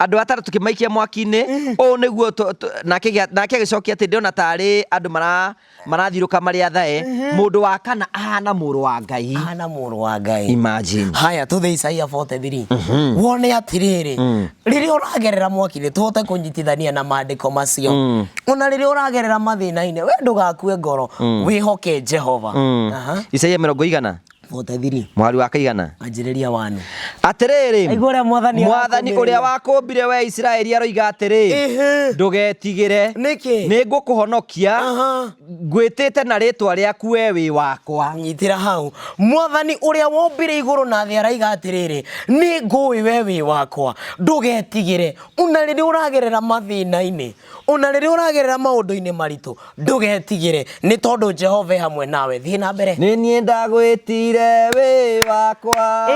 andu atara tukimaikia mwaki-ini o niguo nake gicokia ati ndiona tari andu marathiruka mari athae mundu wa kana ahana muru wa Ngai imagine haya tuthe Isaia 43 wone atiriri riria uragerera mwaki-ini tuhote kunyitithania na maandiko macio ona riria uragerera mathina-ini we ndugakue ngoro wihoke Jehova Isaia 40 43 mwari wa kaigana anjiriria wani atiriri aigora mwathani uria wakumbire we Israeli aroiga atiri ndugetigire ningukuhonokia ngwitite na ritwa riaku we wi wakwa nyitira hau mwathani uria wombire iguru na thi araiga atiriri ni ngui we wi wakwa ndugetigire una riria uragerera mathina-ini una riria uragerera maundu-ini maritu ndugetigire ni tondu Jehova hamwe nawe thi na mbere ni nie ndagwitire we wakwa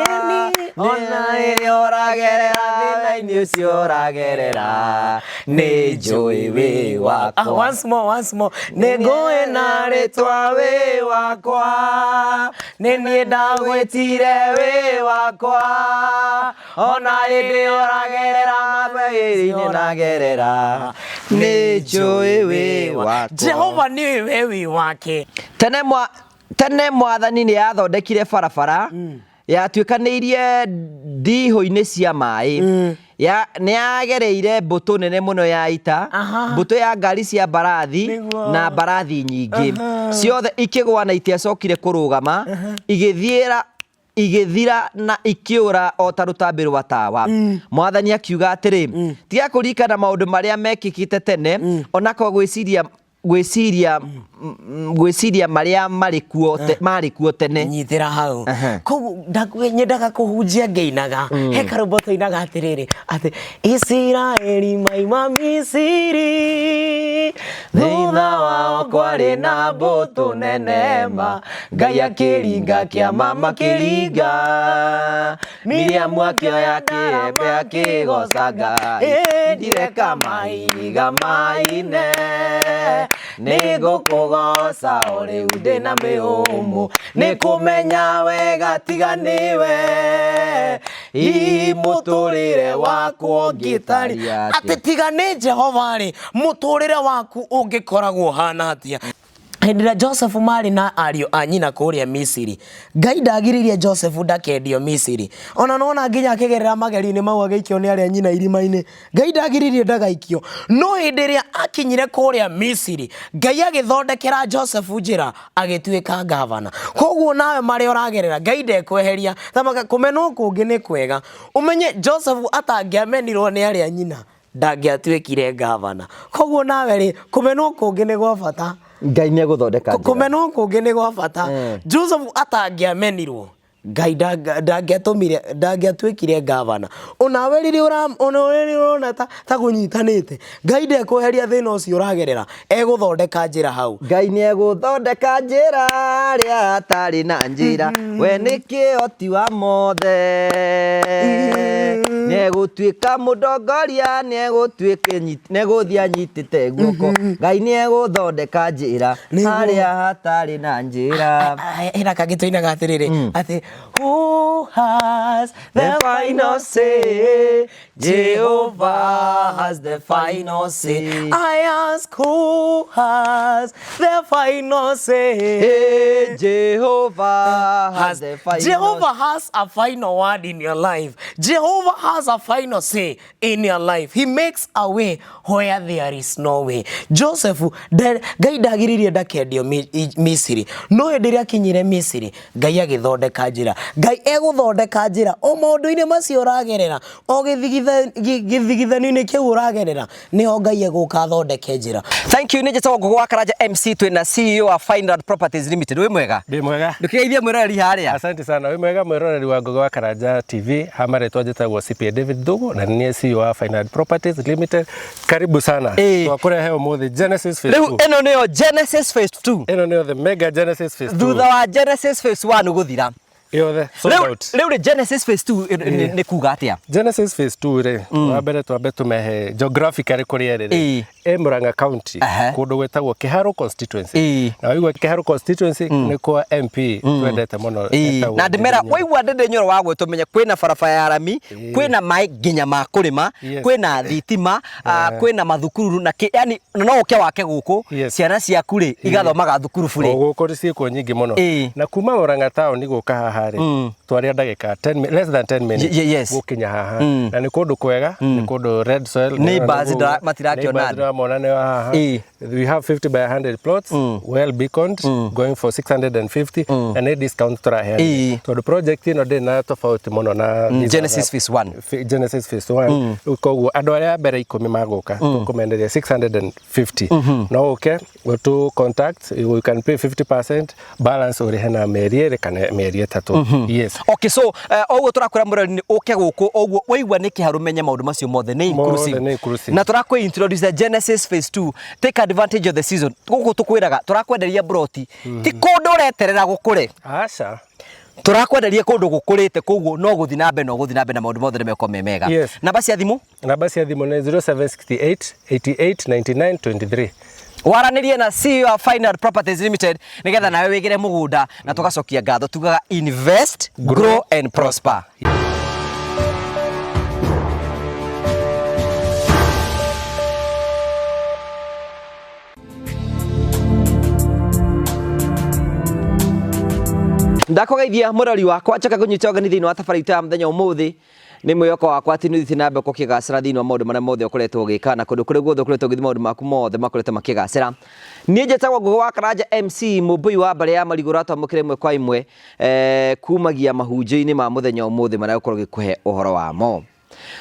ona riria uragerera thina-ini ucio uragerera ni njui we wakwa once more ni ngui na ritwa we wakwa ni nie ndagwitire we wakwa ona riria uragerera mathina-ini nagerera ni njui we wakwa Jehova ni we wi wake tene mwathani ni athondekire barabara yatuikaniirie ndiho-ini cia mai ni yagereire mbutu nene muno ya ita mbutu ya ngari cia mbarathi na mbarathi nyingi ciothe ikigwa na itiacokire kurugama igithira na ikiura o ta rutambi rwa tawa mwathani akiuga atiri tiga kurikana maundu maria mekikite tene onako gwiciria maria marikuo tene nyitira hau ko nyendaga kuhunjia ngeinaga he karumboto inaga atiriri ati Israeli maima Misiri thutha wao kwari na mbutu nenema Ngai akiringa kiama makiringa Miriamu akioya kiembe akigoca Ngai ndireka maiga maine nego kugoca uri ude na miumu nikumenya wega tiganiwe muturire waku ngitaria ati tigane Jehova ri muturire waku ungikoragwo hana atia Hendira Joseph mari na ario anyina kuria Misiri Ngai ndagiririe Joseph ndakendio Misiri ona nona nginya akigerera mageri-ini mau ageikio ni aria nyina irima-ini Ngai ndagiririe ndagaikio no hindiria akinyire kuria Misiri Ngai agithondekera Joseph njira agituika gavana koguo nawe mari uragerera Ngai ndekweheria tamaka kumeno kungi ni kwega umenye Joseph atangiamenirwo ni aria nyina ndangiatuikire gavana koguo nawe ri kumeno kungi ni gwa bata Ngai ni guthondeka njira kumeno kungi ni gwa bata Joseph atangiamenirwo Ngai ndangiatuikire gavana onawe riri urona ta gunyitanite Ngai ndekweheria thina ucio uragerera eguthondeka njira hau Ngai ni eguthondeka njira ria atari na njira we ni kioti wa mothe ni egutuika mudongoria ni eguthia anyitite guoko Ngai ni eguthondeka njira haria hatari na njira ira kagituinaga atiriri ati who has the final say Jehovah has the final say I ask who has the final say Jehovah has the final Jehovah has a final word in your life Jehovah has a final say in your life He makes a way where there is no way Joseph Ngai ndagiririe ndakendio Misiri no hendiria akinyire Misiri Ngai agithondeka njira Ngai eguthondeka njira o maundu-ini macio uragerera o githigithani-ini kiu uragerera niho Ngai eguka thondeke njira Thank you nije tawo Gogo wa Karanja MC twina CEO wa Final Properties Limited we mwega ndi mwega ndukigeithia mwiroreri haria asante sana we mwega mwiroreri wa Gogo wa Karanja TV hamaretwa njitagwo CPA David Dugu na ni CEO wa Final Properties Limited karibu sana twakurehe umuthi Genesis Phase 2 riu eno niyo Genesis Phase 2 eno niyo the mega Genesis Phase 2 thutha wa Genesis Phase 1 guthira yothe sold out. Leo Genesis phase 2 ni kuga atia? Genesis phase 2 ri wa mbere twambe tumehe geographically kuria ri Murang'a County kundu gwetagwo Kiharo constituency na waigua Kiharo constituency ni kwa MP twendete muno na ndimera waigua ndende nyoro wa gwetumenya kwina barabara ya rami kwina mai nginya ma kurima kwina thitima kwina mathukuru na yani no uke wake guku ciana ciaku ri igathomaga thukuru bure guku ri ciiko nyingi muno na kuma Murang'a town guka haha ri twari ndagika 10 less than 10 minutes gukinya haha na ni kundu kwega ni kundu red soil ni bazi matirakiona monane haha we have 50 by 100 plots well beaconed going for 650 and a discount trahe to the project ino de na tofauti muno na Genesis phase 1 Genesis phase 1 ukoguo andu aria mbere 10 magoka tukumenderia 650 no okay go to contact you can pay 50% balance ori hena meri kana meri 3 yes okay so oguo turakura murani uke guku oguo waigua ni Kiharo menya maundu macio mothe ni inclusive na turakwe introduce Genesis phase 2 take advantage of the season guku tukwiraga turakwenderia broti ti kundu ureterera gukure acha turakwenderia kundu gukurite koguo no guthi na mbere na maundu mothe nimeko memega namba cia thimu ni 0768 88 99 23 waranirie na CEO of Final Properties Limited nigetha nawe wigire mugunda na tugacokia ngatho tugaga invest grow and prosper. Ndakogeithia murori wakwa chaka kunyita ogani thini wa tafari ta muthenya umuthi ni mwiyoko wakwa ati nuthi nambe ko kigacira thini wa maundu maria mothe ukoretwo ugikana kundu kuri guothe ukoretwo ugithima maundu maku mothe makoretwo makigacira nie njetagwo Ngugi wa Karanja MC Mumbui wa mbere ya Marigũ ratwamukire imwe kwa imwe kumagia mahunjio-ini ma muthenya umuthi maria ukorwo gikuhe uhoro wamo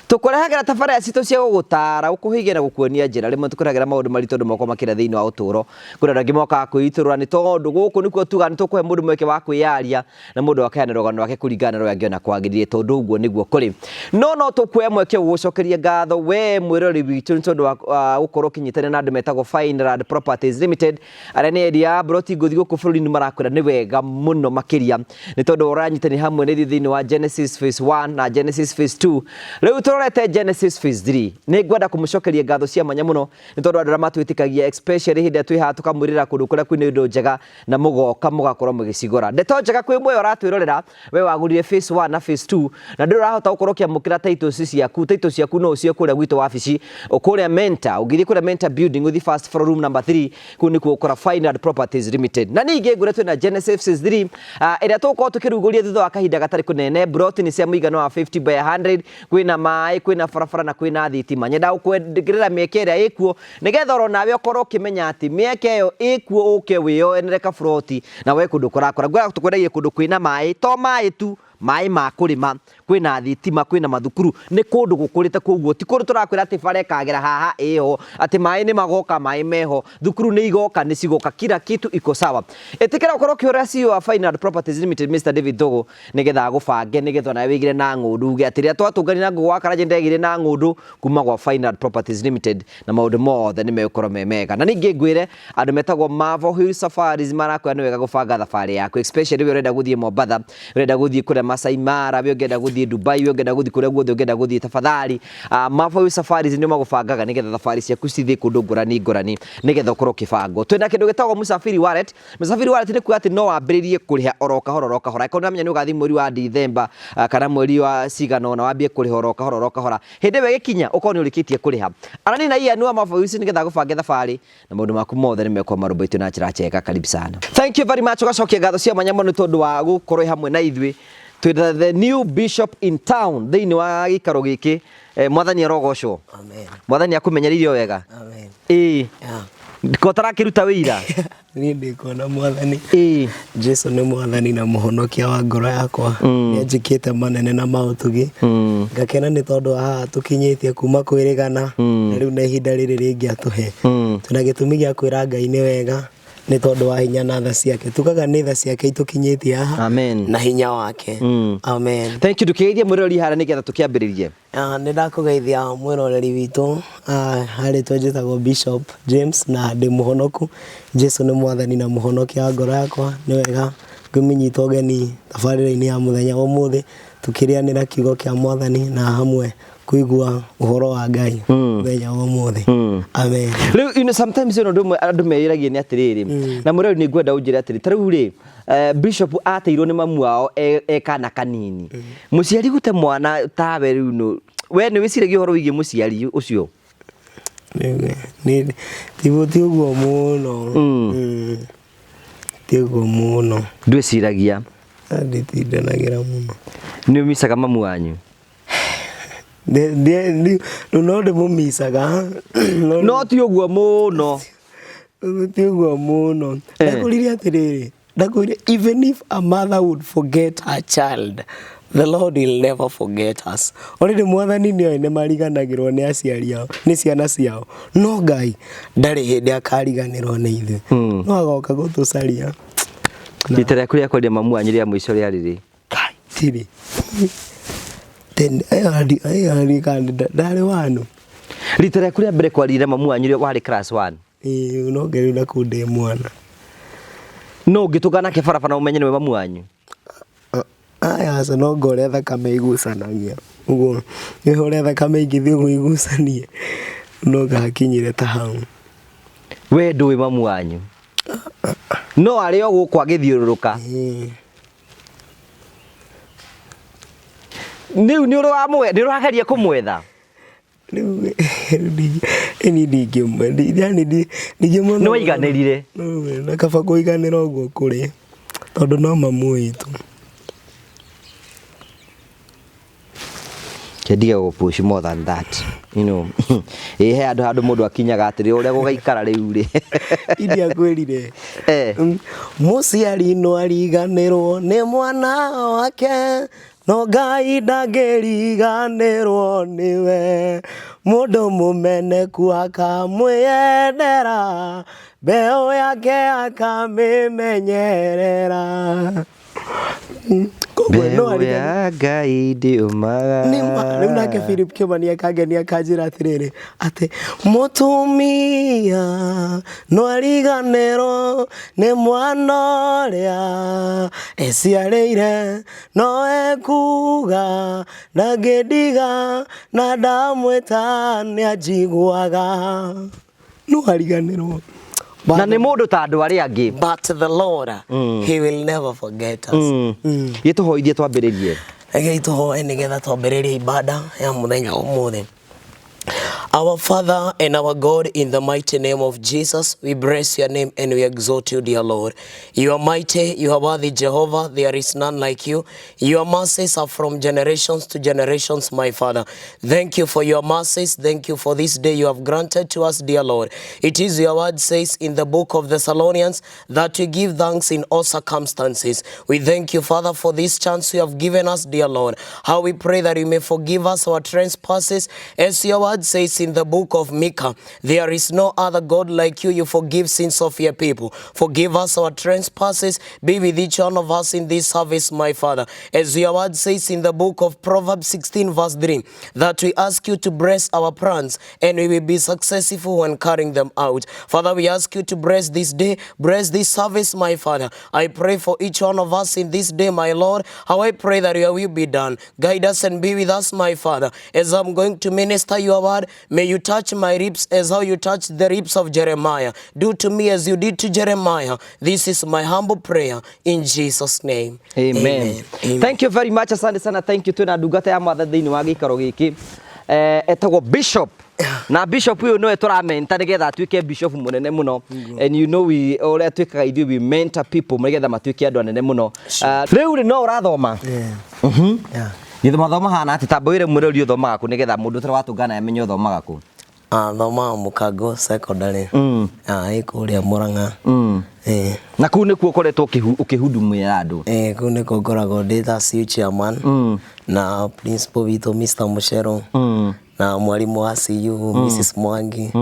tukurehagera tabarĩra citũ cia gũgũtara ũkũhigia na gũkuonia njĩra rĩmwe tukurehagera maũndũ maritũ andũ moko makĩria thĩinĩ wa ũtũro kwĩna andũ angĩ mokaga kwĩitũrũra nĩ tondũ gũkũ nĩkuo tuga nĩ tũkũhe mũndũ mweke wa kwĩyaria na mũndũ akaheana rũgano rwake kũringana na rũrĩa angĩona kwagĩrĩire tondũ ũguo nĩguo kũrĩ no tũkuoya mweke gũgũcokeria ngatho we mwĩrori witũ nĩ tondũ wa gũkorwo ũkĩnyitanĩra na andũ metagwo Final Properties Limited arĩa nĩ endia broti ngũthi gũkũ bũrũri-inĩ marakwĩra nĩ wega mũno makĩria nĩ tondũ ũranyitanĩra hamwe nĩ thĩinĩ wa Genesis phase 1 na Genesis phase 2 rĩu turorete Genesis phase 3 ni ngwenda kumucokeria ngatho cia manya muno ni tondu andu matwitikagia especially hindi twi ha tukamwirira kundu kuria kwina indo njega na mugoka mugakorwo mugicigora ndeto njega kwi mwe uratwirorera we wagurire phase 1 na phase 2 na ndu urahota gukorwo kiamukira titles ciaku no cio kuria gwitu wabici ukuria Mentor ugithi kuria Mentor building uthi first floor room number 3 kuni kuokora Final Properties Limited na ninge ngure twina Genesis phase 3 ira tuko tukiruguria thutha wa kahinda gatari kunene broti ni cia muigano wa 50 by 100 kwina mai kwina barabara na kwina thitima nyenda ukwendegerera mieke ira ikuo nigetha ro nawe ukorwo ukimenya ati mieke iyo ikuo uke wiyo enereka froti na we kundu kurakora ngwira tukwendagie kundu kwina mai to mai tu mai ma kurima kwina thitima kwina mathukuru ni kundu gukurite koguo ti kundu turakwira ati bare kagera haha iyo ati mai ni magoka mai meho thukuru ni igoka ni cigoka kila kitu iko sawa etikira ukorwo kiora CEO wa Final Properties Limited Mr David Dogo nigetha gubange nigetha na wigire na ngundu uge ati ria twatungani na Ngugi wa Karanja ndegire na ngundu kuma gwa Final Properties Limited na maundu mothe ni mekorwo memega na ninge ngwire andu metagwo Mavo Hill Safaris marakwira ni wega gubanga thabari yaku especially we urenda guthie Mombasa urenda guthie kure Masai Mara we urenda guthie Dubai we urenda guthie kure guothe urenda guthie tafadhali Mavo Hill Safaris ni magubangaga nigetha thabari ciaku cithie kundu ngurani nigetha ukorwo kibango twina kindu gitagwo Musafiri Wallet ni kuga ati no wambiririe kuriha oro kahora iko namenya ni ugathi mweri wa December kana mweri wa cigano na wambie kuriha oro kahora hindi we gikinya ukoni urikitie kuriha anani na iya ni wa Mavo Hill nigetha gubange thabari na maundu maku mothe ni mekwa marubaitio na njira njega karibu sana thank you very much ugacokia ngatho cia manyamo ni tondu wa gukorwo hamwe na ithui the new bishop in town thini wa gikaro giki mwathani arogocwo amen mwathani akumenyeririo wega amen ko tarakiruta wira ni ndikona mwathani Jesu ni mwathani na muhonokia wa ngoro yakwa ni njikite manene na mautugi ngakena ni tondu haha tukinyitie kuma kwirigana na riu na ihinda riri ringi atuhe tuna gitumi gia kwira Ngai ni wega ni tondu wa hinya na tha ciake tukaga ni tha ciake itukinyitie haha amen na hinya wake amen thank you tukiithia mwirori hara nigetha tukiambiririe ni ndakugeithia mwiroreri witu hari twajitagwo Bishop James na ndi muhonoku Jesu ni mwathani na muhonokia wa ngoro yakwa ni wega ngĩmĩnyita ũgeni tabarĩra-inĩ ya mũthenya wa ũmũthĩ tukĩrĩanĩra kiugo kĩa Mwathani na hamwe kuigua ũhoro wa Ngai mũthenya wa ũmũthĩ. Amen. Rĩu sometimes andũ meĩragia nĩ atĩrĩrĩ na mũreu nĩ ngwenda ũnjĩre atĩrĩ ta rĩu rĩ Bishop ateirwo nĩ mamu wao kana kanini mũciari gũte mwana tawe rĩu we nĩ wĩciragia ũhoro wĩgiĩ mũciari ũcio? Ti ũguo mũno, ti ũguo mũno, ndwĩciragia ndĩtindanagĩra mũno. Nĩ ũmicaga mamu wanyu? No ndĩmũmicaga no ti ũguo mũno, ti ũguo mũno. Ndakwĩrire atĩrĩrĩ, even if a mother would forget her child, the Lord will never forget us. Already Mwathani nĩoĩ nĩ mariganagĩrwo nĩ aciari ao, nĩ ciana ciao, no Ngai ndarĩ hĩndĩ akariganĩrwo nĩ ithuĩ, no agoka gũtũcaria. Rita rĩaku rĩa kwendia mamu wanyu rĩa mũico rĩarĩ rĩ? Tiri ndarĩ wanu. Rita rĩaku rĩa mbere kwarire mamu wanyu warĩ class 1? No ngerĩu na kũndĩ mwana. No ũngĩtũngana nake barabara ũmenye nĩwe mamu wanyu? Aca no ngore thakame igucanagia ũguo, nĩ ũrĩa thakame ingĩthiĩ ũguo igucanie no gakinyire ta hau. We ndũĩ mamu wanyu? No arĩ o gũkũ agĩthiũrũrũka? Nĩu nĩ ũrageria kũmwetha? Nĩ waiganĩrire? Na kaba kũiganĩra ũguo kũrĩ tondũ no mamu witũ. Kendiga go push more than that, you know. He handũ mũndũ akinyaga atĩrĩ ũrĩa gũgaikara rĩu rĩ. India kwĩrire mũciari no ariganĩrwo nĩ mwana wake, no Ngai ndangĩriganĩrwo nĩwe, mũndũ mũmeneku akamwĩendera, mbeũ yake akamĩmenyerera. Mbeũ ya Ngai ndĩũmaga. Rĩu nake Philip Kimani akangenia akanjĩra atĩrĩrĩ atĩ mũtumia no ariganĩrwo nĩ mwana ũrĩa eciarĩire, no ekuga ndangĩndiga na ndamwĩta nĩanjiguaga. No ariganĩrwo na nĩ mũndũ ta andũ arĩa angĩ. But the Lord, he will never forget us. Gĩtũhoithie twambĩrĩrie. Gĩtũhoe nĩgetha twambĩrĩrie ibada ya mũthenya ũmũthĩ. Our Father and our God, in the mighty name of Jesus, we bless your name and we exalt you, dear Lord. You are mighty, you are worthy, Jehovah. There is none like you. Your mercies are from generations to generations, my Father. Thank you for your mercies. Thank you for this day you have granted to us, dear Lord. It is your word says in the book of Thessalonians that we give thanks in all circumstances. We thank you, Father, for this chance you have given us, dear Lord. How we pray that you may forgive us our trespasses, as your word says in the book of Micah, there is no other God like you. You forgive sins of your people. Forgive us our trespasses. Be with each one of us in this service, my Father. As your word says in the book of Proverbs 16 verse 3, that we ask you to bless our plans and we will be successful when carrying them out. Father, we ask you to bless this day, bless this service, my Father. I pray for each one of us in this day, my Lord. How I pray that your will be done. Guide us and be with us, my Father. As I'm going to minister your word, may you touch my lips as how you touched the lips of Jeremiah. Do to me as you did to Jeremiah. This is my humble prayer in Jesus' name. Amen. Amen. Thank you very much. Asante sana. Thank you tuna ndungata ya Mwathani thĩinĩ wa gĩikaro gĩkĩ. Etagwo Bishop. Na Bishop uyu no turamenta nigetha atuike Bishop munene muno. And you know we all tuikaga ithuĩ we mentor people nigetha matuike andu anene muno. Rĩu no ũrathoma. Yeah. Gĩthoma thoma hana atĩ tambo ĩre mũreri ũthomaga kũ nigetha mũndũ ũtarĩ watũngana amenye ũthomaga kũ? Thoma Mũkango secondary. Kũrĩa Mũrang'a. Na kũu nĩkuo ũkoretwo ũkĩhudumia andũ? Kũu nĩkuo ngoragwo ndĩ ta CU chairman na principal witũ Mr. Muchero na mwarimu wa CU Mrs. Mwangi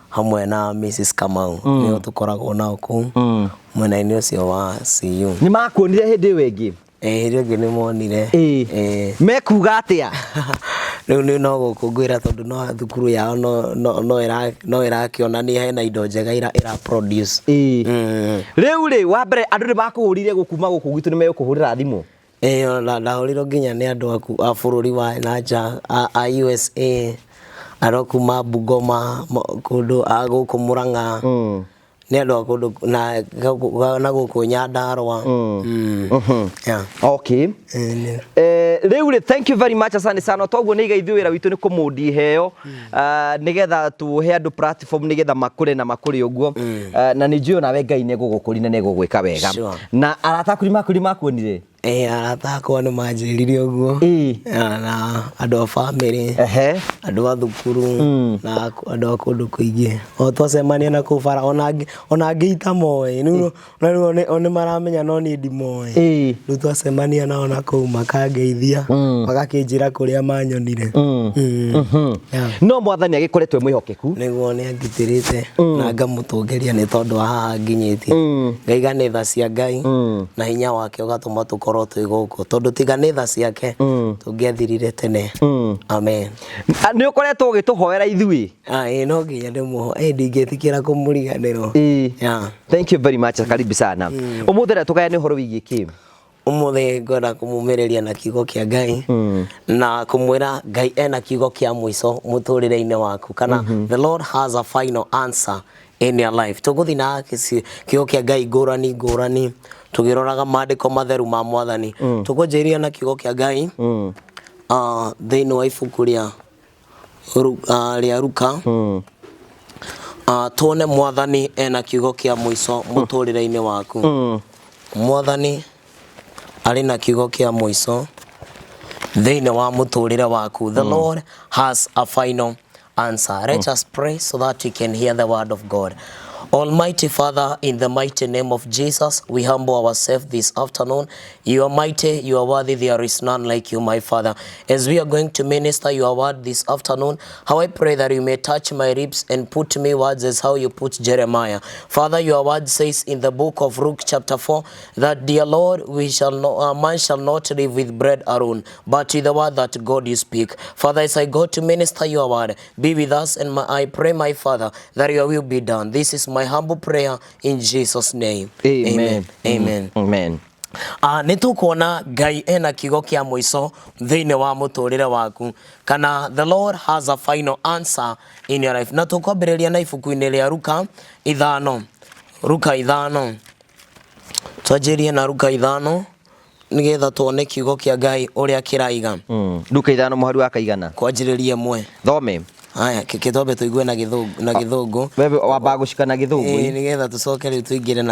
hamwe na Mrs. Kamau nĩo tũkoragwo nao kũu mwena-inĩ ũcio wa CU. Nĩ makuonire hĩndĩ ĩyo ĩngĩ? Hĩndĩ ĩngĩ nĩ monire. Mekuga atĩa? riu ni no gukungwira tondu no thukuru yao no irakionania hena indo njega ira produce riu wa mbere andu ni bakuhurire gukuma guku gwitu ni megũkũhũrĩra thimũ ndahurirwo nginya ni andu a bururi wa nanja a USA arokuma Bungoma kundu aguku Murang'a ni andu akundu na guku Nyandarua okay riu thank you very much asante sana toguo ni igaithio wira witu ni kumudi heo nigetha tuhe andu platform nigetha makure na makure uguo na ni njio nawe Ngai ni gugukuri na gugwika wega na aratakuri makuonire arata akwa ni manjirire uguo na andu a family andu a thukuru na andu a kundu kuingi o twacemania na kubara ona ngiita moe ni maramenya no ni ndimoe riu twacemania nao na kuu makangeithia magakinjira kuria manyonire no mwathani agikoretwe mwihokeku niguo ni angitirite na ngamutungeria ni tondu haha nginyiti ngaiga ni tha cia Ngai na hinya wake ugatuma tukorwo twi guku tondu tiga ni tha ciake tungiathirire tene amen ni ukoretwo ugituhoera ithui no nginya ndimuho ndingithikira kumuriganirwo thank you very much karibu sana umuthera tukayane horo wigi ki umuthe ngona kumumiriria na kiugo kia Ngai na kumwira Ngai ena kiugo kia mwiso muturire-ini waku kana the Lord has a final answer in your life tuguthi na kiugo kia Ngai ngurani tugiroraga maandiko matheru ma mwathani tukunjiria na kiugo kia Ngai thiini wa ibuku ria Ruka tuone mwathani ena kiugo kia mwiso muturire-ini waku mwathani ari na kiugo kia mwiso thiini wa muturire waku the Lord has a final answer let us pray so that we can hear the word of God. Almighty Father, in the mighty name of Jesus, we humble ourselves this afternoon. You are mighty, you are worthy, there is none like you, my Father. As we are going to minister your word this afternoon, how I pray that you may touch my lips and put me words as how you put Jeremiah. Father, your word says in the book of Luke chapter 4 that, dear Lord, man shall not live with bread alone, but with the word that God you speak. Father, as I go to minister your word, be with us, and I pray, my Father, that your will be done. This is my humble prayer in Jesus name. Amen. Amen. Amen. Nitukuona Ngai ena kiugo kia mwiso thiini wa muturire waku kana the Lord has a final answer in your life. Na tukwambiriria na ibuku-ini ria Ruka 5 twanjirie na Ruka 5 nigetha tuone kiugo kia Ngai uria kiraiga Ruka 5 muhari wa kaigana kwanjiriria 1 thome haya kitobe tuigue na githungu wewe wamba gushika na githungu nigetha tucoke riu tuingire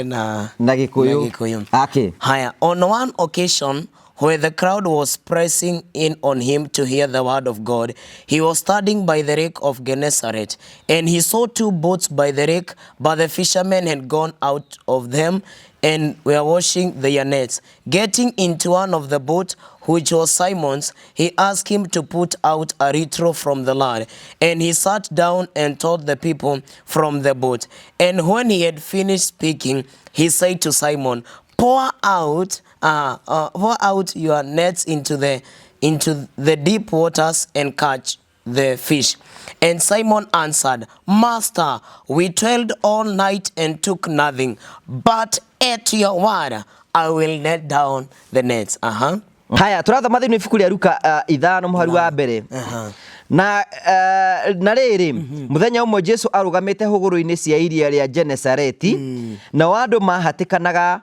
na na gikuyu okay. Haya, on one occasion where the crowd was pressing in on him to hear the word of God, he was standing by the lake of Gennesaret, and he saw 2 boats by the lake, but the fishermen had gone out of them and were washing their nets. Getting into one of the boats, which was Simon's, he asked him to put out a little from the land. And he sat down and taught the people from the boat. And when he had finished speaking, he said to Simon, pour out your nets into the deep waters and catch the fish. And Simon answered, Master, we toiled all night and took nothing, but at your word I will let down the nets. Haya turathoma thiini ibuku ria Ruka 5 muhari wa mbere na riri muthenya umwe Jesu arugamite huguru-ini cia iria ria Genesareti na wandu mahatikanaga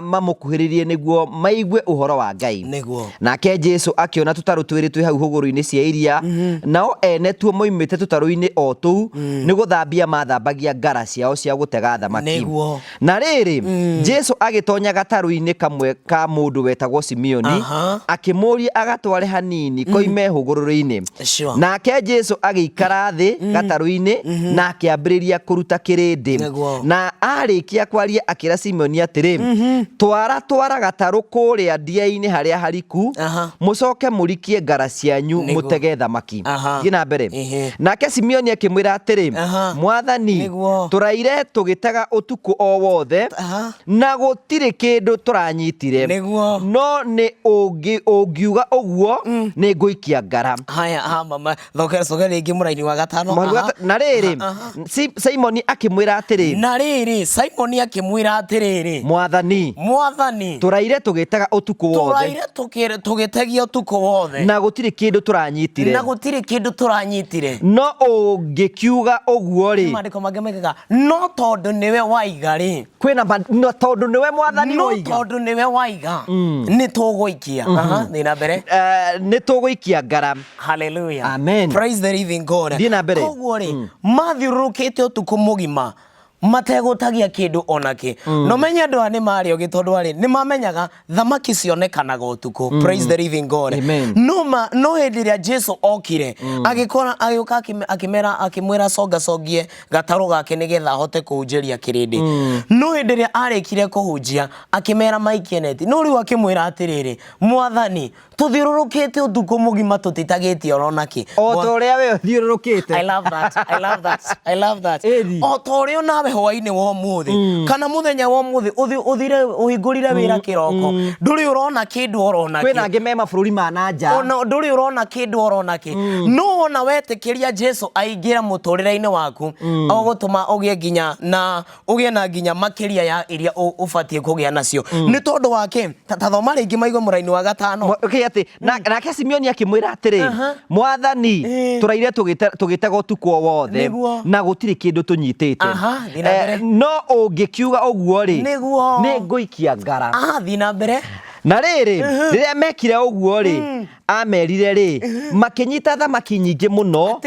mamukuhiririe niguo maigue uhoro wa Ngai nake Jesu akiona tutaru twiri twi hau huguru-ini cia iria nao ene tuo moimite tutaru-ini o tuu ni guthambia mathambagia ngara ciao cia gutega thamaki na riri Jesu agitonya gataru-ini kamwe ka mundu wetagwo Simioni akimuria agatware hanini koime huguru-ini nake Jesu agiikara thi gataru-ini na akiambiriria kuruta kirindi na arikia kwaria akira Simioni atiri twara gatarũ kũrĩa ndia-inĩ harĩa hariku mũcoke mũrikie ngara cianyu mũtege thamaki. Thiĩ na mbere. Nake Simeoni akĩmwĩra atĩrĩ, Mwathani, tũraire tũgĩtega ũtukũ o wothe na gũtirĩ kĩndũ tũranyitire, no nĩ ũngiuga ũguo nĩ ngũikia ngara. Haya mama, thokera rĩngĩ mũraini wa gatano. Na rĩrĩ Simoni akĩmwĩra atĩrĩ, Simoni akĩmwĩra atĩrĩ, Mwathani, tũraire tũgĩtega ũtukũ wothe, tũgĩtegia ũtukũ wothe na gũtirĩ kĩndũ tũranyitire, no ũngĩkiuga ũguo rĩ, maandĩko mangĩ mekaga no tondũ nĩwe waiga rĩ, kwĩna tondũ nĩwe Mwathani waiga, no tondũ nĩwe waiga nĩ tũgũikia. Thiĩ na mbere. Nĩ tũgũikia ngara. Hallelujah. Amen. Praise the living God. Thiĩ na mbere. Koguo rĩ, mathiũrũrũkĩte ũtukũ mũgima mategũtagia kĩndũ onakĩ. No menye andũ aya nĩ marĩ ũgĩ tondũ arĩ nĩ mamenyaga thamaki cionekanaga ũtukũ. Praise the living God. No hĩndĩ ĩrĩa Jesu okire agĩkora agĩũka akĩmwĩra songie gatarũ gake nĩgetha ahote kũhunjĩria kĩrĩndĩ. No hĩndĩ ĩrĩa arĩkire kũhunjia akĩmera maikie neti. No rĩu akĩmwĩra atĩrĩrĩ, Mwathani, tũthiũrũrũkĩte ũtukũ mũgima tũtitagĩtie onakĩ. O ta ũrĩa we ũthiũrũrũkĩte. I love that. O ta ũrĩa nawe hwainĩ wa ũmũthĩ kana mũthenya wa ũmũthĩ ũthire ũhingũrire wĩra kĩroko, ndũrĩ ũrona kĩndũ oronakĩ. Kwĩna angĩ me mabũrũri ma nanja, ona ndũrĩ ũrona kĩndũ oronakĩ. No ona wetĩkĩria Jesu aingĩra mũtũrĩre-inĩ waku agũtũma ũgĩe nginya na ũgĩe na nginya makĩria ya iria ũbatiĩ kũgĩa nacio. Nĩ tondũ wake ta thoma rĩngĩ maigua mũraini wa gatano. Atĩ nake Simeoni akĩmwĩra atĩrĩ, Mwathani, tũraire tũgĩtega ũtukũ o wothe na gũtirĩ kĩndũ tũnyitĩte, no ũngĩkiuga ũguo rĩ, nĩ ngũikia ngara. Thiĩ na mbere. Na rĩrĩ rĩrĩa mekire ũguo rĩ, amerire rĩ, makĩnyita thamaki nyingĩ mũno.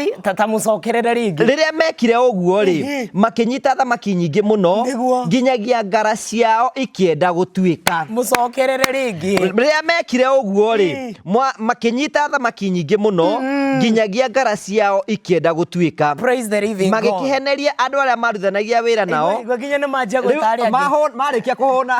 Mũcokerere rĩngĩ. Rĩrĩa mekire ũguo rĩ, makĩnyita thamaki nyingĩ mũno nginyagia ngara ciao ikĩenda gũtuĩka. Mũcokerere rĩngĩ. Rĩrĩa mekire ũguo rĩ, makĩnyita thamaki nyingĩ mũno nginyagia ngara ciao ikĩenda gũtuĩka. Praise the living God. Magĩkĩheneria andũ arĩa marutithanagia wĩra nao. Nginya nĩ manjia gwĩta arĩa angĩ. Marĩkia kũhũna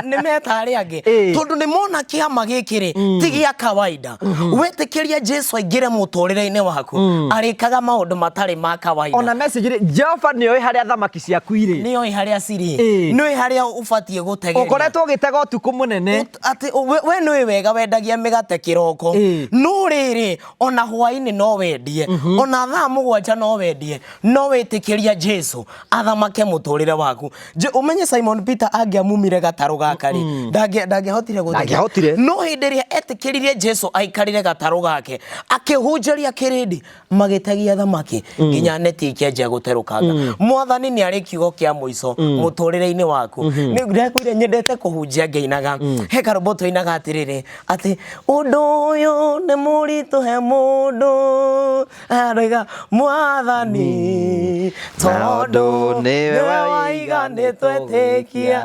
nĩ meta arĩa angĩ. Tondũ nĩ mona kĩama gĩkĩ rĩ, ti gĩa kawaida. Wetĩkĩria Jesu aingĩre mũtũrĩre-inĩ waku, arĩkaga maũndũ matarĩ ma kawaida. Ona message rĩ, Jehova nĩoĩ harĩa thamaki ciaku irĩ, nĩoĩ harĩa cirĩ, nĩoĩ harĩa ũbatiĩ gũtegeria. Ũkoretwo ũgĩtega ũtukũ mũnene, atĩ we nĩoĩ wega wendagia mĩgate kĩroko, no rĩrĩ ona hwainĩ no wendie, ona thaa mũgwanja no wendie, no wetĩkĩria Jesu athamake mũtũrĩre waku. Ũmenye Simon Peter angĩamumire gatarũ gaka rĩ, ndangĩhotire gũtega. No hĩndĩ ĩrĩa etĩkĩrire Jesu aikarire gatarũ gake akĩhunjĩria kĩrĩndĩ, magĩtegia thamaki nginya neti ikĩanjia gũterũkanga. Mwathani nĩ arĩ kiugo kĩa mũico mũtũrĩre-inĩ waku. Nĩngwĩre nyendete kũhunjia ngĩinaga, he karũmbo tũinaga atĩrĩrĩ atĩ ũndũ ũyũ nĩ mũritũ he mũndũ araiga Mwathani tondũ nĩwe waiganĩtwo etĩkia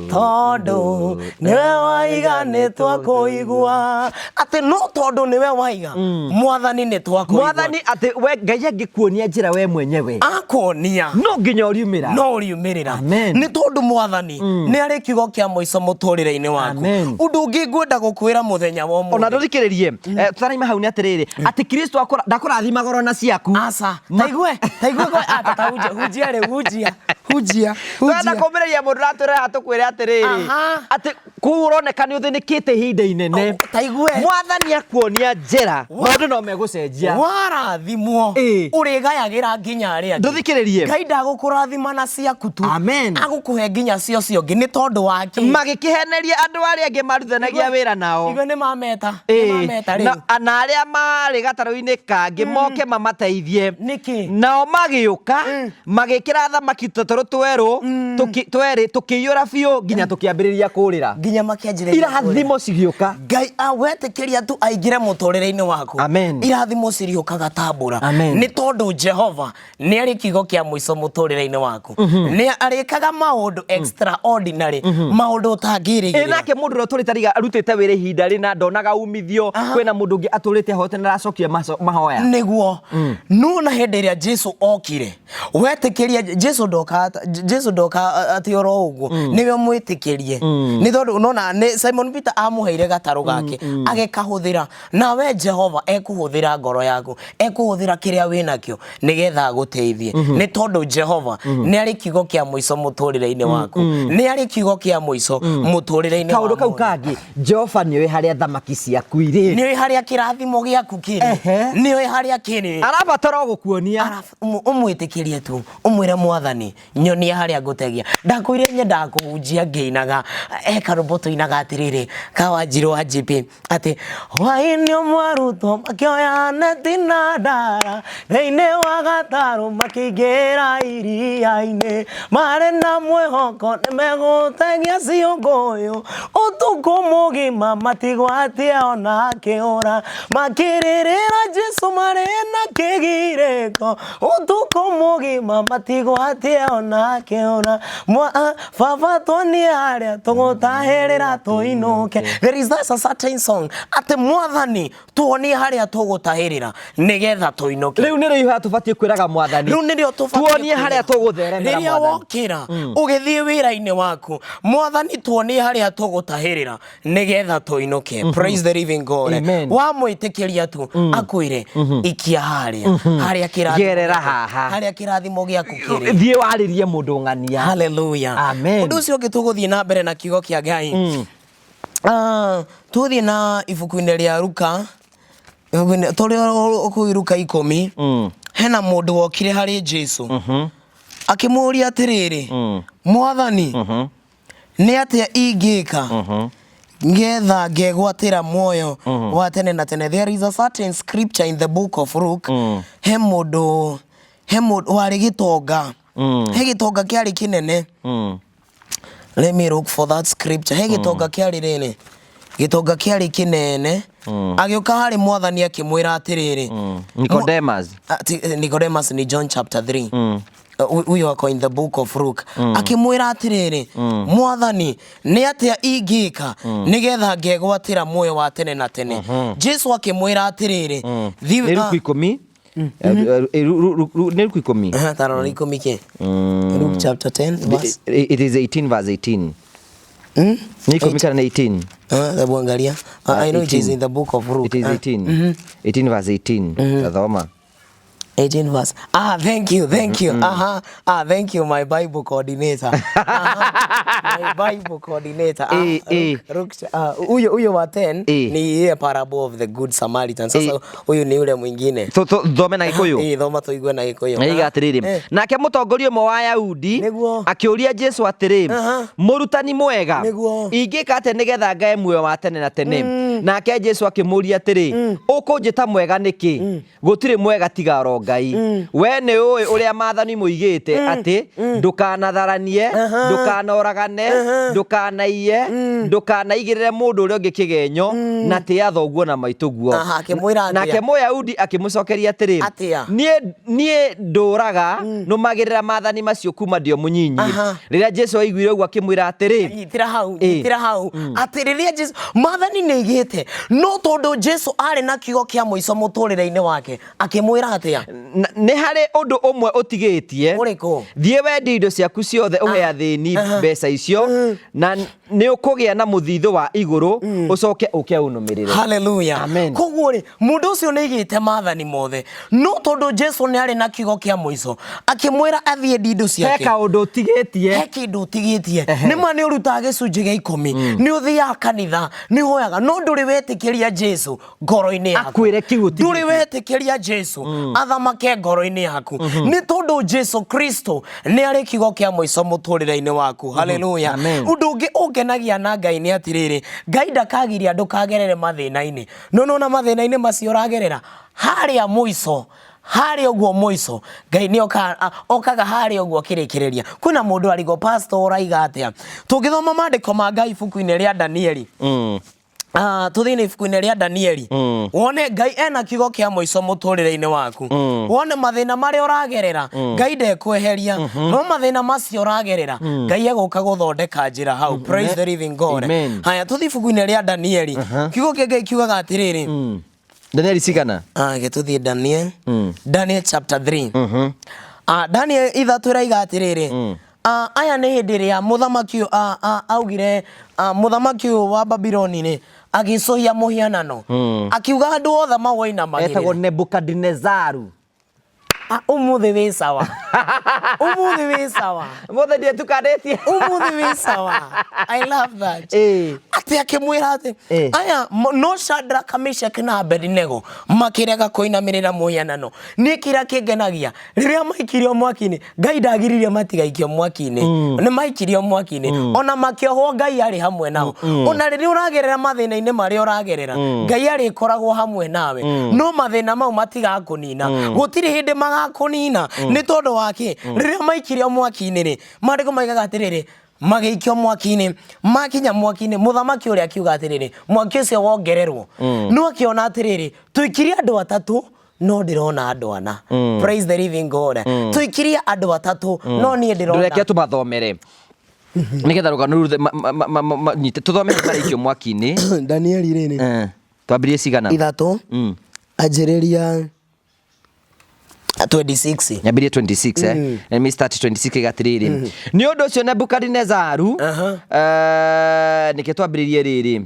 tondũ nĩwe waiganĩtwo kũigua. Atĩ no tondũ nĩwe waiga Mwathani nĩ twakũigua. Mwathani atĩ we Ngai angĩkuonia njĩra we mwenyewe akuonia, no nginya ũriumĩra. Nĩ tondũ Mwathani nĩ arĩ kiugo kĩa mũico mũtũrĩre-inĩ waku. Ũndũ ũngĩ ngwenda gũkwĩra mũthenya wa ũmũthĩ, ona ndũthikĩrĩrie tũtaraima hau nĩ atĩrĩrĩ, atĩ Kristo ndakũrathima goro na ciaku. Taigue hunjia rĩ, hunjia. Twenda kũmĩrĩria mũndũ ratwĩra tũkwĩre atĩrĩrĩ, atĩ kũu ũroneka nĩ ũthĩnĩkĩte ihinda inene. Mwathani akuonia njĩra, maũndũ no megũcenjia. Warathimwo ũrĩgayagĩra nginya arĩa angĩ. Ndũthikĩrĩrie, Ngai ndagũkũrathima na ciaku tu, agũkũhe nginya cio ciongĩ nĩ tondũ wake. Magĩkĩheneria andũ arĩa angĩ marutithanagia wĩra nao. Igo nĩ mameta rĩu. Na arĩa marĩ gatarũ-inĩ kangĩ moke mamateithie. Nao magĩũka magĩkĩra thamaki tũtarũ twerĩ tũkĩiyũra biũ nginya tũkĩambĩrĩria kũrĩra. Nginya makĩanjĩrĩria irathimo cigĩũka. Ngai awetĩkĩria tu aingĩre mũtũrĩre-inĩ waku. Irathimo cirĩũkaga tambũra. Nĩ tondũ Jehova nĩ arĩ kiugo kĩa mũico mũtũrĩre-inĩ waku. Nĩ arĩkaga maũndũ extraordinary, maũndũ ũtangĩrĩgĩrĩra. Nake mũndũ ũrĩa tũrĩtariga arutĩte wĩra ihinda rĩna ndonaga umithio, kwĩna mũndũ ũngĩ atũrĩte hote na aracokia mahoya. Nĩguo no na hĩndĩ ĩrĩa Jesu okire, wetĩkĩria Jesu ndoka Jesu ndoka atioro uguo niwe mwitikirie ni tondu unona Simon Peter amuheire gataro gake agekahuthira nawe Jehova ekuhuthira ngoro yaku ekuhuthira kiria winakio nigetha aguteithie ni tondu Jehova ni ari kiugo kia muico muturire-ini waku ni ari kiugo kia muico muturire-ini waku. Kaundu kau kangi Jehova ni we haria thamaki ciaku iri ni we haria kirathimo giaku kiri ni we haria kiri arabatara gukuonia umwitikirie tu umwire Mwathani nyonia haria ngutegia ndakwire nyenda kuhunjia ngeinaga karoboto inaga atiriri kawanjirwo ajipi ati hwaini mwaruto makioya neti na ndara thĩinĩ wa gatarũ makĩingĩra iria-inĩ marĩ na mwĩhoko nĩmegũtegia ciũngũyũ ũtukũ mũgima matigwatie ona kĩũra makĩrĩrĩra Jesu marĩ na kĩgirĩko ũtukũ mũgima matigwatie ona kĩũra baba tuonie harĩa tũgũtahĩrĩra tũinũke. There is a certain song ati Mwathani tuonie harĩa tũgũtahĩrĩra nigetha tũinũke. Riu nĩ rĩu hatubatie kwĩraga Mwathani riu nĩrĩo tũbatie tuonie harĩa tũgũtheremera rĩrĩa wokĩra ũgĩthiĩ wĩra-inĩ waku Mwathani tuonie harĩa tũgũtahĩrĩra nigetha tũinũke. Praise the living God. Wamwĩtĩkĩria tu akwĩre ikia harĩa kĩrathimo gĩaku kĩrĩ thiĩ warĩrie mũndũ ng'ania. Hallelujah. Amen. Ũndũ ũcio ũngĩ tũgũthiĩ na mbere na kiugo kĩa Ngai tũthiĩ na ibuku-inĩ rĩa Luka tũrĩ Luka 10 hena mũndũ wokire harĩ Jesu akĩmũria atĩrĩrĩ Mwathani nĩ atĩa ingĩka ngetha ngegwatĩra muoyo wa tene na tene. There is a certain scripture in the book of Luke he mũndũ warĩ gĩtonga he gĩtonga kĩarĩ kĩnene. Let me look for that scripture. He gĩtonga kĩarĩ rĩrĩ gĩtonga kĩarĩ kĩnene agĩũka harĩ Mwathani akĩmwĩra atĩrĩrĩ Nicodemus ni John chapter 3 uyu wako in the book of Luke akĩmwĩra atĩrĩrĩ Mwathani nĩ atĩa ingĩka nigetha ngegwatĩra muoyo wa tene na tene. Jesu akĩmwĩra atĩrĩrĩ Luke 10 Luke 10 tarora 10 kĩ Luke chapter 10 verse it is 18 verse 18 Niko mika na 18 hebu angalia I know it is in the book of Luke. It is 18 18 verse 18 Thoma 18 verse. Thank you. Thank you, my Bible coordinator. My Bible coordinator. Huyo wa 10 ni ile parable of the good Samaritan. Sasa huyo ni yule mwingine. Thome na Gikuyu. Thoma tuigue na Gikuyu. Naiga atiriri. Nake mũtongoria ũmwe wa Ayahudi akĩũria Jesu atĩrĩ mũrutani mwega ingĩka atĩa nĩgetha ngae muoyo wa tene na tene. Nake Jesu akĩmũria atĩrĩ ũkũnjĩta mwega nĩkĩ gũtirĩ mwega tiga ro Ngai we nĩ ũĩ ũrĩa maathani moigĩte atĩ ndũkanatharanie ndũkanoragane ndũkanaiye ndũkanaigĩrĩre mũndũ ũrĩa ũngĩ kĩgenyo na tĩa thoguo na maitũguo. Nake Mũyahudi akĩmũcokeria atĩrĩ niĩ ndũraga nũmagĩrĩra maathani macio kuma ndĩ o mũnyinyi. Rĩrĩa Jesu aiguire ũguo akĩmwĩra atĩrĩ nyitĩra hau atĩ rĩrĩa Jesu maathani nĩoigĩte no tondũ Jesu arĩ na kiugo kĩa mũico mũtũrĩre-inĩ wake akĩmwĩra atĩa nĩ harĩ ũndũ ũmwe ũtigĩtie thiĩ wendie indo ciaku ciothe ũhe athĩni mbeca icio na nĩ ũkũgĩa na mũthithũ wa igũrũ ũcoke ũke ũnũmĩrĩre. Hallelujah. Koguo rĩ mũndũ ũcio nĩaigĩte maathani mothe no tondũ Jesu nĩ arĩ na kiugo kĩa mũico akĩmwĩra athiĩ endie indo ciake he kaũndũ ũtigĩtie he kĩndũ ũtigĩtie nĩma nĩ ũrutaga gĩcunjĩ gĩa 10 nĩ ũthiaga kanitha nĩ ũhoyaga no ndũrĩ wetĩkĩria Jesu ngoro-inĩ yaku akwĩre kiugo ndũrĩ wetĩkĩria Jesu athamake ngoro-inĩ yaku nĩ tondũ Jesu Kristo nĩ arĩ kiugo kĩa mũico mũtũrĩre-inĩ waku. Hallelujah. Ũndũ ũngĩ ũngenagia na Ngai nĩ atĩrĩrĩ Ngai ndakagiria ndũkagerere mathĩna-inĩ no na mathĩna-inĩ macio ũragerera harĩa mũico harĩa ũguo mũico Ngai nĩ okaga harĩa ũguo kĩrĩkĩrĩria. Kwĩna mũndũ arigo pastor ũraiga atĩa tũngĩthoma maandĩko ma Ngai ibuku-inĩ rĩa Danieli tuthini ibuku-inĩ rĩa Danieli wone Ngai ena kiugo kĩa mũico mũtũrĩre-inĩ waku wone mathĩna marĩa ũragerera Ngai ndekweheria no mathĩna macio ũragerera Ngai egũka gũthondeka njĩra hau. Praise the living God. Haya tuthi ibuku-inĩ rĩa Danieli kiugo kĩa Ngai kiugaga atĩrĩrĩ Danieli cigana tuthi Daniel chapter 3 Daniel ithatũ raiga atiriri aya nĩ hĩndĩ ĩrĩa mũthamaki augire mũthamaki wa Babyloni ni agicohia mũhianano akiuga andũ othe mawainamagĩrĩre etagwo Nebukadnezaru. Umuthi wi sawa. Umuthi wi sawa. Umuthi ndiye tukanĩtie. Umuthi wi sawa. I love that. Ati akimwira ati aya no Shadraka, Meshaki na Abednego makirega kuinamirira muhianano. Ni kira kingenagia riria maikirio mwaki-ini Ngai ndagiririe matigaikio mwaki-ini. Ni maikirio mwaki-ini ona makiohwo Ngai ari hamwe nao. Ona riria uragerera mathina-ini maria uragerera Ngai ari koragwo hamwe nawe. No mathina mau matigakunina. Gutiri hindi kunina ni tondu wake riria maikirio mwaki-ini ri mandiko maigaga atiriri magĩikio mwaki-ini makinya mwaki-ini muthamaki uria akiuga atiriri mwaki ucio wongererwo no akiona atiriri tuikirie andu atatu no ndirona andu ana. Praise the living God. Tuikirie andu atatu no nie ndirona. Ndureke tumathomere nigetha rugano nyite tuthome maraikio mwaki-ini. Daniel rini twambirie cigana ithatu anjĩrĩria 26 nyambirie 26 let me start 26 gatiriri ni undu ucio Nebukadnezaru nike twambiririe riri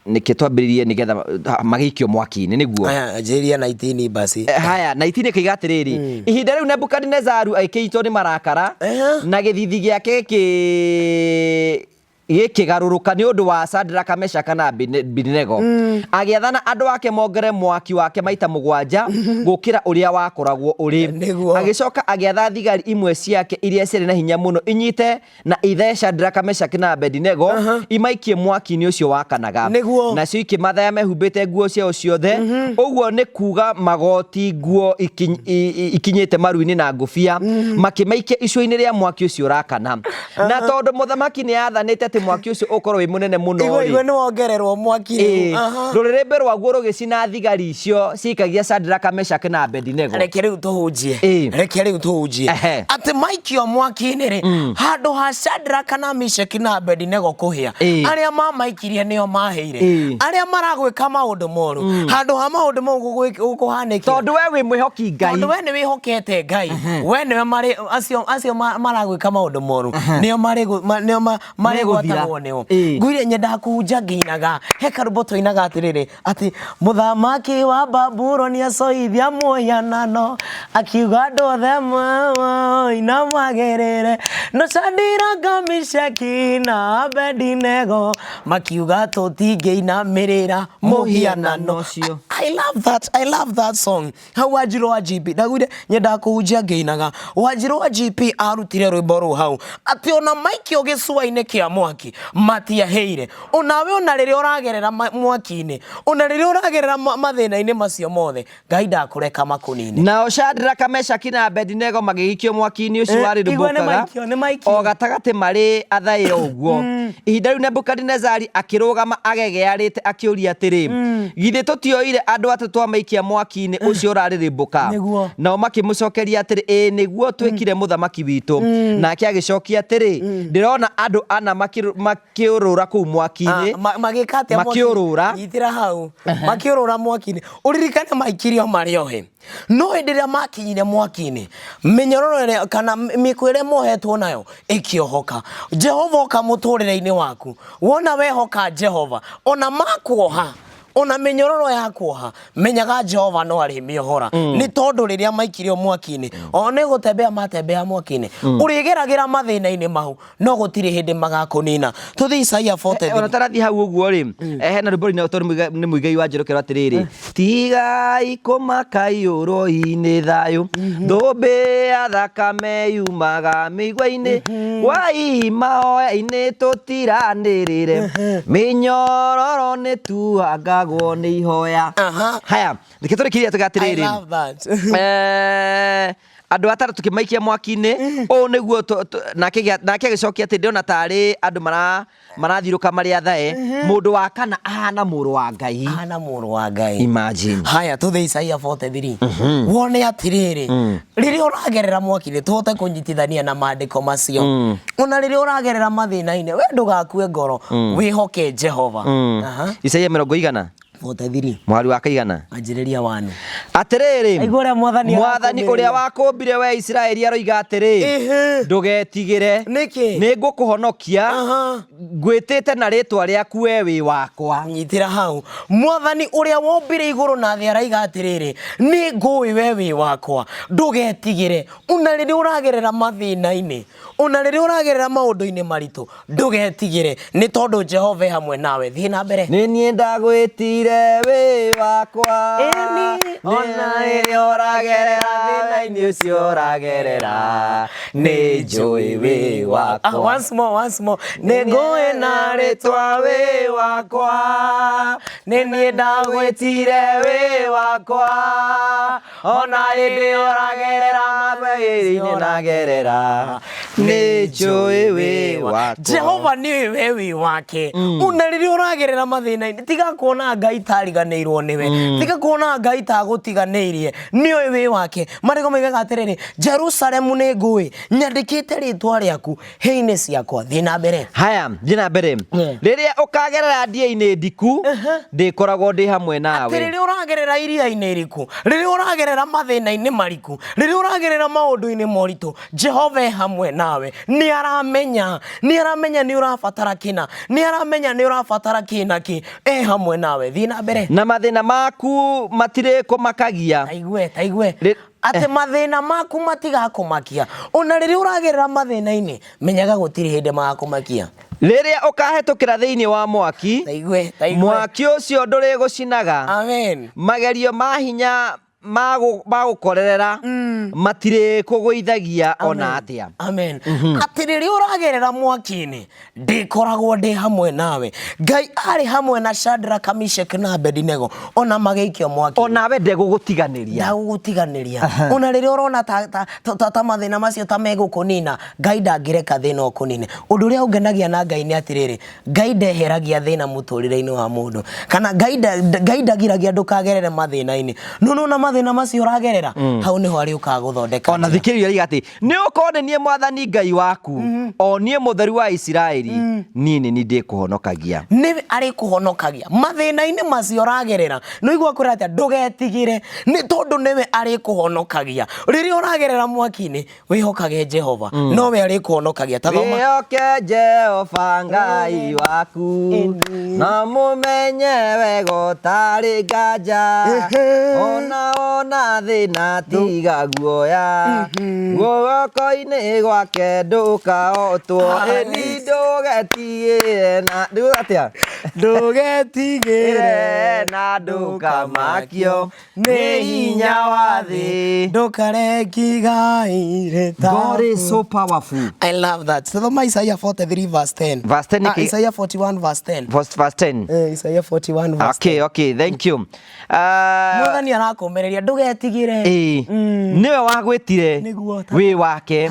nike twambiririe nigetha magĩikio mwaki-ini niguo anjĩrĩria 19 basi haya 19 kigatiriri ihinda riu Nebukadnezaru aikĩitwo ni marakara na gĩthithi gĩake gĩkĩgarũrũka nĩ ũndũ wa Shadraka, Meshaki na Abednego agĩathana andũ ake mongere mwaki wake maita mũgwanja gũkĩra ũrĩa wakoragwo ũrĩ. Agĩcoka agĩatha thigari imwe ciake iria cirĩ na hinya mũno inyite na ithe Shadraka, Meshaki na Abednego imaikie mwaki-inĩ ũcio wakanaga nacio ikĩmathaya mehumbĩte nguo ciao ciothe. Ũguo nĩ kuga magoti, nguo ikinyĩte maru-inĩ na ngũbia makĩmaikia icua-inĩ rĩa mwaki ũcio ũrakana. Na tondũ mũthamaki nĩ athanĩte mwaki ucio ukorwo wi munene muno igwe ni wongererwo mwaki rurerembe rwaguo rugicina thigari icio ciikagia Shadraka, Meshaki na Abednego. Reke riu tuhunjie ati maikio mwaki-ini ri handu ha Shadraka na Meshaki na Abednego kuhia aria mamaikirie nio maheire aria maragwika maundu moru handu ha maundu mau gukuhanikira tondu we wi mwihoki Ngai tondu we ni wihokete Ngai we ni mari acio maragwika maundu moru nio mari ngwire nyenda kuhunja ngĩinaga he karũmbo inaga atiriri ati mũthamaki wa Babuloni acoithia mũhianano akiuga andũ othe moinamagĩrĩre no Shadraka, Meshaki na Abednego makiuga tũtingĩinamĩrĩra mũhianano ũcio. I love that song. Hau Wanjiru wa GP ndagwire nyenda kuhunjia ngĩinaga Wanjiru wa GP arutire rwĩmbo rũu hau ati ona maikio gĩcua-inĩ kĩa mwaki matiaheire onawe ona riria uragerera mwaki-ini ona riria uragerera mathina-ini macio mothe Ngai ndakureka makunini. Nao Shadraka, Meshaki na Abednego magĩikio mwaki-ini ũcio warĩrũmbũkaga o gatagatĩ marĩ athaĩra ũguo. Ihinda rĩu Nebukadnezari akĩrũgama agegearĩte akĩũria atĩrĩ githĩ tũtioire andũ atatu twamaikia mwaki-ini ũcio ũrarĩrĩmbũka? Nao makĩmũcokeria atĩrĩ ĩĩ nĩguo twĩkire mũthamaki witũ. Nake agĩcokia atĩrĩ ndĩrona andũ ana makiurura kuu mwaki-ini makiurura nyitira hau makiurura mwaki-ini uririkane maikirio mariohe no hĩndĩ ĩrĩa makinyire mwaki-ini mĩnyororo kana mĩkwa ĩrĩa mohetwo nayo ĩkĩohoka. Jehova oka mũtũrĩre-inĩ waku wona wehoka Jehova ona makuoha ona mĩnyororo ya kuoha menyaga Jehova no arĩ mĩohora nĩ tondũ rĩrĩa maikirio mwaki-ini ona gũtembea matembea mwaki-ini ũrĩgeragĩra mathĩna-inĩ mau no gũtirĩ hĩndĩ magakunina. Tuthi Isaia 40 ona tarathi hau ũguo rĩ hena rwĩmbo rĩna tondũ nĩ mũigai wa njerũ atĩrĩrĩ tigai kũmaka iũrũ-inĩ thayũ thũmbĩ ya thakame yumaga mĩigua-inĩ wa imahoya-inĩ tũtiranĩrĩre mĩnyororo nĩ tuanga ni ihoya. Haya reke tũrĩkĩrie tugatirĩrĩ andũ atatũ tukĩmaikia mwaki-inĩ ũũ nĩguo nake agĩcokia atĩ ndĩrona tarĩ andũ marathiũrũka marĩ athae mũndũ wa kana ahana mũrũ wa Ngai. Imagine. Haya tuthe Isaia 43 wone atirĩrĩ rĩrĩa ũragerera mwaki-inĩ tũhote kũnyitithania na maandĩko macio ona rĩrĩa ũragerera mathĩna-inĩ we ndũgakue ngoro wĩhoke Jehova. Isaia 40 43 mwari wa kaigana anjĩrĩria wanu atiriri aigua ũrĩa mwathani ũrĩa wakũmbire we Isiraeli aroiga atĩrĩ ndũgetigĩre nĩngũkũhonokia ngwĩtĩte na rĩtwa rĩaku we wĩ wakwa nyitĩra hau mwathani ũrĩa wombire igũrũ na thĩ araiga atĩrĩrĩ nĩngũĩ we wĩ wakwa ndũgetigĩre ona rĩrĩa ũragerera mathĩna-inĩ ona rĩrĩa ũragerera maũndũ-inĩ maritũ ndũgetigĩre nĩ tondũ Jehova hamwe nawe thiĩ na mbere nĩ niĩ ndagwĩtire wĩ wakwa ona rĩrĩa ũragerera thĩna-inĩ ũcio ũragerera nĩ njũĩ wĩ wakwa once more nĩ ngũĩ na rĩtwa wĩ wakwa nĩ niĩ ndagwĩtire wĩ wakwa ona rĩrĩa ũragerera mathĩna-inĩ ũragerera nĩ njũĩ wĩ wakwa Jehova nĩwe we wĩ wake ona rĩrĩa ũragerera mathĩna-inĩ tiga kuona Ngai tariganĩirwo nĩwe tiga kuona Ngai tagũtiganĩirie nĩwe wĩ wake marĩgo moigaga atĩrĩrĩ Jerusalemu nĩ ngũĩ nyandĩkĩte rĩtwa rĩaku hĩ-inĩ ciakwa thiĩ na mbere haya thiĩ na mbere rĩrĩa ũkagerera ndĩa-inĩ ndiku ndĩkoragwo ndĩ hamwe nawe rĩrĩa ũragerera iria-inĩ iriku rĩrĩa ũragerera mathĩna-inĩ mariku rĩrĩa ũragerera maũndũ-inĩ moritũ Jehova hamwe nawe nĩ aramenya nĩ ũrabatara kĩna nĩ aramenya nĩ ũrabatara kĩna kĩ hamwe nawe thiĩ na mbere na mathĩna maku matirĩ kũmakagia taigue atĩ mathĩna maku matigakũmakia ona rĩrĩa ũragerera mathĩna-inĩ menyaga gũtirĩ hĩndĩ magakũmakia rĩrĩa ũkahetũkĩra thĩinĩ wa mwaki mwaki ũcio ndũrĩ gũcinaga amen magerio ma hinya magũkorerera matirĩ kũgũithagia ona atĩa amen atĩ rĩrĩa ũragerera mwaki-inĩ ndĩkoragwo ndĩ hamwe nawe Ngai arĩ hamwe na Shadraka Meshaki na Abednego ona magĩikio mwaki onawe ndegũgũtiganĩria ona rĩrĩa ũrona ta mathĩna macio ta megũkũnina Ngai ndangĩreka thĩna ũkũnine ũndũ ũrĩa ũngenagia na Ngai nĩ atĩrĩrĩ Ngai ndeheragia thĩna mũtũrĩre-inĩ wa mũndũ kana Ngai ndagiragia ndũkagerere mathĩna-inĩ nona mathĩna macio ũragerera hau nĩho arĩ ũkagũthondeka ona thikĩrĩria riga atĩ nĩ ũkorwo nĩ niĩ mwathani Ngai waku o niĩ mũtheru wa Isiraeli niĩ nĩ ndĩkũhonokagia nĩwe arĩ kũhonokagia mathĩna-inĩ macio ũragerera nĩ igua kũrĩa atĩa ndũgetigĩre nĩ tondũ nĩwe arĩ kũhonokagia rĩrĩa ũragerera mwaki-inĩ wĩhokage Jehova nowe arĩ kũhonokagia tathoma wĩhoke Jehova Ngai waku na mũmenye wega ũtarĩ nganja ona thĩna tiga guoya guoko-inĩ gwake ndũkahotwo ĩni ndũgetigĩre na ndũgetigĩre na ndũkamakio nĩ hinya wa thĩ ndũkareki Ngai God is so powerful. I love that. So Isaiah 43 verse 10. Verse 10. Isaiah 41 verse 10. Verse 10. Isaiah 41 verse 10. Okay, thank you. Mwathani arakomereria ndũgetigĩre niwe wagwĩtire wĩ wake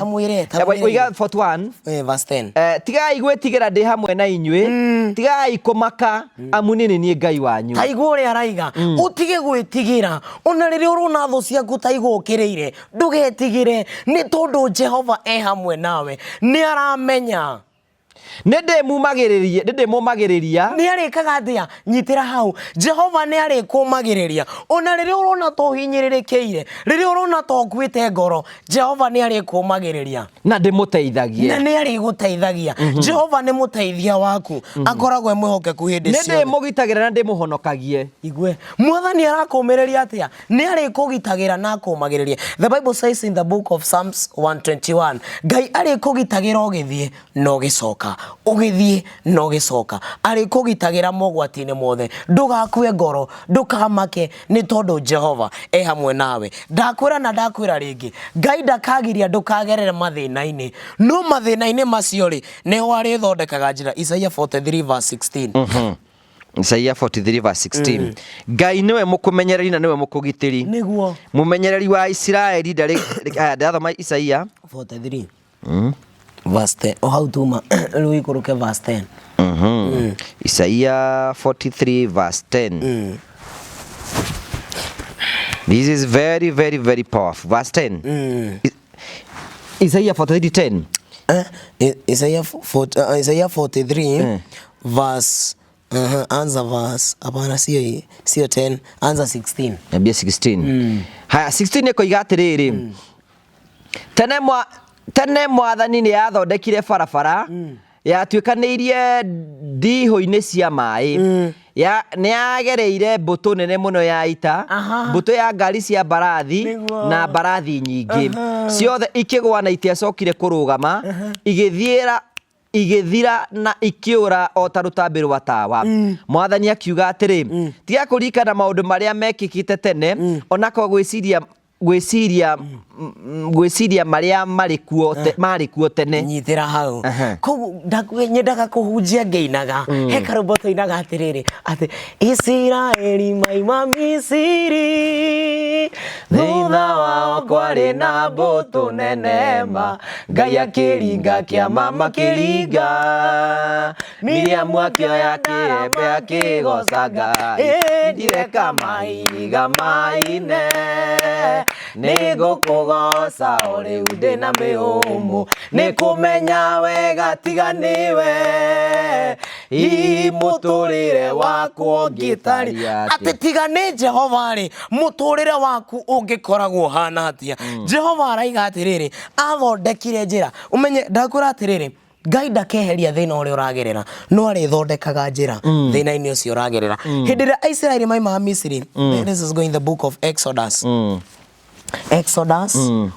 oiga 41 verse 10 tigai gwĩtigĩra ndĩ hamwe na inyuĩ tigai kũmaka amu nĩ niĩ Ngai wanyu taigua ũrĩa araiga ũtige gwĩtigĩra ona rĩrĩa ũrona thũ ciaku taigũkĩrĩire ndũgetigĩre nĩ tondũ Jehova hamwe nawe nĩ aramenya ndĩmũmagĩrĩria nĩ arĩkaga atĩa nyitĩra hau Jehova nĩ arĩkũmagĩrĩria ona rĩrĩa ũrona to hinyĩrĩrĩkĩire rĩrĩa ũrona to nguĩte ngoro Jehova nĩ arĩkũmagĩrĩria na ndĩmũteithagie na nĩ arĩgũteithagia Jehova nĩ mũteithia waku akoragwo mwĩhokeku hĩndĩ ciothe nĩ ndĩmũgitagĩra na ndĩmũhonokagie igue mwathani arakũmĩrĩria atĩa nĩ arĩkũgitagĩra na akũmagĩrĩria the Bible says in the book of Psalms 121 Ngai arĩkũgitagĩra ũgĩthiĩ na ũgĩcoka ũgĩthiĩ na ũgĩcoka arĩkũgitagĩra mogwati-inĩ mothe ndũgakue ngoro ndũkamake nĩ tondũ Jehova hamwe nawe ndakwĩra na ndakwĩra rĩngĩ Ngai ndakagiria ndũkagerere mathĩna-inĩ no mathĩna-inĩ macio rĩ nĩho arĩthondekaga njĩra Isaiah 43 verse 16 Isaiah 43 verse 16 Ngai niwe mũkũmenyereri na niwe mũkũgitĩri nĩguo mũmenyereri wa Isiraeli ndathoma Isaiah 43 verse 10 o hau tuma rĩu ikũrũke verse 10 Isaiah 43 verse 10 This is very very very powerful verse 10 Isaiah 43 10 Isaiah 43 verse Anza verse. Hapana sio 10. Anza 16. Niambie 16. Haya 16 ikoiga atiriri. Tene mwathani nĩ yathondekire barabara yatuĩkanĩirie ndiihũ-inĩ cia maĩ nĩ yagereire mbũtũ nene mũno ya ita, mbũtũ ya ngari cia mbarathi na mbarathi nyingĩ ciothe ikĩgwa na itiacokire kũrũgama igĩthira na ikĩũra o ta rũtambĩ rwa tawa. Mwathani akiuga atĩrĩ, tiga kũririkana maũndũ marĩa mekĩkĩte tene, onako gwĩciria marĩa marĩ kuo tene. Nyitĩra hau. Koguo nyendaga kũhunjia ngĩinaga. He karũmbo tũinaga atĩrĩrĩ atĩ Isiraeli maima Misiri, thutha wao kwarĩ na mbũtũ nene ma, Ngai akĩringa kĩama makĩringa, Miriamu akĩoya kĩembe akĩgoca Ngai, ndireka mahiga maine, nĩngũkũgoca o rĩu ndĩna mĩhũmũ, nĩkũmenya wega tiga nĩwe, mũtũrĩre wakwa ũngĩtaria atĩ tiga nĩ Jehova rĩ, mũtũrĩre waku ũngĩkoragwo hana atĩa. Jehova araiga atĩrĩrĩ, athondekire njĩra. Ũmenye ndakwĩra atĩrĩrĩ, Ngai ndakeheria thĩna ũrĩa ũragerera, no arĩthondekaga njĩra thĩna-inĩ ũcio ũragerera. Hĩndĩ ĩrĩa Isiraeli maimaga Misiri, this is going the book of Exodus.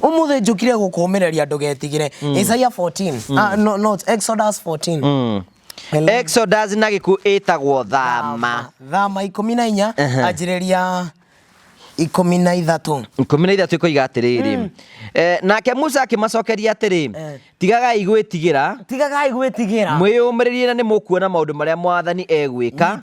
Umuthi njukire gũkũmĩrĩria ndũgetigĩre. Isaiah 14. No, Exodus 14. Exodus na gĩkuũ ĩtagwo Thama. Thama 14 anjĩrĩria 13. 13 ikoiga atĩrĩrĩ. Nake Musa akĩmacokeria atĩrĩ, tigagai gwĩtigĩra, mwĩyũmĩrĩrie na nĩ mũkuona maũndũ marĩa Mwathani egwĩka.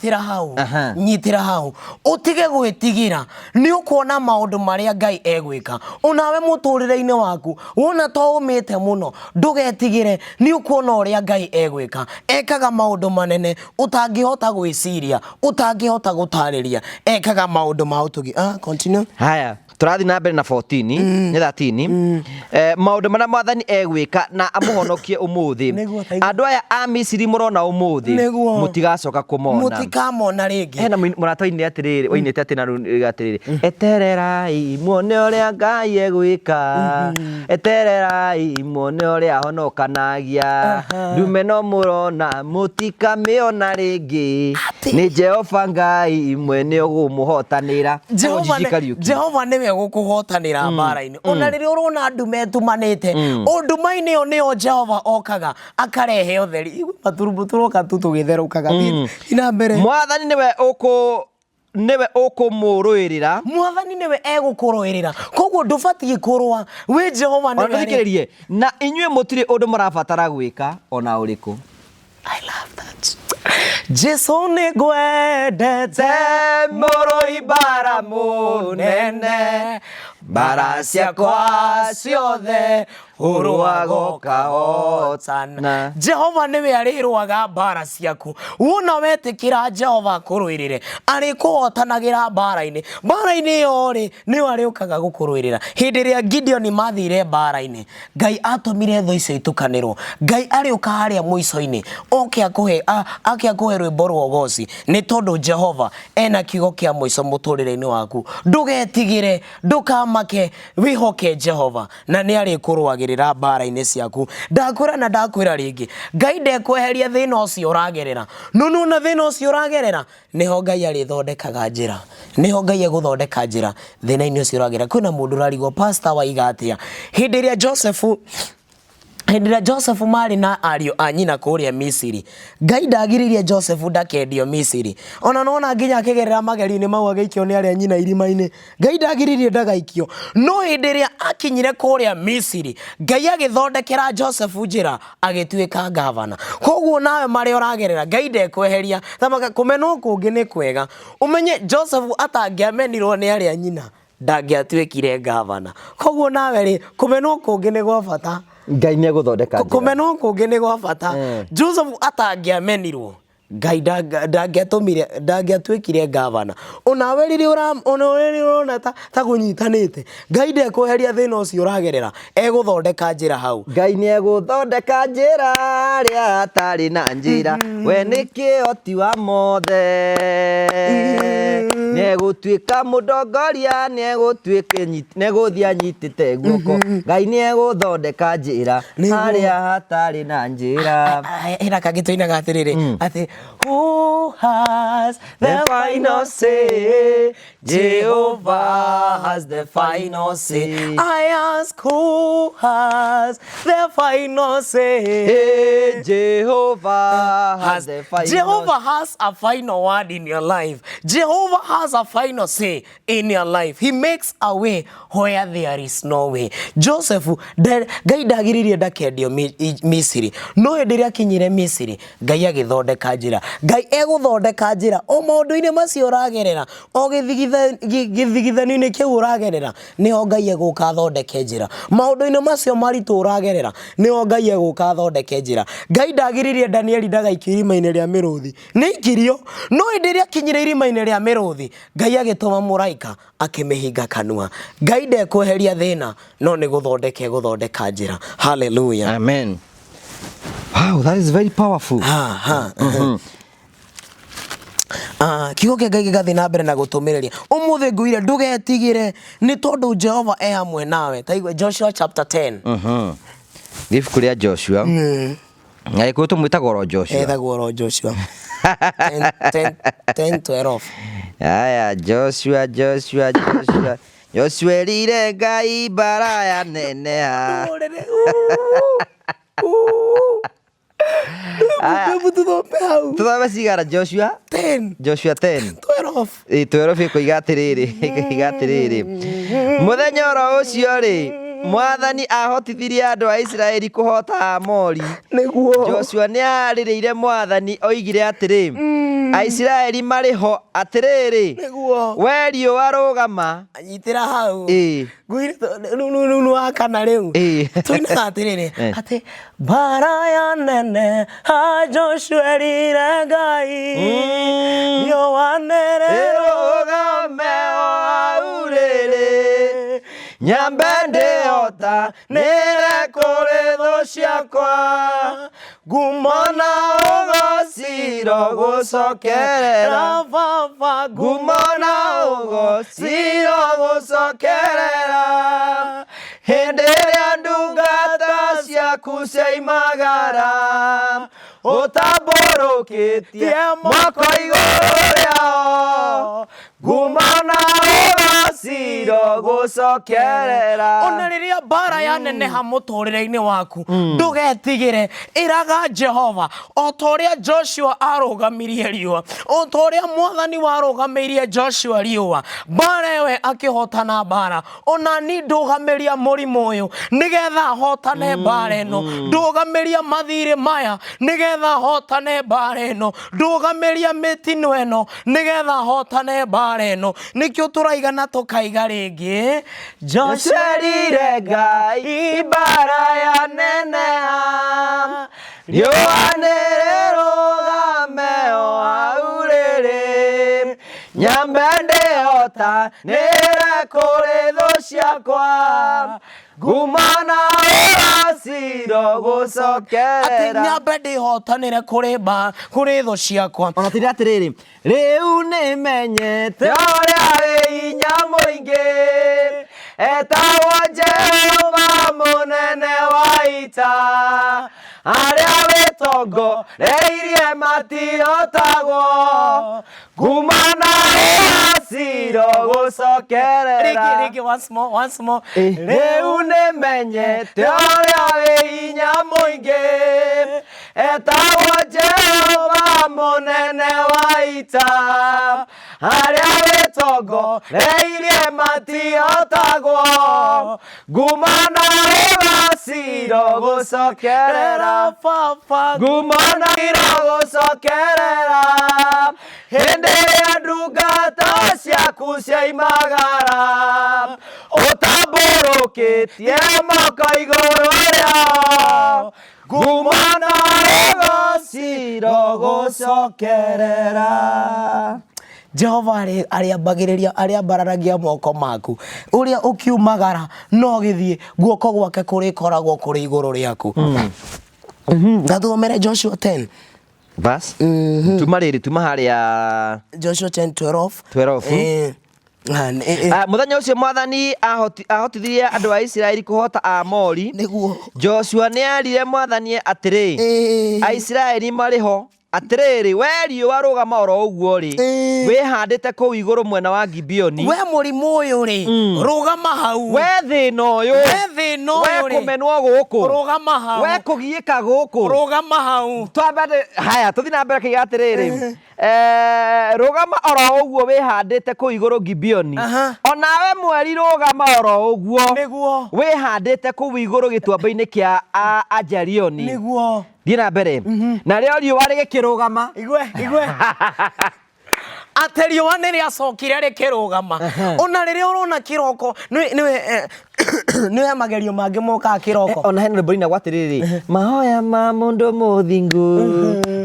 Nyitĩra hau. Ũtige gwĩtigĩra, nĩ ũkuona maũndũ marĩa Ngai egwĩka. Onawe mũtũrĩre-inĩ waku wona to ũmĩte mũno, ndũgetigĩre, nĩ ũkuona ũrĩa Ngai egwĩka. Ekaga maũndũ manene ũtangĩhota gwĩciria, ũtangĩhota gũtarĩria. Ekaga maũndũ ma ũtugi. Continue. Haya, tũrathiĩ na mbere na 14 nĩ 13. Maũndũ marĩa Mwathani egwĩka na amũhonokie ũmũthĩ. Andũ aya a Misiri mũrona ũmũthĩ, mũtigacoka kũmona. Mũtikamona rĩngĩ. Hena mũrata-inĩ atĩrĩrĩ, oinĩte atĩ na rĩu atĩrĩrĩ, etererai muone ũrĩa Ngai egwĩka, etererai muone ũrĩa ahonokanagia, ndume no mũrona mũtikamĩona rĩngĩ, nĩ Jehova Ngai mwene ũgũmũhotanĩra. Jehova nĩwe gũkũhotanĩra mbara-inĩ. Ona rĩrĩa ũrona ndume tumanĩte, ndume-inĩ ĩyo nĩyo Jehova okaga akarehe ũtheri. Maturumbu tũroka tu tũgĩtherũkaga. Ina mbere. Mwathani nĩwe ũkũmũrũĩrĩra. Mwathani nĩwe egũkũrũĩrĩra. Koguo ndũbatiĩ kũrũa. We Jehova nĩwe. Thikĩrĩrie, na inyuĩ mũtirĩ ũndũ mũrabatara gwĩka ona ũrĩkũ. I love that. Jesu nĩngwendete mũrũi mbara mũnene, mbara ciakwa ciothe ũrũaga ũkahotana. Jehova nĩwe arĩrũaga mbara ciaku. Wona wetĩkĩra Jehova kũrũĩrĩre, arĩkũhotanagĩra mbara-inĩ. Mbara-inĩ ĩyo rĩ, nĩwe arĩũkaga gũkũrũĩrĩra. Hĩndĩ ĩrĩa Gideon mathire mbara-inĩ, Ngai atũmire thũ icio itũkanĩrwo. Ngai arĩũka harĩa mũico-inĩ, oke akũhe rwĩmbo rwa ũgooci, nĩ tondũ Jehova ena kiugo kĩa mũico mũtũrĩre-inĩ waku. Ndũgetigĩre, ndũkamake, wĩhoke Jehova na nĩ arĩkũrũagĩrĩra mbara-inĩ ciaku. Ndakwĩra na ndakwĩra rĩngĩ, Ngai ndekweheria thĩna ũcio ũragerera. Nona thĩna ũcio ũragerera, nĩho Ngai arĩthondekaga njĩra. Nĩho Ngai egũthondeka njĩra thĩna-inĩ ũcio ũragerera. Kwĩna mũndũ ũrarigwo, pastor waiga atĩa? Hĩndĩ ĩrĩa Joseph marĩ na ariũ a nyina kũrĩa Misiri, Ngai ndagiririe Joseph ndakendio Misiri. Ona nona nginya akĩgerera mageri-inĩ mau agĩikio nĩ arĩa nyina irima-inĩ. Ngai ndagiririe ndagaikio. No hĩndĩ ĩrĩa akinyire kũrĩa Misiri, Ngai agĩthondekera Joseph njĩra agĩtuĩka gavana. Koguo nawe marĩa ũragerera, Ngai ndekweheria. Tamaga kũmena kũngĩ nĩ kwega. Ũmenye Joseph atangĩamenirwo nĩ arĩa nyina, ndangĩatuĩkire gavana. Koguo nawe rĩ, kũmena kũngĩ nĩ gwa bata. Ngai nĩ egũthondeka njĩra. Kũmena kũngĩ nĩ gwa bata. Joseph atangĩamenirwo, Ngai ndangĩatwĩkire ngavana. Onawe rĩrĩa ũrona ta gũnyitanĩte, Ngai ndekũeheria thĩna ũcio ũragerera, egũthondeka njĩra hau. Ngai nĩegũthondeka njĩra rĩa atarĩ na njĩra, we nĩ kĩhoti wa mothe. Nĩegũtuĩka mũndongoria, nĩegũthiĩ anyitĩte guoko. Ngai nĩegũthondeka njĩra harĩa hatarĩ na njĩra. Hena kangĩ tũinaga atĩrĩrĩ atĩ who has the final say? Jehovah has the final say. I ask who has the final say? Jehovah has the final say. Jehovah has a final word in your life. Jehovah has a final say in your life. He makes a way where there is no way. Joseph, Ngai ndagiririe ndakendio Misiri, no hĩndĩ ĩrĩa akinyire Misiri, Ngai agĩthondeka njĩra. Ngai egũthondeka njĩra o maũndũ-inĩ macio ũragerera, o gĩthigithania-inĩ kĩu ũragerera, nĩho Ngai egũka athondeke njĩra. Maũndũ-inĩ macio maritũ ũragerera, nĩho Ngai egũka athondeke njĩra. Ngai ndagiririe Danieli ndagaikio irima-inĩ rĩa mĩrũthi, nĩ ikirio, no hĩndĩ ĩrĩa akinyire irima-inĩ rĩa mĩrũthi, Ngai agĩtũma mũraika akĩmĩhinga kanua. Ngai ndekũeheria thĩna, no nĩ gũthondeka njĩra. Hallelujah. Amen. Wow, that is very powerful. Kiugo kĩa Ngai gĩgathiĩ na mbere na gũtũmĩrĩria. Ũmũthĩ ngũire ndũgetigĩre nĩ tondũ Jehova e hamwe nawe. Taigua Joshua chapter 10. Gĩbuku rĩa Joshua. Ngagĩkũyũ tũmwĩtaga oro Joshua. Etagwo oro Joshua. 10:12. Aya, Joshua. Joshua erire Ngai mbara ya neneha. Tũthome cigara Joshua 10. Joshua 10. 12. 12 ĩkoiga atĩrĩrĩ. Mũthenya oro ũcio rĩ, Mwathani ahotithirie andũ a Isiraeli kũhota Aamori. Nĩguo. Joshua nĩarĩrĩire Mwathani oigire atĩrĩ, Aisiraeli marĩ ho atĩrĩrĩ, we riũa rũgama. Anyitĩra hau. Ngũire nũ wakana rĩu. Tũinaga atĩrĩrĩ atĩ mbara ya nene ha Joshua erire Ngai, riũa nĩrĩrũgame o hau rĩrĩ, nyambe ndĩhota nĩrekũrĩ thũ ciakwa, ngumo na ũgociro gũcokerera baba, ngumo na ũgociro gũcokerera, hĩndĩ ĩrĩa ndungata ciaku cioimagara, ũtambũrũkĩtie moko igũrũ rĩao, ngumo na ũgociro gũcokerera. Ona rĩrĩa mbara yaneneha mũtũrĩre-inĩ waku, ndũgetigĩre, ĩraga Jehova, o ta ũrĩa Joshua arũgamirie riũa, o ta ũrĩa Mwathani warũgamĩirie Joshua riũa, mbara ĩyo akĩhotana mbara, ona ni ndũgamĩria mũrimũ ũyũ nĩgetha hotane mbara ĩno, ndũgamĩria mathirĩ maya nĩgetha hotane mbara ĩno, ndũgamĩria mĩtino ĩno nĩgetha hotane mbara ĩno. Nĩkĩo tũraiga na tũkaiga rĩngĩ, Joshua erire Ngai mbara ya neneha, riũa nĩrĩrũgame o hau rĩrĩ, nyambe ndĩhota nĩrekũrĩ thũ ciakwa, ngumo na ũgociro gũcokerera. Atĩ nyambe ndĩhotanĩre kũrĩ thũ ciakwa. Ona tĩrĩ atĩrĩrĩ, rĩu nĩmenyete ũrĩa wĩ hinya mũingĩ, etagwo Jehova mũnene wa ita, arĩa wĩtongoreirie matihotagwo, ngumo na ũgociro gũcokerera. Rĩngĩ once more. Rĩu nĩmenyete ũrĩa wĩ hinya mũingĩ, etagwo Jehova mũnene wa ita, arĩa wĩtongoreirie matihotagwo, ngumo na ũgociro gũcokerera baba, ngumo na ũgociro gũcokerera, hĩndĩ ĩrĩa ndungata ciaku cioimagara, ũtambũrũkĩtie moko igũrũ rĩao, ngumo na ũgociro ciro gucokerera. Jehova aria bararagia moko maku uria ukiumagara no githie guoko gwake kuri koragwo kuri iguru riaku. Ndathomere Joshua 10 verse tuma haria Joshua 10:12. Muthenya ucio Mwathani ahotithirie andu a Isiraeli kuhota Aamori. Joshua niarire Mwathani atiri Aisiraeli mariho atiriri we riũa rũgama oro ũguo ri wihandite kũu igũrũ mwena wa Gibeoni. We mũrimũ ũyũ ri rũgama hau. We thĩna ũyũ we kũmenwo gũkũ rũgama hau. we kũgiĩka gũkũ rũgama hau. Haya tũthi na mbere kiuga atiriri rũgama oro ũguo wihandite kũu igũrũ Gibeoni. Onawe mweri rũgama oro ũguo wihandite kũu igũrũ gĩtuamba-inĩ kĩa Ajarioni. Nĩguo thiĩ na mbere na rĩo riũa rĩgĩkĩrũgama. igwe atĩ riũa nĩ rĩacokire rĩkĩrũgama. Ona rĩrĩa ũrona kĩroko nĩwe magerio mangĩ mokaga kĩroko. Ona hena rwĩmbo rĩinagwo atĩrĩrĩ mahoya ma mũndũ mũthingu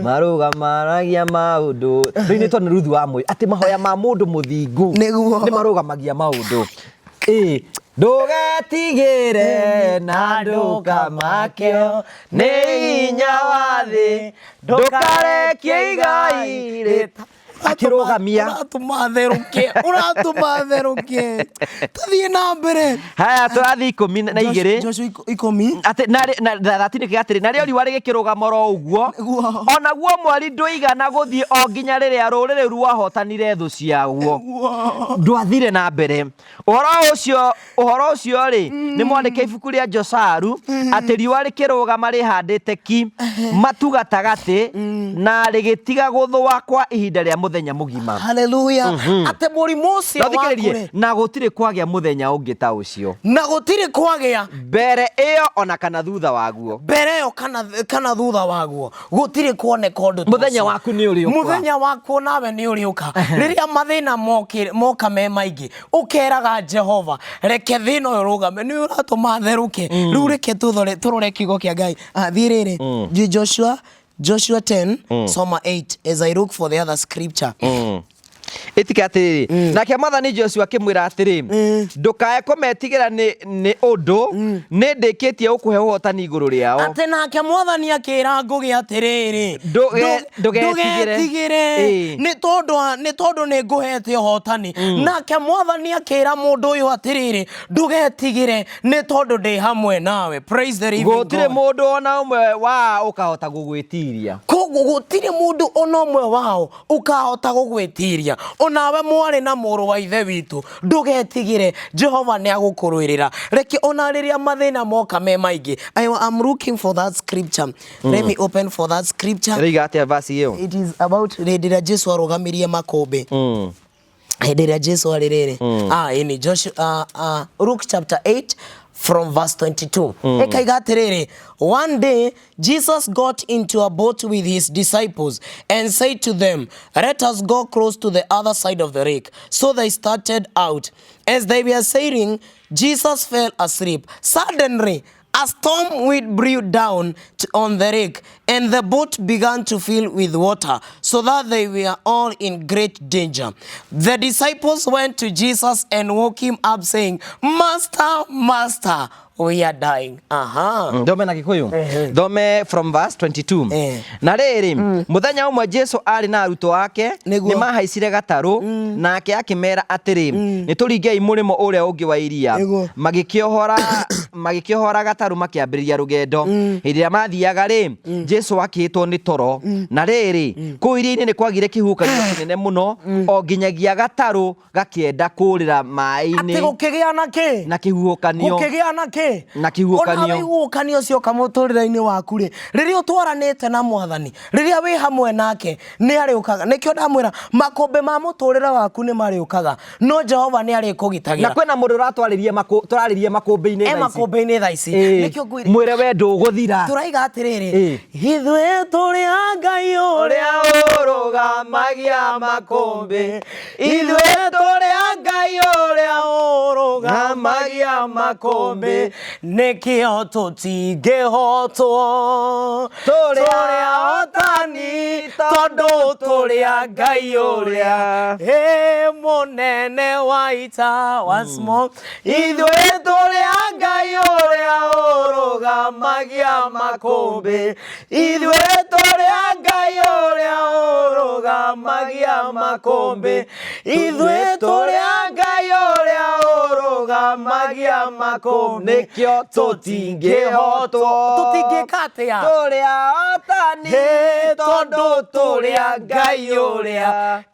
marũgamaragia maũndũ. Rĩu nĩ tondũ Ruthu wa Moi atĩ mahoya ma mũndũ mũthingu nĩ marũgamagia maũndũ. Ndũgetigĩre na ndũkamakio nĩ hinya wa thĩ ndũkarekie igai akĩrũgamia. Ũratũma therũkie tũthiĩ na mbere. Haya tũrathiĩ 12 Joshua 10 atĩ thatini kiuga atĩrĩ narĩo riũa rĩgĩkĩrũgama oro ũguo onaguo mweri ndũigana gũthiĩ o nginya rĩrĩa rũrĩrĩ rwahotanire thũ ciaguo. Ndwathire na mbere. Ũhoro ũcio rĩ nĩ mwandĩke ibuku rĩa Josaru atĩ riũa rĩkĩrũgama rĩhandĩte ki matu gatagatĩ na rĩgĩtiga gũthũa kwa ihinda rĩa mũthenya mũgima. Hallelujah. Atĩ mũrimũ ũcio wakũrĩ na gũtirĩ kwagĩa mũthenya ũngĩ ta ũcio. Na gũtirĩ kwagĩa mbere ĩyo ona kana thutha waguo. Mbere ĩyo kana thutha waguo. Gũtirĩ kuoneka ũndũ. Mũthenya waku nĩ ũrĩũka. Mũthenya waku nawe nĩ ũrĩũka. Rĩrĩa mathĩna moka me maingĩ ũkeraga Jehova reke thĩna ũyũ rũgame nĩ ũratũma therũke. Rĩu reke tũrore kiugo kĩa Ngai. Thiĩ rĩrĩ Joshua 10 soma 8 as I look for the other scripture. Itika atĩrĩrĩ nake Mwathani Joshua akĩmwĩra atĩrĩ ndũkae kũmetigĩra nĩ ũndũ nĩ ndĩkĩtie gũkũhe ũhotani igũrũ rĩao. Atĩ nake Mwathani akĩra Ngũgĩ atĩrĩrĩ ndũgetigĩre nĩ tondũ nĩ ngũhete ũhotani. Nake Mwathani akĩra mũndũ ũyũ atĩrĩrĩ ndũgetigĩre nĩ tondũ ndĩ hamwe nawe. Praise the living God. Gũtirĩ mũndũ ona ũmwe wao ũkahota gũgwĩtiria. Gũtirĩ mũndũ ona ũmwe wao ũkahota gũgwĩtiria. Onawe mwarĩ na mũrũ wa ithe witũ ndũgetigĩre Jehova nĩ agũkũrũĩrĩra. Reke ona rĩrĩa mathĩna moka me maingĩ. I'm looking for that scripture. Let me open for that scripture. Rĩiga atĩa verse ĩyo? It is about rĩrĩa Jesu arũgamirie makũmbĩ. Rĩrĩa Jesu arĩrĩrĩ in Joshua Luke chapter 8 from verse 22. Ekaiga atĩrĩrĩ one day Jesus got into a boat with his disciples and said to them, let us go close to the other side of the lake. So they started out. As they were sailing, Jesus fell asleep. Suddenly a storm wind blew down on the lake, and the boat began to fill with water, so that they were all in great danger. The disciples went to Jesus and woke him up, saying, Master, Master, we are dying. Thome na Gĩkũyũ. Thome from verse 22. Na rĩrĩ mũthenya ũmwe Jesu arĩ na arutwo ake nĩ mahaicire gatarũ nake akĩmera atĩrĩ nĩtũringei mũrĩmo ũrĩa ũngĩ wa iria. Magĩkĩohora gatarũ makĩambĩrĩria rũgendo. Hĩndĩ ĩrĩa mathiaga rĩ Jesu akĩhĩtwo nĩ toro. Na rĩrĩ kũu iria-inĩ nĩ kwagire kĩhuhũkanio kĩnene mũno o nginyagia gatarũ gakĩenda kũũrĩra maĩ-inĩ. Atĩ gũkĩgĩa na kĩ? Na kĩhuhũkanio. Gũkĩgĩa na kĩ? Na kĩhuhũkanio. Ona kĩhuhũkanio cioka mũtũrĩre-inĩ waku rĩ rĩrĩa ũtwaranĩte na Mwathani rĩrĩa wĩ hamwe nake nĩ arĩũkaga. Nĩkĩo ndamwĩra makũmbĩ ma mũtũrĩre waku nĩ marĩũkaga no Jehova nĩ arĩkũgitagĩra. Na kwĩna mũndũ ũratwarĩria makũmbĩ-inĩ thaa ici. Makũmbĩ-inĩ thaa ici. Nĩkĩo mwĩre we ndũgũthira. Tũraiga atĩrĩrĩ ithuĩ tũrĩ a Ngai ũrĩa ũrũgamagia makũmbĩ. Ithuĩ tũrĩ a Ngai ũrĩa ũrũgamagia magia makombe nikio tutingihotwo turia hotani tondu turia Ngai uria munene wa ita once more ithwe turia Ngai uria urugamagia makombe ithwe turia Ngai uria urugamagia makombe ithwe turia Ngai uria urugamagia makombe nikio tutingihotwo tutingikatia turia hotani tondu turia Ngai uria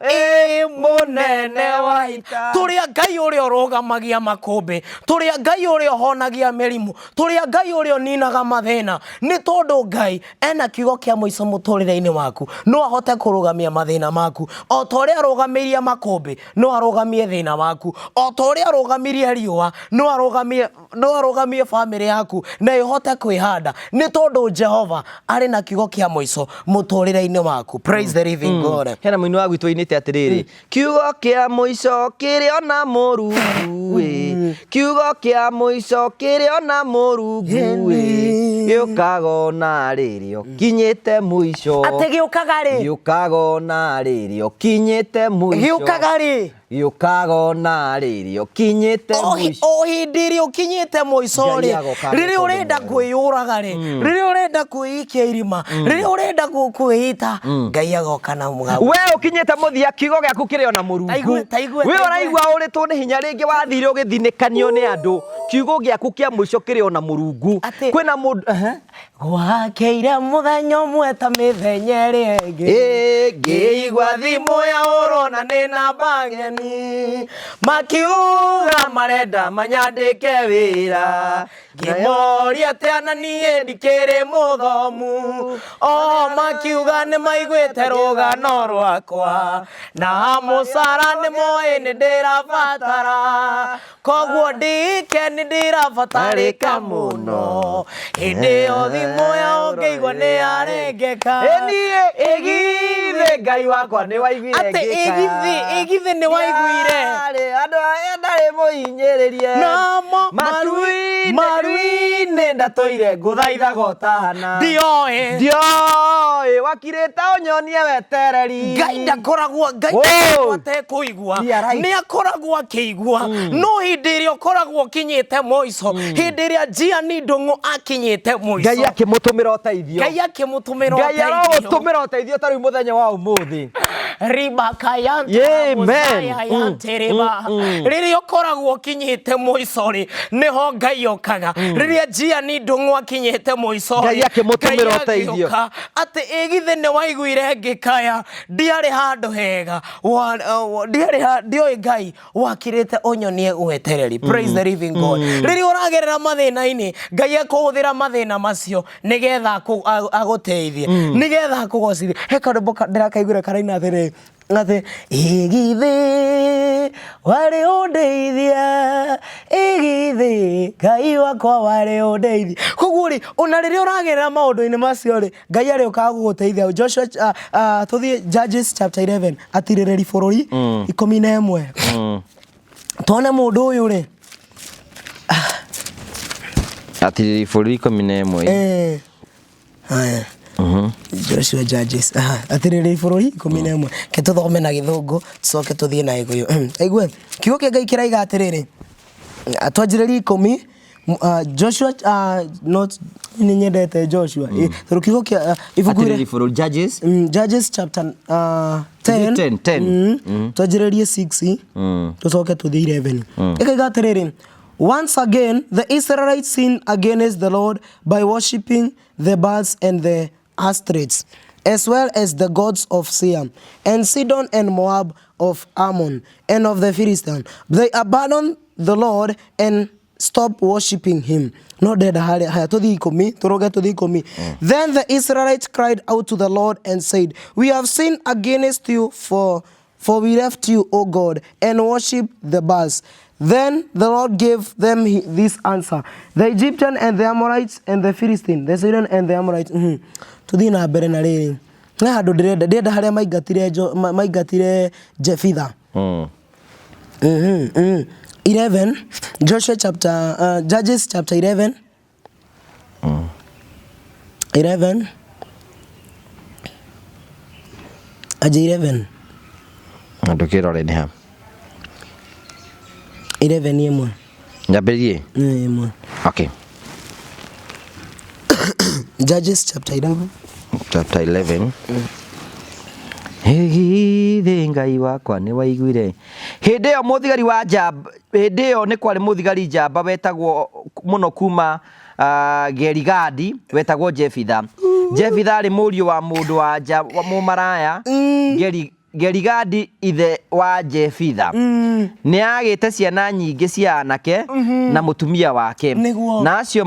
munene wa ita turia Ngai uria urugamagia makombe turia Ngai uria honagia merimu turia Ngai uria ninaga mathina ni tondu Ngai ena kiugo kia muico muturire-ini waku no ahote kurugamia mathina maku o toria arugamirie makombe no arugamie thina waku o toria arugamirie riua no arugamie family yaku na ihote kwihanda ni tondu Jehova ari na kiugo kia muico muturire-ini waku. Praise the living God. Hena muini wa gwitu inite atiriri kiugo kia muico kiri ona Murungu kiugo kia muico kiri ona Murungu giukaga na ririo kinyite muico ate giukaga ri giukaga na ririo kinyite muico giukaga ri giukaga na ririo kinyite muico o hindi ri ukinyite muico ri riri urenda kwiyuraga ri riri urenda kwiikia irima riri urenda kwita Ngai agoka na mugabu we ukinyite muthia kiugo giaku kiri ona Murungu we uraigua uritwo ni hinya ringi wathire ugithinikanio ni andu kiugo giaku kia muico kiri ona Murungu kwina mundu gwakeire muthenya umwe ta mithenya iri ingi ngiigua thimu ya urona ni namba ngeni makiuga marenda manyandike wira ngimoria tena nie ndikiri muthomu o makiuga ni maiguite rugano rwakwa na mucara ni moi ni ndirabatara koguo ndike ni ndirabatarika muno hindi yo thimu ya ngeigua ni arengeka igithe Ngai wakwa ni waiguire ngika igithe ni waiguire andu aya ndari muhinyiririe namo marui ni ndatoire nguthaitha gotahana ndioe wakirite unyonie wetereri Ngai ndakoragwo atekuigua ni akoragwo akiigua no hindi iria ukoragwo kinyite muico hindi iria njiani ndungu akinyite muico Ngai akimutumira uteithio Ngai akimutumira Ngai arogutumira uteithio tari muthenya wa umuthi riba kayanta musayantereba riria ukoragwo kinyite muico ri niho Ngai okaga riria njiani ndungu akinyite muico Ngai akimutumira uteithio ati igithe ni waiguire ngikaya ndiari handu hega ndioi Ngai wakirite unyonie wetereri. Praise the living God. Riria uragerera mathina-ini Ngai akuhuthira mathina macio nigetha aguteithie nigetha akugocithie he kandu ndirakaiguire karaina athiri ati igithe wari undeithia igithe Ngai wakwa wari undeithia koguo ri ona riria uragerera maundu-ini macio ri Ngai ari ukaga guguteithia. Joshua tuthie Judges chapter 11 atirereri bururi 11 tuone mundu uyu ri atireri bururi 11 haya Joshua Judges atirereri bururi 11 ke tuthome na githungu tucoke tuthie na iguyu aigue kiugo kia Ngai kiraiga atiriri atwanjireri 10 Joshua not ninyendete Joshua kiugo kia ibukuire Judges chapter 10 twanjireri 6 tucoke tuthie 11 ikaiga atiriri once again the Israelites sinned against the Lord by worshipping the Baals and the Ashtoreths, as well as the gods of Seir, and Sidon and Moab, of Ammon, and of the Philistines. They abandoned the Lord and stopped worshipping him. Then the Israelites cried out to the Lord and said, we have sinned against you, for we left you, O God, and worshipped the Baals. Then the Lord gave them this answer: the Egyptian and the Amorites and the Philistines, the Syrian and the Amorites. Tuthii na mbere na riri na handu ndirenda haria maigatire Jefitha 11, Joshua chapter, Judges chapter 11. 11. Aje 11. Ndukirore ni ha. 11 yemwe. Nyaberie. Yemwe. Okay. Judges chapter 11. Chapter 11. Hĩndĩ Ngai wakwa nĩ waiguire. Hĩndĩ ĩyo mũthigari wa njamba, hĩndĩ ĩyo nĩ kwarĩ mũthigari njamba wetagwo mũno kuma Gerigadi, wetagwo Jefitha. Jefitha arĩ mũriũ wa mũndũ wa nja mũmaraya. Gerigadi ithe wa Jefitha nĩ agĩte ciana nyingĩ cia anake na mũtumia wake, na acio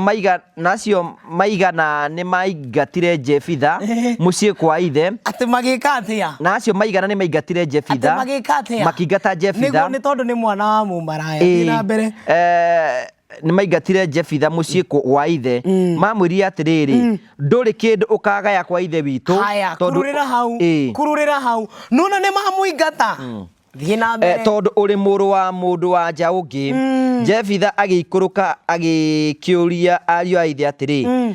maigana nĩ maingatire Jefitha mũciĩ kwa ithe. Atĩ magĩka atĩa? Na acio maigana nĩ maingatire Jefitha. Atĩ magĩka atĩa? Makĩingata Jefitha. Nĩ tondũ nĩ mwana wa mũmaraya. Thiĩ na mbere. Nĩ maingatire Jefitha mũciĩ kwa ithe. Mamwĩrire atĩrĩrĩ, ndũrĩ kĩndũ ũkagaya kwa ithe witũ. Haya, kururĩra hau. Nuna nĩ mamũingata. Thiĩ na mbere. Tondũ ũrĩ mũrũ wa mũndũ wa nja ũngĩ. Jefitha agĩikũrũka agĩkĩũria ariũ a ithe atĩrĩ,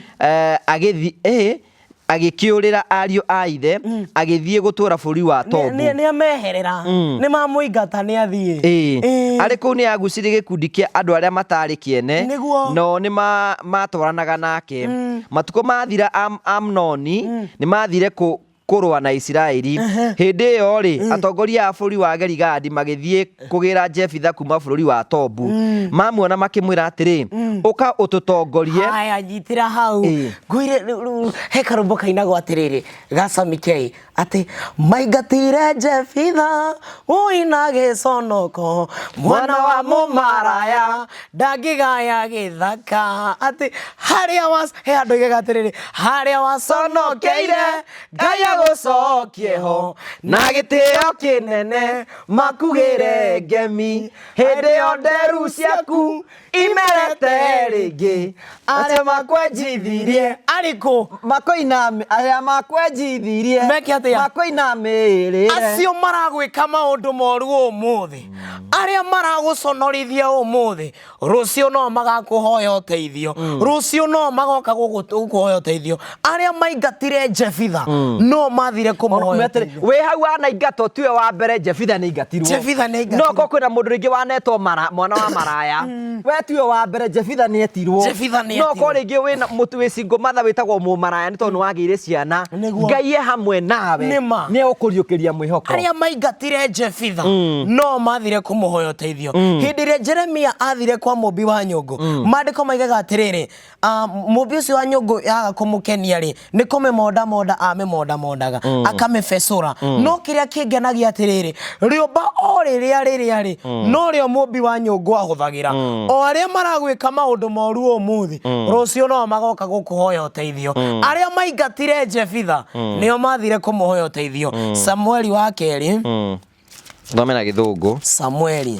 agĩkĩũrĩra ariũ a ithe, agĩthiĩ gũtũũra bũrũri wa Tobu. Nĩ ameherera. Nĩ mamũingata nĩ athiĩ. Arĩ kũu nĩ agucĩrĩirie gĩkundi kĩa andũ arĩa matarĩ kĩene, no nĩ matwaranaga nake. Matukũ mathira, Amnoni nĩ mathire kũrũa na Isiraeli. Hĩndĩ ĩyo rĩ, atongoria a bũrũri wa Gerigadi magĩthiĩ kũgĩra Jefitha kuma bũrũri wa Tobu. Mamuona makĩmwĩra atĩrĩ, ũka ũtũtongorie. Haya, nyitĩra hau. Ngũire he karũmbo kainagwo atĩrĩrĩ, Gacami Kei, atĩ maingatire Jefitha ũina gĩconoko, mwana wa mũmaraya ndangĩgaya gĩthaka. Atĩ harĩa he andũ igega atĩrĩrĩ, harĩa waconokeire Ngai agũcokie ho na gĩtĩo kĩnene makugĩre ngemi. Hĩndĩ ĩyo nderu ciaku imerete rĩngĩ, arĩa makwenjithirie arĩkũ arĩa makwenjithirie makũinamĩrĩre. Acio maragwĩka maũndũ moru ũmũthĩ, arĩa maragũconorithia ũmũthĩ, rũciũ no magakũhoya ũteithio, rũciũ no magoka gũkũhoya ũteithio. Arĩa maingatire Jefitha no mathire kũmũhoya ũteithio. Wĩ hau wanaingatwo tiwe wa mbere, Jefitha nĩ aingatirwo. No kwĩna mũndũ rĩngĩ wanetwo mwana wa maraya, we tiwe wa mbere, Jefitha nĩ etirwo. No ko rĩngĩ wĩna mũtu wĩ single mother wĩtagwo mũmaraya nĩ tondũ nĩ wagĩire ciana, Ngai e hamwe nawe nĩ egũkũriũkĩria mwĩhoko. Arĩa maingatire Jefitha no mathire kũmũhoya ũteithio. Hĩndĩ ĩrĩa Jeremia athire kwa mũmbi wa nyũngũ, maandĩko maigaga atĩrĩrĩ, mũmbi ũcio wa nyũngũ yaga kũmũkenia rĩ, nĩ kũmĩmondamonda amĩmondamondaga akamĩbecũra. No kĩrĩa kĩngenagia atĩrĩrĩ, rĩũmba o rĩrĩa rĩ no rĩo mũmbi wa nyũngũ ahũthagĩra. O arĩa maragwĩka maũndũ moru ũmũthĩ, rũciũ no magoka gũkũhoya ũteithio. Arĩa maingatire Jefitha nĩo mathire kũmũhoya ũteithio. Samueli wa kerĩ, thome na gĩthũngũ. Samuel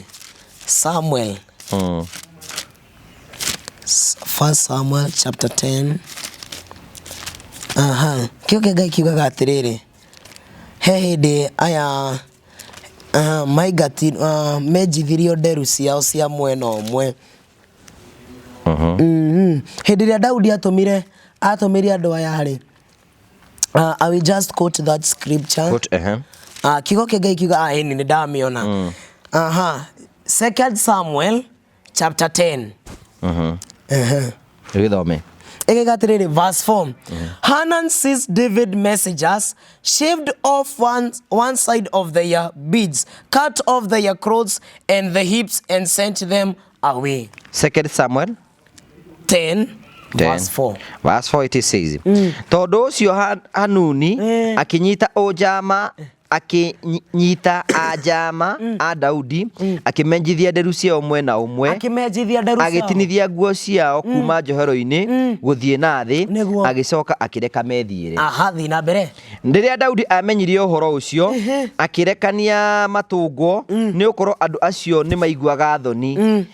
1 Samuel chapter 10. Kĩo kĩa Ngai kiugaga atĩrĩrĩ, he hĩndĩ aya menjithirio nderu ciao cia mwena ũmwe. Hĩndĩ ĩrĩa Daudi atũmire andũ aya rĩ, I will just quote that scripture. Kiugo kĩa Ngai kiuga nĩ ndamĩona. 2 Samuel chapter 10. Gĩthome. Verse 4. Hanan seized David messengers, shaved off one side of their beads, cut off their clothes and the hips, and sent them away. 2 Samuel 10 verse 4. Verse 4 it says, tondũ ũcio Hanuni akĩnyita ũjama, akĩnyita ajama a Daudi, akĩmenjithia nderu ciao mwena ũmwe, agĩtinithia nguo ciao kuma njohero-inĩ gũthiĩ na thĩ, agĩcoka akĩreka methiĩre. Thiĩ na mbere. Rĩrĩa Daudi amenyire ũhoro ũcio, akĩrekania matũngwo nĩ ũkorwo andũ acio nĩ maiguaga thoni,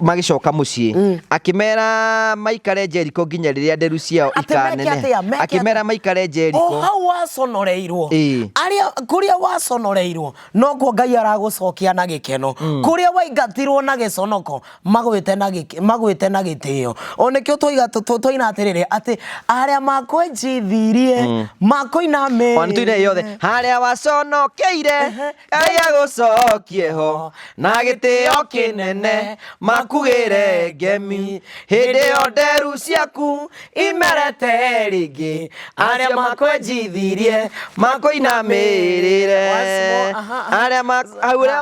magĩcoka mũciĩ. Akĩmera maikare Jeriko nginya rĩrĩa nderu ciao ikaneneha. Akĩmera maikare Jeriko. Hau waconoreirwo. Arĩa kuria waconoreirwo no ko Ngai aragucokia na gikeno kuria waingatirwo na giconoko magwite na gitio onekio twaina atiriri ati aria makwenjithirie makoina me on tuine yothe haria waconokeire Ngai agucokie ho na gitio kinene makugire ngemi hindi yo nderu ciaku imerete ringi aria makwenjithirie makoina mirire aria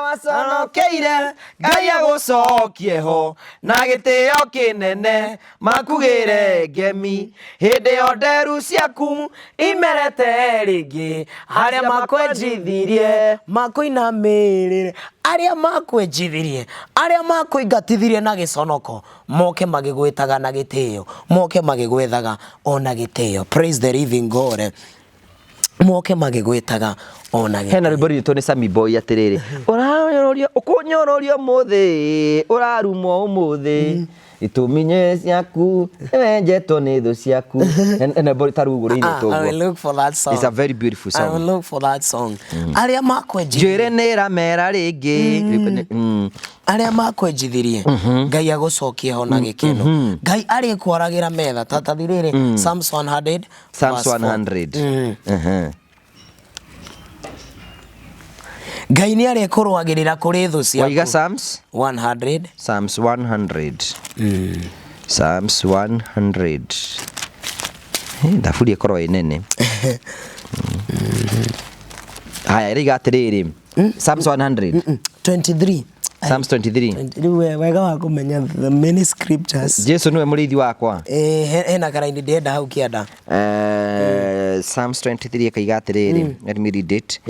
waconokeire Ngai agucokie ho na gitio kinene makugire ngemi hindi yo nderu ciaku imerete ringi aria makwenjithirie makoina mirire aria makwenjithirie aria makoingatithirie na giconoko moke magigwitaga na gitio moke magigwethaga ona gitio. Praise the living God. Moke magigwetaga ona gitio. Hena rwimbo rwitũ nĩ Sammy Boy atiriri ũranyororia ũkũnyororia ũmũthĩ ũrarumwo ũmũthĩ ituminye ciaku wenjetwo nĩ thũ ciaku. Hena rwimbo tarugũrĩire toguo. I will look for that song. It's a very beautiful song. I will look for that song. Aria makwenjithirie njĩre nĩ ramera rĩngĩ aria makwenjithirie Ngai agucokie ho na gikeno Ngai ari kwaragira metha tatathirire Psalms 100 Psalms 100 Ngai ni ari kurwagirira kuri thu ciaku. Waiga Psalms 100 Psalms 100 Psalms 100 ndaburi ikorwo inene haya riga atiriri Psalms 100 23 Psalms 23 wega wa kumenya the many scriptures. Jesu niwe murithi wakwa hena karaini ndenda hau kianda Psalms 23 kaiga atiriri let me read it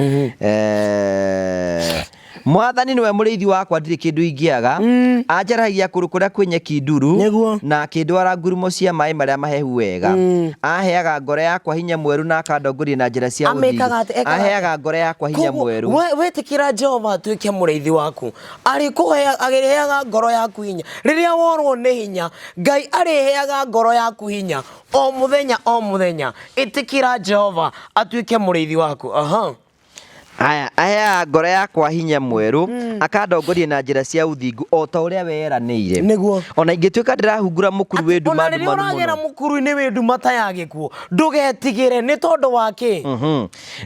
Mwathani niwe murithi wakwa ndiri kindu ingiaga anjaragia kuru kuria kwenyeki nduru na kindwara ngurumo cia mai maria mahehu wega aheaga ngoro yakwa hinya mweru na akandongoria na njira cia uthingu aheaga ngoro yakwa hinya mweru wetikira Jehova atuike murithi waku ariheaga ngoro yaku hinya riria worwo ni hinya Ngai ariheaga ngoro yaku hinya o muthenya itikira Jehova atuike murithi waku aya ngoro yakwa hinya mweru akandongoria na njira cia uthingu o ta uria weranĩire niguo ona ingĩtuĩka ndĩrahungura mũkuru wĩ nduma ona rĩrĩa ũragera mũkuru-inĩ wĩ nduma ta ya gĩkuũ ndũgetigĩre nĩ tondũ wa kĩ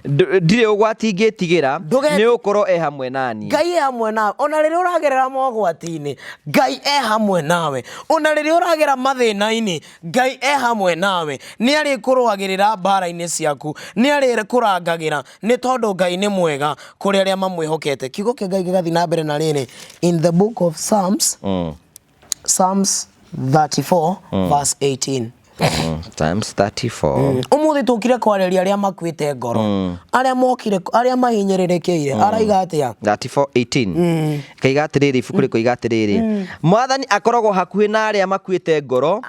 ndirĩ ũgwati ingĩtigĩra nĩ ũkorwo e hamwe nani Ngai e hamwe nawe ona rĩrĩa ũragerera mogwati-inĩ Ngai e hamwe nawe ona rĩrĩa ũragera mathĩna-inĩ Ngai e hamwe nawe nĩ arĩkũrũagĩrĩra mbara-inĩ ciaku nĩ arĩkũrangagĩra nĩ tondũ Ngai nĩ mwega kuri aria mamwihokete. Kiugo kia Ngai gigathi na mbere na riri in the book of Psalms Psalms 34 verse 18 Psalms 34 umuthi tukire kwareria aria makwite ngoro aria mokire aria mahinyererekeire araiga atia 34:18 kaiga atiriri ibuku riko iga atiriri Mwathani akoragwo hakuhi na aria makwite ngoro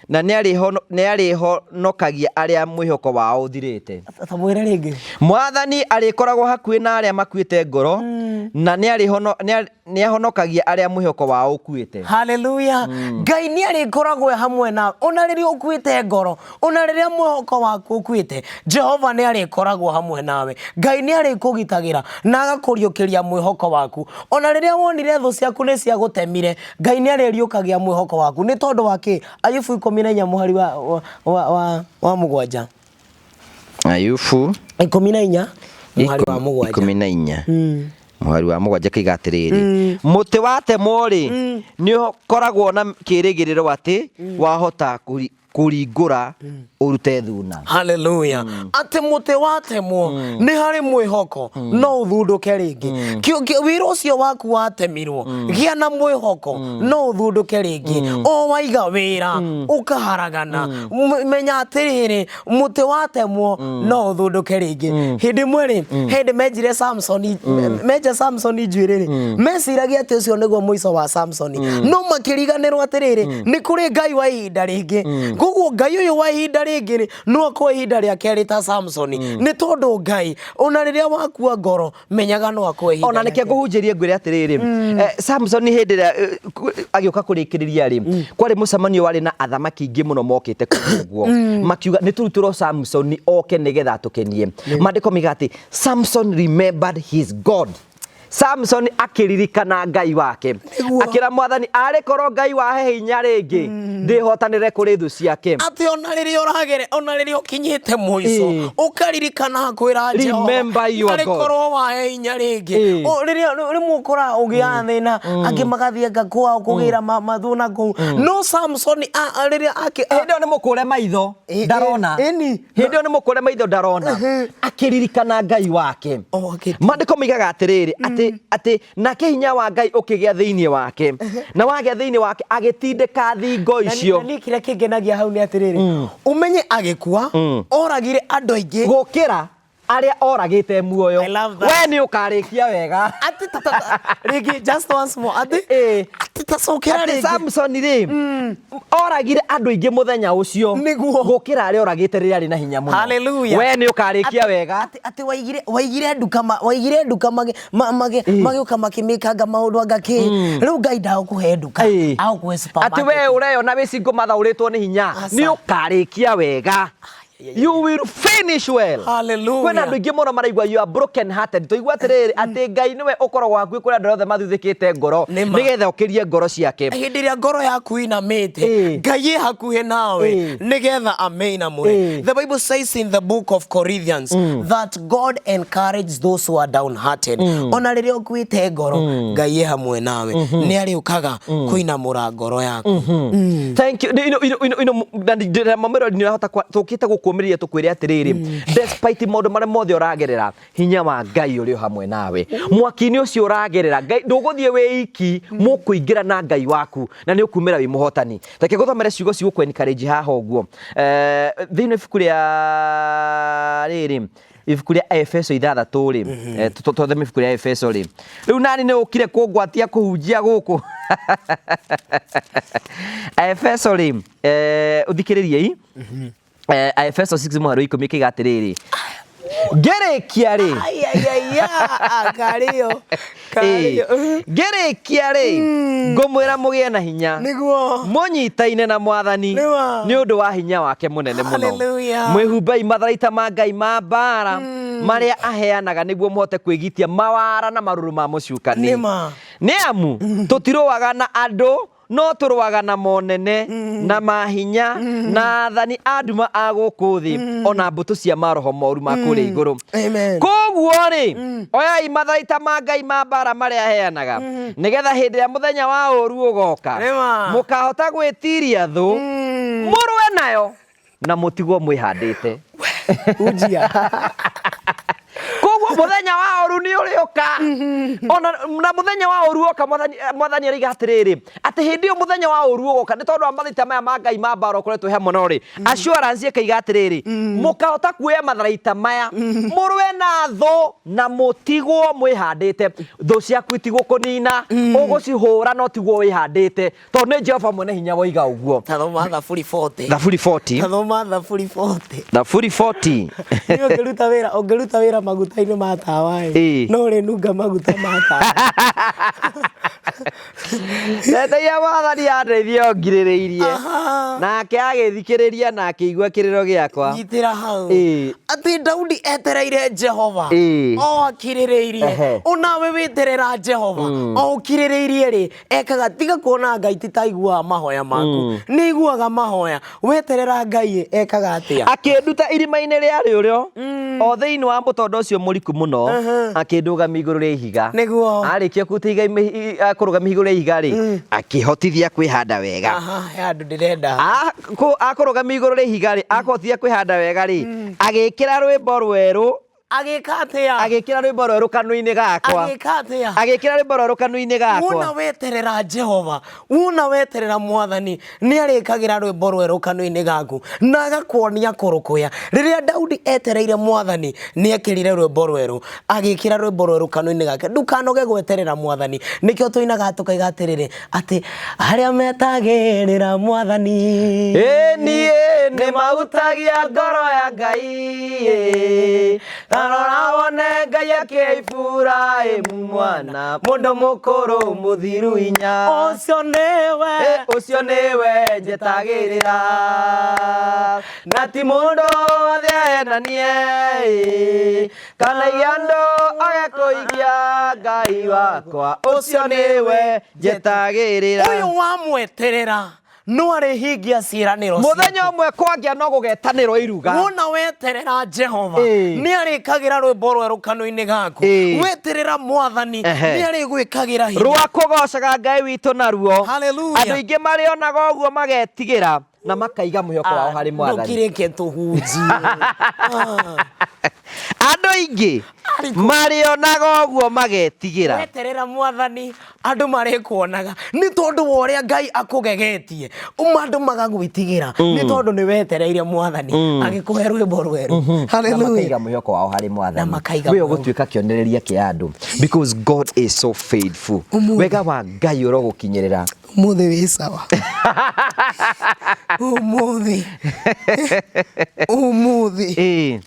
na nĩ arihonokagia aria mwihoko wao uthirite. Tamwire ringi Mwathani arikoragwo hakuhi na aria makwite ngoro na nĩ ahonokagia aria mwihoko wao ukuite. Hallelujah. Ngai nĩ arikoragwo hamwe na ona rĩrĩa ukuite ngoro ona rĩrĩa mwihoko waku ukuite Jehova nĩ arikoragwo hamwe nawe. Ngai nĩ arikugitagira na agakuriukiria mwihoko waku ona rĩrĩa wonire thũ ciaku nĩ cia gutemire Ngai nĩ aririukagia mwihoko waku nĩ tondu wake. Ayubu 14 muhari wa mugwanja Ayubu 14 muhari wa mugwanja 14 muhari wa mugwanja kaiga atiriri muti watemwo ri nĩ ũkoragwo na kĩrĩgĩrĩro atĩ wahota kuringura urute thuna. Hallelujah. Ate muti watemwo ni hari mwihoko no uthunduke ringi wira ucio waku watemirwo gia na mwihoko no uthunduke ringi o waiga wira ukaharagana menya atiriri muti watemwo no uthunduke ringi hindi mweri hindi menjire Samson njwiriri mesiragia ati ucio niguo muico wa Samson no makiriganirwo atiriri ni kuri Ngai wa ihinda ringi Koguo Ngai uyu wa ihinda ringi ri no ko ihinda ria keri ta Samson ni tondu Ngai ona riria wakua ngoro menyaga no ko ihinda ona nike nguhunjirie ngwire atiriri Samson hindi ria agioka kurikiriria ri kwari mucemanio wari na athamaki ingi muno mokite kuguo makiuga ni turuturo Samson oke nigetha tukenie mandiko migati Samson remembered his God. Samson akiririkana Ngai wake akira mwathani ari koro Ngai wahe hinya ringi ndihotanire kuri thu ciake ati ona riria uragere ona riria ukinyite muico ukaririkana kwira Jehova remember your God ari koro wahe hinya ringi riria rimukora ugia thina angi magathie ngakwa kugira mathuna ku no Samson riria hindi ni mukure maitho ndarona hindi ni mukure maitho ndarona akiririkana Ngai wake mandiko migaga atiriri ati nake hinya wa Ngai ukigia thiini wake na wagia thiini wake agitindika thingo icio ni kire kingenagia hau ni atiriri umenye agikua oragire andu aingi gukira aria oragite muoyo we ni ukarikia wega ati rigi just once more ati tasokera rigi Samson ri oragire andu aingi muthenya ucio gukira aria oragite riria ri na hinya muno haleluya we ni ukarikia wega ati waigire nduka magioka makimikanga maundu angaki riu Ngai ndagukuhe nduka agukuhe supermarket ati we ureyona wicingo mathauritwo ni hinya ni ukarikia wega. You will finish well. Hallelujah. Kwena andu ingi muno maraigua you are broken hearted. Toigua atiriri ati Ngai niwe ukoragwo hakuhi kuri andu othe mathuthikite ngoro nigetha ukirie ngoro ciake. Hindi ria ngoro yaku inamite Ngai e hakuhi nawe nigetha ameinamure. The Bible says in the book of Corinthians that God encourages those who are downhearted. Ona riria ukuite ngoro Ngai e hamwe nawe ni ari ukaga kuinamura ngoro yaku. Thank you. Mamero ni hota tukite gukumiria tukwire atiriri despite maundu mare mothe uragerera hinya wa Ngai uri hamwe nawe mwaki-ini ucio uragerera Ngai nduguthie wiki mukuingira na Ngai waku na ni ukumira wi muhotani reke guthomere ciugo ci guku encourage haha uguo thiini ibuku ria riri ibuku ria Efeso 6 ri tuthome ibuku ria Efeso ri riu nani ni ukire kungwatia kuhunjia guku Efeso ri uthikiririe Efeso 6 muharo 10 kigatiriri gerekia ri kario gerekia ri ngumwira mugie na hinya niguo munyitaine na mwathani ni undu wa hinya wake munene muno mwihumbai matharaita ma Ngai ma mbara maria aheanaga niguo muhote kwigitia mawara na maruru ma mucukani ni amu tutiruaga na andu no turwaga na monene na mahinya na athani anduma agukuthi ona mbutu cia maroho moru makuri iguru koguo ri oyai matharaita ma Ngai ma mbara maria aheanaga nigetha hindi ya muthenya wa uru ugoka mukahota gwitiria thu murwe nayo na mutigwo mwihandite ujia koguo muthenya wa uru ni urioka ona na muthenya wa uru oka mwathani ariga atiriri ati hindi yo muthenya wa uru oka ni tondu amathita maya ma Ngai ma mbara ukoretwo he muno ri assurance ikaiga atiriri mukahota kuoya matharaita maya murwe na thu na mutigwo mwihandite thu ciaku itigũkũnina ugucihura no tigwo wihandite tondu ni Jehova mwene hinya woiga uguo tathoma Thaburi 40 tathoma Thaburi 40 Thaburi 40 ni ungeruta wira maguta-ini ma tawa no ri nunga maguta ma tawa Ndeithia mwathani andeithia ngirĩrĩirie nake agĩthikĩrĩria na akĩigua kĩrĩro gĩakwa nyitĩra hau ati Daudi etereire Jehova o akirĩrĩirie onawe weterera Jehova o ukirĩrĩirie ri ekaga tiga kuona Ngai titaigua mahoya maku ni iguaga mahoya weterera Ngai ekaga atia akĩnduta irima-inĩ rĩa rĩũrĩo o thĩinĩ wa mũtondo ũcio mũriku mũno akĩndũgamia igũrũ rĩa ihiga nĩguo arĩkia kũtiga kũrũgamia igũrũ rĩa ihiga rĩ akĩhotithia kwĩhanda wega andũ ndĩrenda akũrũgamia igũrũ rĩa ihiga rĩ akũhotithia kwĩhanda wega rĩ agĩkĩra rwĩmbo rwerũ agika atia agikira rwimbo rweru kanua-ini gakwa agika atia agikira rwimbo rweru kanua-ini gakwa wona weterera Jehova wona weterera Mwathani ni arikagira rwimbo rweru kanua-ini gaku na agakuonia kurukuya riria Daudi etereire Mwathani ni ekirire rwimbo rweru agikira rwimbo rweru kanua-ini gake ndukanoge gweterera Mwathani nikio tuinaga tukaiga atiriri ati aria metagirira Mwathani nie ni mautagia ngoro ya Ngai tarora wone Ngai akiibura mwana mundu mukuru muthiru inya ucio niwe njetagirira na ti mundu athenanie kana iando agekuigia Ngai wakwa ucio niwe njetagirira uyu wamweterera no arihingia ciraniro muthenya umwe kwangia no gugetaniro iruga wona weterera Jehova ni arikagira rwimbo rweru kanua-ini gaku weterera Mwathani ni arigwikagira hinya rwa kugocaga Ngai witu naruo haleluya andu ingi marionaga uguo magetigira na makaiga muhioko wao hari Mwathani ndukireke tuhunjie andu ingi marionaga uguo magetigira weterera Mwathani andu marikuonaga ni tondu woria Ngai akugegetie andu magagwitigira ni tondu ni wetereire Mwathani agikuhe rwimbo rweru haleluya makaiga muhioko wao hari Mwathani we ugutuika kionereria ki andu because God is so faithful wega wa Ngai urogukinyirira umuthi wi sawa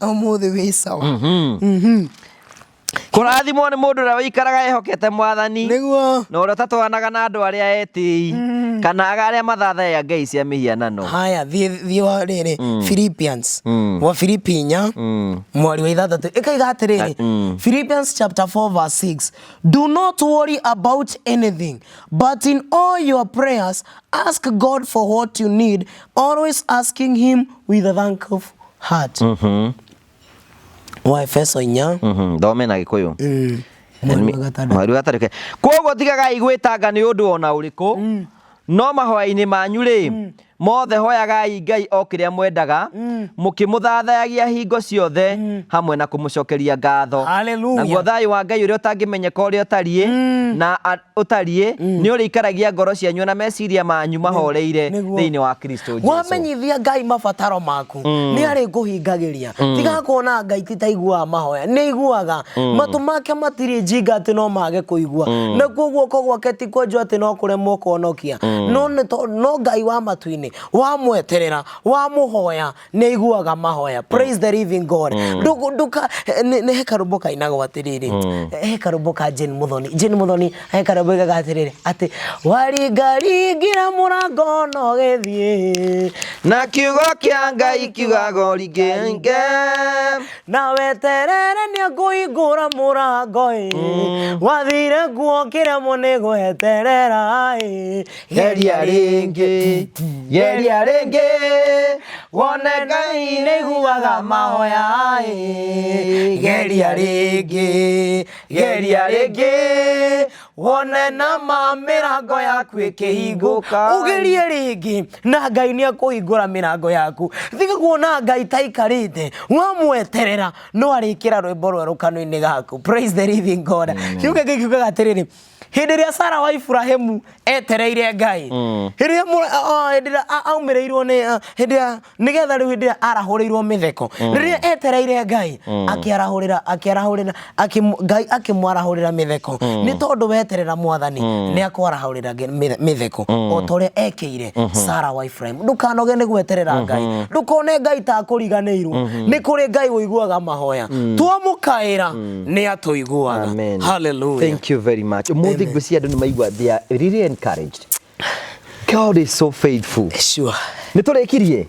umuthi wi sawa kurathimwo ni mundu uria wikaraga ehokete Mwathani niguo no uria tatwanaga na andu aria eti kana aria mathathaya ngai cia mihianano haya thie wa riri Philippians wa Philippians mwari wa 6 ikaiga atiriri Philippians chapter 4 verse 6 do not worry about anything but in all your prayers ask God for what you need always asking him with a thankful heart wa Efeso 4 thome na Gikuyu mwari wa gatarike koguo tigaga igwitanga ni undu ona uriku no mahoya-ini manyu ri mothe hoyagai Ngai o kiria mwendaga mukimuthathayagia hingo ciothe hamwe na kumucokeria ngatho naguo thayu wa Ngai uria utangimenyeka uria utarie na utarie ni uri ikaragia ngoro cianyu na meciria manyu mahoreire thiini wa Kristo Jesu wamenyithia Ngai mabataro maku ni ari kuhingagiria tiga kuona Ngai titaigua mahoya ni iguaga matu make matiri jinga ati no mage kuigua na koguo gwake ti kwenjwo ati no kuremwo kuonokia no Ngai wa matuini wa mweterera wa muhoya ni iguaga mahoya praise the living God duka ne hekaruboka inago atiriri hekaruboka Jane Muthoni hekaruboka atiriri ati warigira murango no gethie na kiugo kia Ngai kiugaga ringenge na weterere ni kuigura murango wathire guokira mone gweterera geria ringi wone Ngai niguaga mahoya geria ringi wone na mirango yaku ikihinguka ugerie ringi na Ngai ni akuhingura mirango yaku thiga kuona Ngai taikarite wamweterera no arikira rwimbo rweru kanua-ini gaku praise the living God kiuga gikiuga atiriri hindi ria Sara wa Ibrahimu etereire Ngai hindi aumireirwo ni hindi nigetha riu hindi arahuriirwo mitheko riria etereire Ngai akiarahurira Ngai akimwarahurira mitheko ni tondu weterera Mwathani ni akwarahurira mitheko o tore ekeire Sara wa Ibrahimu ndukanoge ni gweterera Ngai ndukone Ngai ta kuriganirwo ni kuri Ngai uiguaga mahoya twamukaira ni atuiguaga hallelujah thank you very much ngwiciria andu ni maigua they are really encouraged. God is so faithful. Sure. Ni turekirie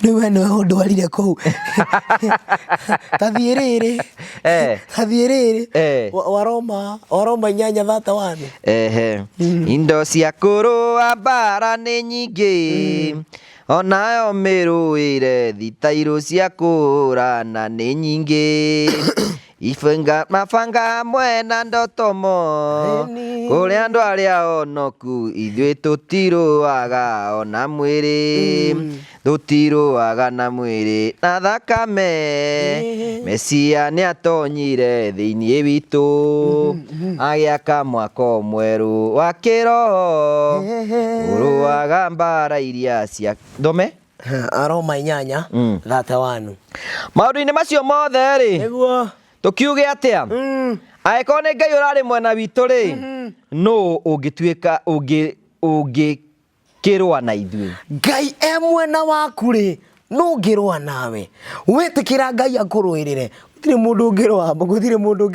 ni wena ndwarire kou tathierere waroma 8:31 indo cia kurua bara ni nyingi onayo miruire thitairu cia kurana ni nyingi Ifunga mabanga mwena ndotomo kuri andu aria onoku ithuĩ tũtiruaga ona mwĩrĩ tũtiruaga na mwĩrĩ na thakame Mesia nĩatonyire thĩinĩ witũ agĩaka mwaka mwerũ wa kĩroho ũrũaga mbara iria cia thome Aroma 8:31 maũndũ-inĩ macio mothe rĩ nĩguo tukiuge atia angĩkorwo nĩ Ngai ũrarĩ mwena witũ rĩ no ũngĩtuĩka ũngĩkĩrũa na ithuĩ Ngai mwena waku rĩ no ngĩrũa nawe wĩtĩkĩra Ngai akũrũĩrĩre gũtirĩ mũndũ ũngĩrũa gũtirĩ mũndũ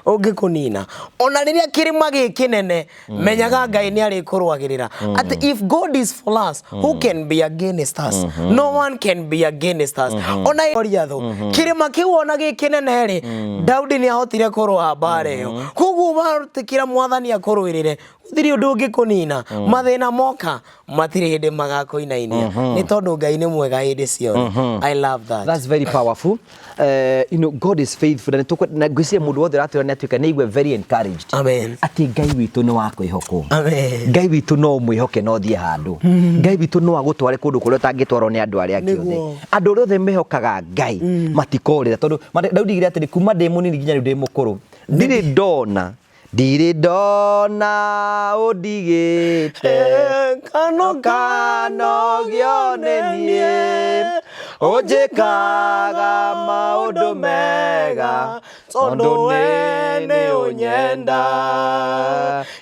ũngĩkũnina ona rĩrĩa kĩrĩma gĩkĩnene menyaga Ngai nĩ arĩkũrũagĩrĩra at if God is for us who can be against us no one can be against us ona oriatho kĩrĩma kĩu ona gĩkĩnene rĩ Daudi nĩ ahotire kũrũa mbara ĩyo koguo watĩkĩra Mwathani akũrũĩrĩre gũtirĩ ũndũ ũngĩkũnina mathĩna moka matirĩ hĩndĩ magakũinainia nĩ tondũ Ngai nĩ mwega hĩndĩ ciothe I love that. That's very powerful. You know, God is faithful na ngwĩciria mũndũ wothe ũratwĩra nĩ atuĩka nĩ igue very encouraged. Amen. Atĩ Ngai witũ nĩ wa kwĩhokwo. Amen. Ngai witũ no mwĩhoke no thiĩ handũ. Ngai witũ no agũtware kũndũ kũrĩa ũtangĩtwarwo nĩ andũ arĩa angĩ othe. Andũ arĩa othe mehokaga Ngai matikorĩra tondũ Daudi oigire atĩrĩ kuma ndĩ mũnini nginya rĩu ndĩ mũkũrũ ndirĩ ndona ũndigĩte kanogio nĩ niĩ ũnjĩkaga maũndũ mega tondũ nĩ ũnyenda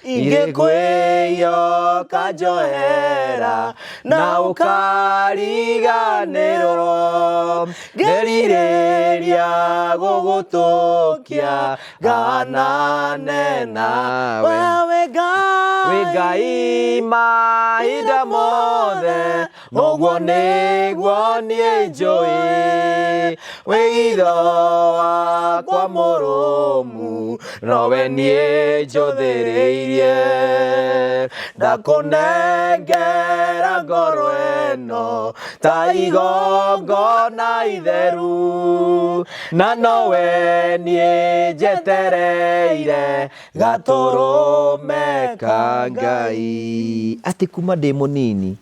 ingĩkwĩyoka njohera na ũkariganĩrwo ngerirĩria gũgũtũkia ganane nawe Ngai mahinda mothe noguo nĩguo niĩ njũĩ wĩgitho wakwa mũrũmu nowe niĩ njũthĩrĩirie ndakũnengera ngoro ĩno ta igongona itheru na nowe niĩ njetereire gatũrũme ka Ngai atĩ kuma ndĩ mũnini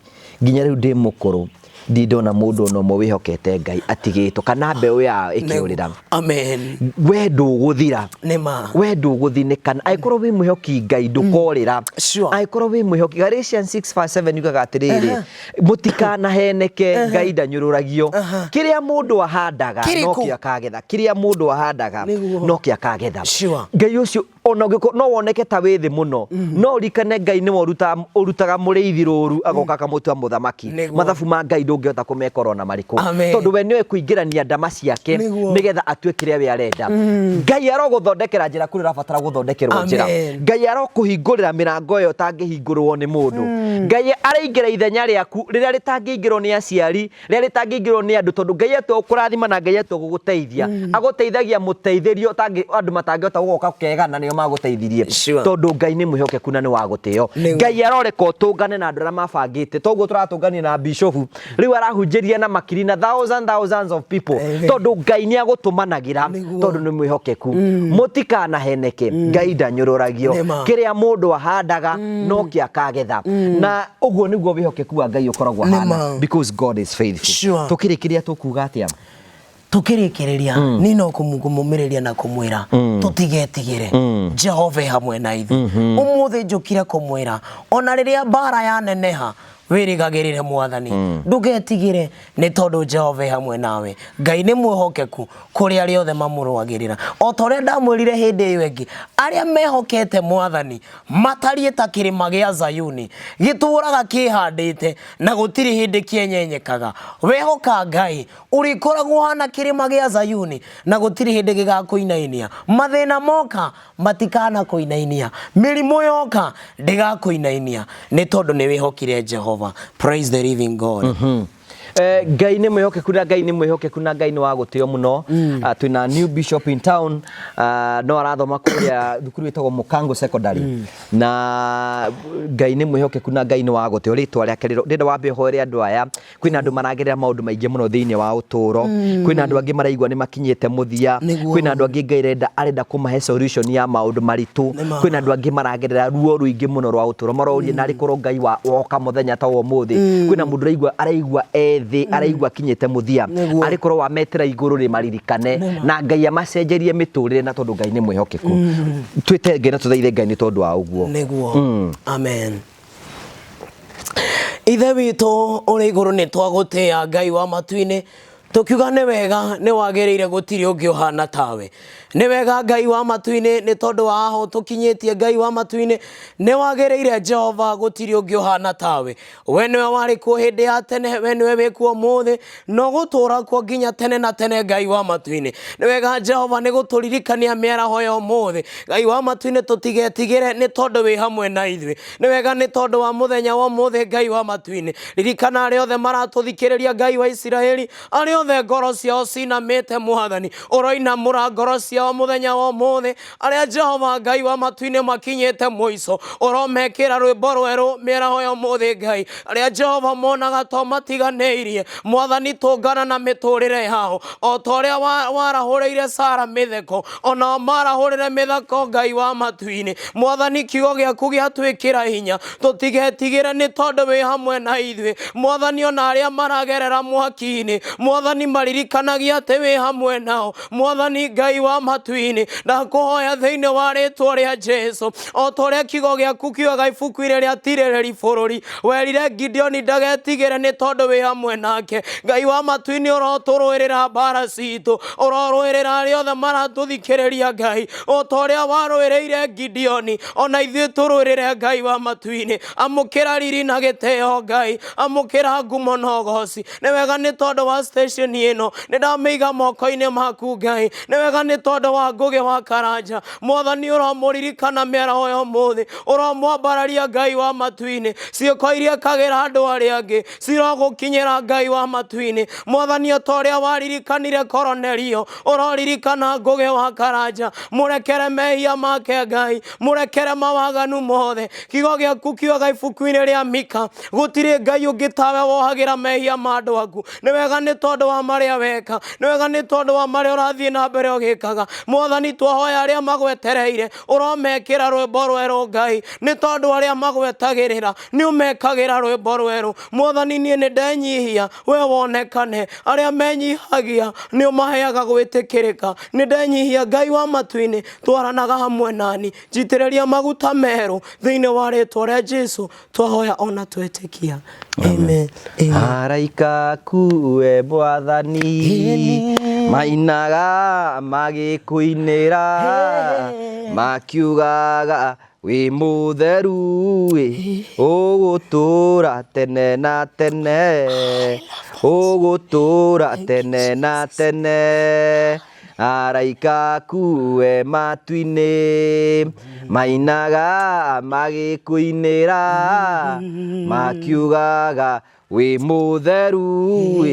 nginya rĩu ndĩ mũkũrũ ndindona mũndũ no mwĩhokete Ngai atigĩtwo kana mbeũ yao ĩkĩũrĩra. Amen. We ndũgũthira nĩma we ndũgũthinĩkana angĩkorwo wĩ mwĩhoki Ngai ndũkorĩra angĩkorwo wĩ mwĩhoki Galatians 6:7 yugaga atĩrĩrĩ mũtikanaheneke Ngai ndanyũrũragio kĩrĩa mũndũ ahandaga no kĩo akagetha kĩrĩa mũndũ ahandaga no kĩo akagetha Ngai ũcio ona no woneke ta wĩ thĩ mũno no rikane Ngai nĩ ũrutaga mũrĩithi rũru agoka akamũtua mũthamaki mathabu ma Ngai ndũngĩhota kũmekora na marĩkũ tondũ we nĩwe kũingĩrania ndama ciake nĩgetha atue kĩrĩa we arenda Ngai arogũthondekera njĩra kũrĩa ũrabatara gũthondekerwo njĩra Ngai arokũhingũrĩra mĩrango ĩyo ũtangĩhingũrwo nĩ mũndũ Ngai araingĩra ithenya rĩaku rĩrĩa rĩtangĩingĩrwo nĩ aciari rĩrĩa rĩtangĩingĩrwo nĩ andũ tondũ Ngai etwo kũrathima na Ngai etwo gũgũteithia agũteithagia mũteithĩrio andũ matangĩhota gũgoka kegana nĩo magũteithirie tondũ Ngai nĩ mwĩhokeku na nĩ wa gũtĩo Ngai aroreka ũtũngane na andũ arĩa mabangĩte toguo tũratũngania na bishop rĩu arahunjĩria na makiri na thousands of people tondũ Ngai nĩ agũtũmanagĩra tondũ nĩ mwĩhokeku mũtikanaheneke Ngai ndanyũrũragio kĩrĩa mũndũ ahandaga no kĩo akagetha na ũguo nĩguo wĩhokeku wa Ngai ũkoragwo hana because God is faithful tũkĩrĩkĩria tũkuga atĩa tukĩrĩkĩrĩria ni no kũmũmĩrĩria na kũmwĩra tũtigetigĩre Jehova hamwe na ithuĩ ũmũthĩ njũkire kũmwĩra ona rĩrĩa mbara yaneneha wĩrĩgagĩrĩre Mwathani ndũgetigĩre nĩ tondũ Jehova hamwe nawe Ngai nĩ mwĩhokeku kũrĩ arĩa othe mamũrũagĩrĩra o ta ũrĩa ndamwĩrire hĩndĩ ĩyo ĩngĩ arĩa mehokete Mwathani matariĩ ta kĩrĩma gĩa Zayuni gĩtũũraga kĩhandĩte na gũtirĩ hĩndĩ kĩenyenyekaga wehoka Ngai ũrĩkoragwo hana kĩrĩma gĩa Zayuni na gũtirĩ hĩndĩ gĩgakũinainia mathĩna moka matikana kũinainia mĩrimũ yoka ndĩgakũinainia nĩ tondũ nĩ wĩhokire Jehova. Praise the living God. Ngai nĩ mwĩhokeku na Ngai nĩ mwĩhokeku na Ngai nĩ wa gũtĩo mũno. Twĩna new bishop in town, no arathoma kũrĩa thukuru wĩtagwo Mũkango Secondary, na Ngai nĩ mwĩhokeku na Ngai nĩ wa gũtĩo. Rĩtwa rĩake ndĩrenda wambe ũhoere andũ aya. Kwĩna andũ maragerera maũndũ maingĩ mũno thĩinĩ wa ũtũũro. Kwĩna andũ angĩ maraigua nĩ makinyĩte mũthia. Kwĩna andũ angĩ Ngai arenda kũmahe solution ya maũndũ maritũ. Kwĩna andũ angĩ maragerera ruo rũingĩ mũno rwa ũtũũro, maroria narĩ korwo Ngai woka mũthenya ta ũmũthĩ. Kwĩna mũndũ araigua ethĩ, araigua kinyĩte mũthia, arĩ korwo wametera igũrũ rĩ maririkane na Ngai amacenjerie mĩtũrĩre, na tondũ Ngai nĩ mwĩhokeku. Twĩte Ngai na tũthaithe Ngai nĩ tondũ wa ũguo. Nĩguo. Amen. Ithe witũ ũrĩ igũrũ nĩ twagũtĩĩa Ngai wa matu-inĩ, tukiuga nĩ wega nĩ wagĩrĩire gũtirĩ ũngĩ ũhana tawe. Nĩ wega Ngai wa matu-inĩ nĩ tondũ wa haho tũkinyĩtie Ngai wa matu-inĩ, nĩ wagĩrĩire Jehova gũtirĩ ũngĩ ũhana tawe. We nĩwe warĩ kuo hĩndĩ ya tene, we nĩwe wĩ kuo ũmũthĩ, no gũtũũra kuo nginya tene na tene. Ngai wa matu-inĩ nĩ wega Jehova nĩ gũtũririkania mĩaraho ya ũmũthĩ. Ngai wa matu-inĩ tũtigetigĩre nĩ tondũ wĩ hamwe na ithuĩ. Nĩ wega nĩ tondũ wa mũthenya wa ũmũthĩ Ngai wa matu-inĩ. Ririkana arĩa othe maratũthikĩrĩria Ngai wa Isiraeli, arĩa othe ngoro ciao cinamĩte Mwathani, ũroinamũra ngoro ciao mũthenya wa ũmũthĩ, arĩa Jehova Ngai wa matu-inĩ makinyĩte mũico, ũromekĩra rwĩmbo rwerũ mĩaraho ya ũmũthĩ Ngai, arĩa Jehova monaga to matiganĩirie Mwathani tũngana na mĩtũrĩre yao, o ta ũrĩa warahũrĩire Sara mĩtheko, onao marahũrĩre mĩtheko Ngai wa matu-inĩ. Mwathani kiugo gĩaku gĩatwĩkĩra hinya, tũtigetigĩre nĩ tondũ wĩ hamwe na ithuĩ. Mwathani ona arĩa maragerera mwaki-inĩ, Mwathani maririkanagia atĩ wĩ hamwe nao. Mwathani Ngai wa matu-inĩ, ndakũhoya thĩinĩ wa rĩtwa rĩa Jesũ, o ta ũrĩa kiugo gĩaku kiugaga ibuku-inĩ rĩa tirĩrĩri bũrũri, werire Gideoni ndagetigĩre nĩ tondũ wĩ hamwe nake. Ngai wa matu-inĩ ũrotũrũĩrĩra mbara citũ, ũrorũĩrĩra arĩa othe maratũthikĩrĩria Ngai, o ta ũrĩa warũĩrĩire Gideoni, ona ithuĩ tũrũĩrĩre Ngai wa matu-inĩ. Amũkĩra riri na gĩtĩo Ngai, amũkĩra ngumo na ũgooci. Nĩ wega nĩ tondũ wa station ĩno, nĩ ndamĩiga moko-inĩ maku Ngai. Nĩ wega nĩ tondũ wa Ngũgĩ wa Karanja, Mwathani ũromũririkana mĩaraho ya ũmũthĩ, ũromwambararia Ngai wa matu-inĩ. Ciĩko iria ekagĩra andũ arĩa angĩ cirogũkinyĩra Ngai wa matu-inĩ. Mwathani o ta ũrĩa waririkanire Koronelio, ũroririkana Ngũgĩ wa Karanja. Mũrekere mehia make Ngai, mũrekere mawaganu mothe. Kiugo gĩaku kiugaga ibuku-inĩ rĩa Mika, gũtirĩ Ngai ũngĩ tawe wohagĩra mehia ma andũ aku. Nĩ wega nĩ tondũ wa marĩa weka, nĩ wega nĩ tondũ wa marĩa ũrathiĩ na mbere ũgĩkaga. Mwathani twahoya arĩa magwetereire, ũromekĩra rwĩmbo rwerũ Ngai, nĩ tondũ arĩa magwetagĩrĩra nĩ ũmekagĩra rwĩmbo rwerũ. Mwathani niĩ nĩ ndenyihia, we wonekane. Arĩa menyihagia nĩ ũmaheaga gwĩtĩkĩrĩka. Nĩ ndenyihia Ngai wa matu-inĩ, twaranaga hamwe nani, njitĩrĩria maguta merũ thĩinĩ wa rĩtwa rĩa Jesũ twahoya ona twĩtĩkia. Amen. Araika kuwe Mwathani, mainaga magĩkũinĩra, makiugaga wĩ mũtheru, ũgũtũũra tene na tene, ũgũtũũra tene na tene. Araika kuwe matu-inĩ, mainaga magĩkũinĩra, makiugaga wĩ mũtheru,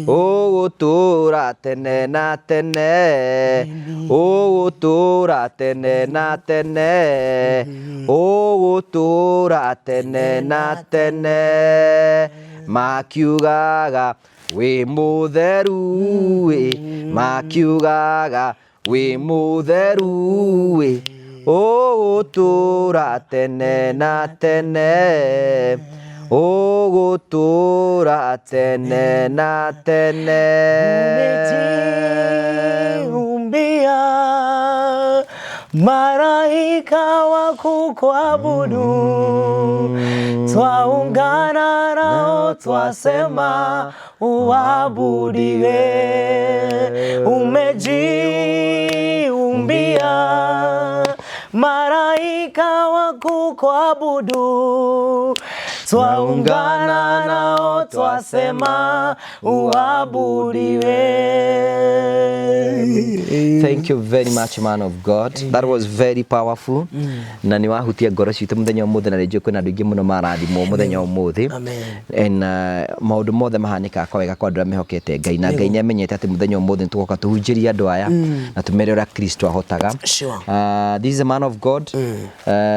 ũgũtũũra tene na tene, ũgũtũũra tene na tene, ũgũtũũra tene na tene. Makiugaga wĩ mũtheru, makiugaga wĩ mũtheru, ũgũtũũra tene na tene, ũgũtũũra tene na tene. Umejiumbia malaika wa kukuabudu, twaungana nao twasema uabudiwe. Umejiumbia malaika wa kukuabudu, twaungana nao twasema uabudiwe. Thank you very much, man of God. That was very powerful. Na ni wahutia ngoro citu muthenya umuthi, na rĩngĩ kwĩna andũ aingĩ mũno marathimwo muthenya umuthi. And maũndũ mothe mahanĩkaga kwa wega kwa andũ arĩa mehokete Ngai, na Ngai nĩamenyete atĩ muthenya umuthi nĩtũgoka tũhunjĩrie andũ aya na tũmere ũrĩa Kristo ahotaga. This is a man of God.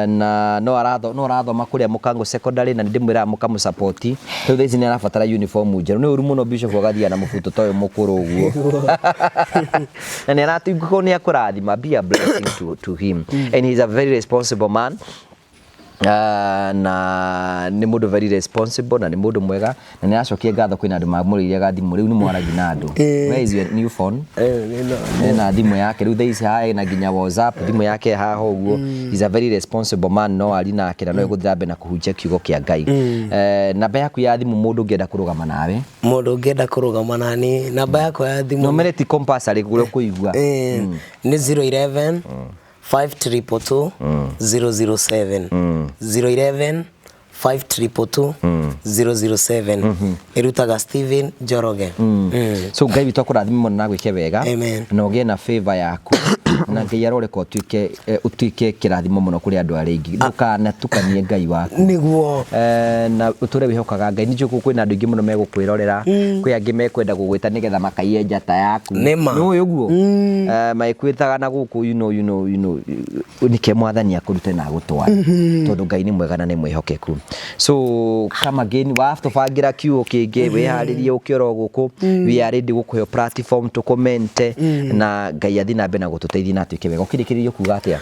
Na no arathoma kũrĩa Mũkango secondary, na ndĩmwĩraga mũkamũsupport. Rĩu thaici nĩ arabatara uniform njerũ. Nĩ ũru mũno Bishop agathia na mũbuto ta ũyũ mũkũrũ ũguo. Na nĩ aratugwo nĩ akũrathima. Be a blessing to him. And he's a very responsible man. Na nĩ mũndũ very responsible, na nĩ mũndũ mwega, na nĩ aracokia ngatho kwĩna andũ mamũrĩire gathimũ. Rĩu nĩ mwaragia na andũ. Where is your new phone? Na thimũ yake rĩu thaici hae na nginya WhatsApp, thimũ yake haha ũguo. He's a very responsible man. No ari nake na no egũthira mbere na kũhunjia kiugo kĩa Ngai. Namba yaku ya thimũ mũndũ ũngĩenda kũrũgama nawe? Mũndũ ũngĩenda kũrũgama nani, namba yakwa ya thimũ no mereti compulsory kũrĩa kũigua nĩ 011 522 007 011 522 007 irutaga Steven Njoroge. So Ngai witũ akũrathime mũno na gwĩke wega na ũgĩe na favor yaku na Ngai aroreka ũtuĩke kĩrathimo mũno kũrĩ andũ arĩa aingĩ. Ndũkanatukanie Ngai waku nĩguo na ũtũre wĩhokaga Ngai. Nĩ njũku kwĩna andũ aingĩ mũno megũkwĩrorera, kwĩ angĩ mekwenda gũgwĩta nĩgetha makaiye njata yaku. Nĩ ũguo magĩkwĩtaga na gũkũ you know nĩke Mwathani akũrute na gũtwara tondũ Ngai nĩ mwega na nĩ mwĩhokeku. So come again, wa after fagira kiugo kĩngĩ wĩharĩrie ũkĩora gũkũ, we are ready gũkũhe platform to comment na Ngai athi na mbere na gũtũteithia na atuĩke wega. Ũkĩrĩkĩrĩria kuuga atĩa?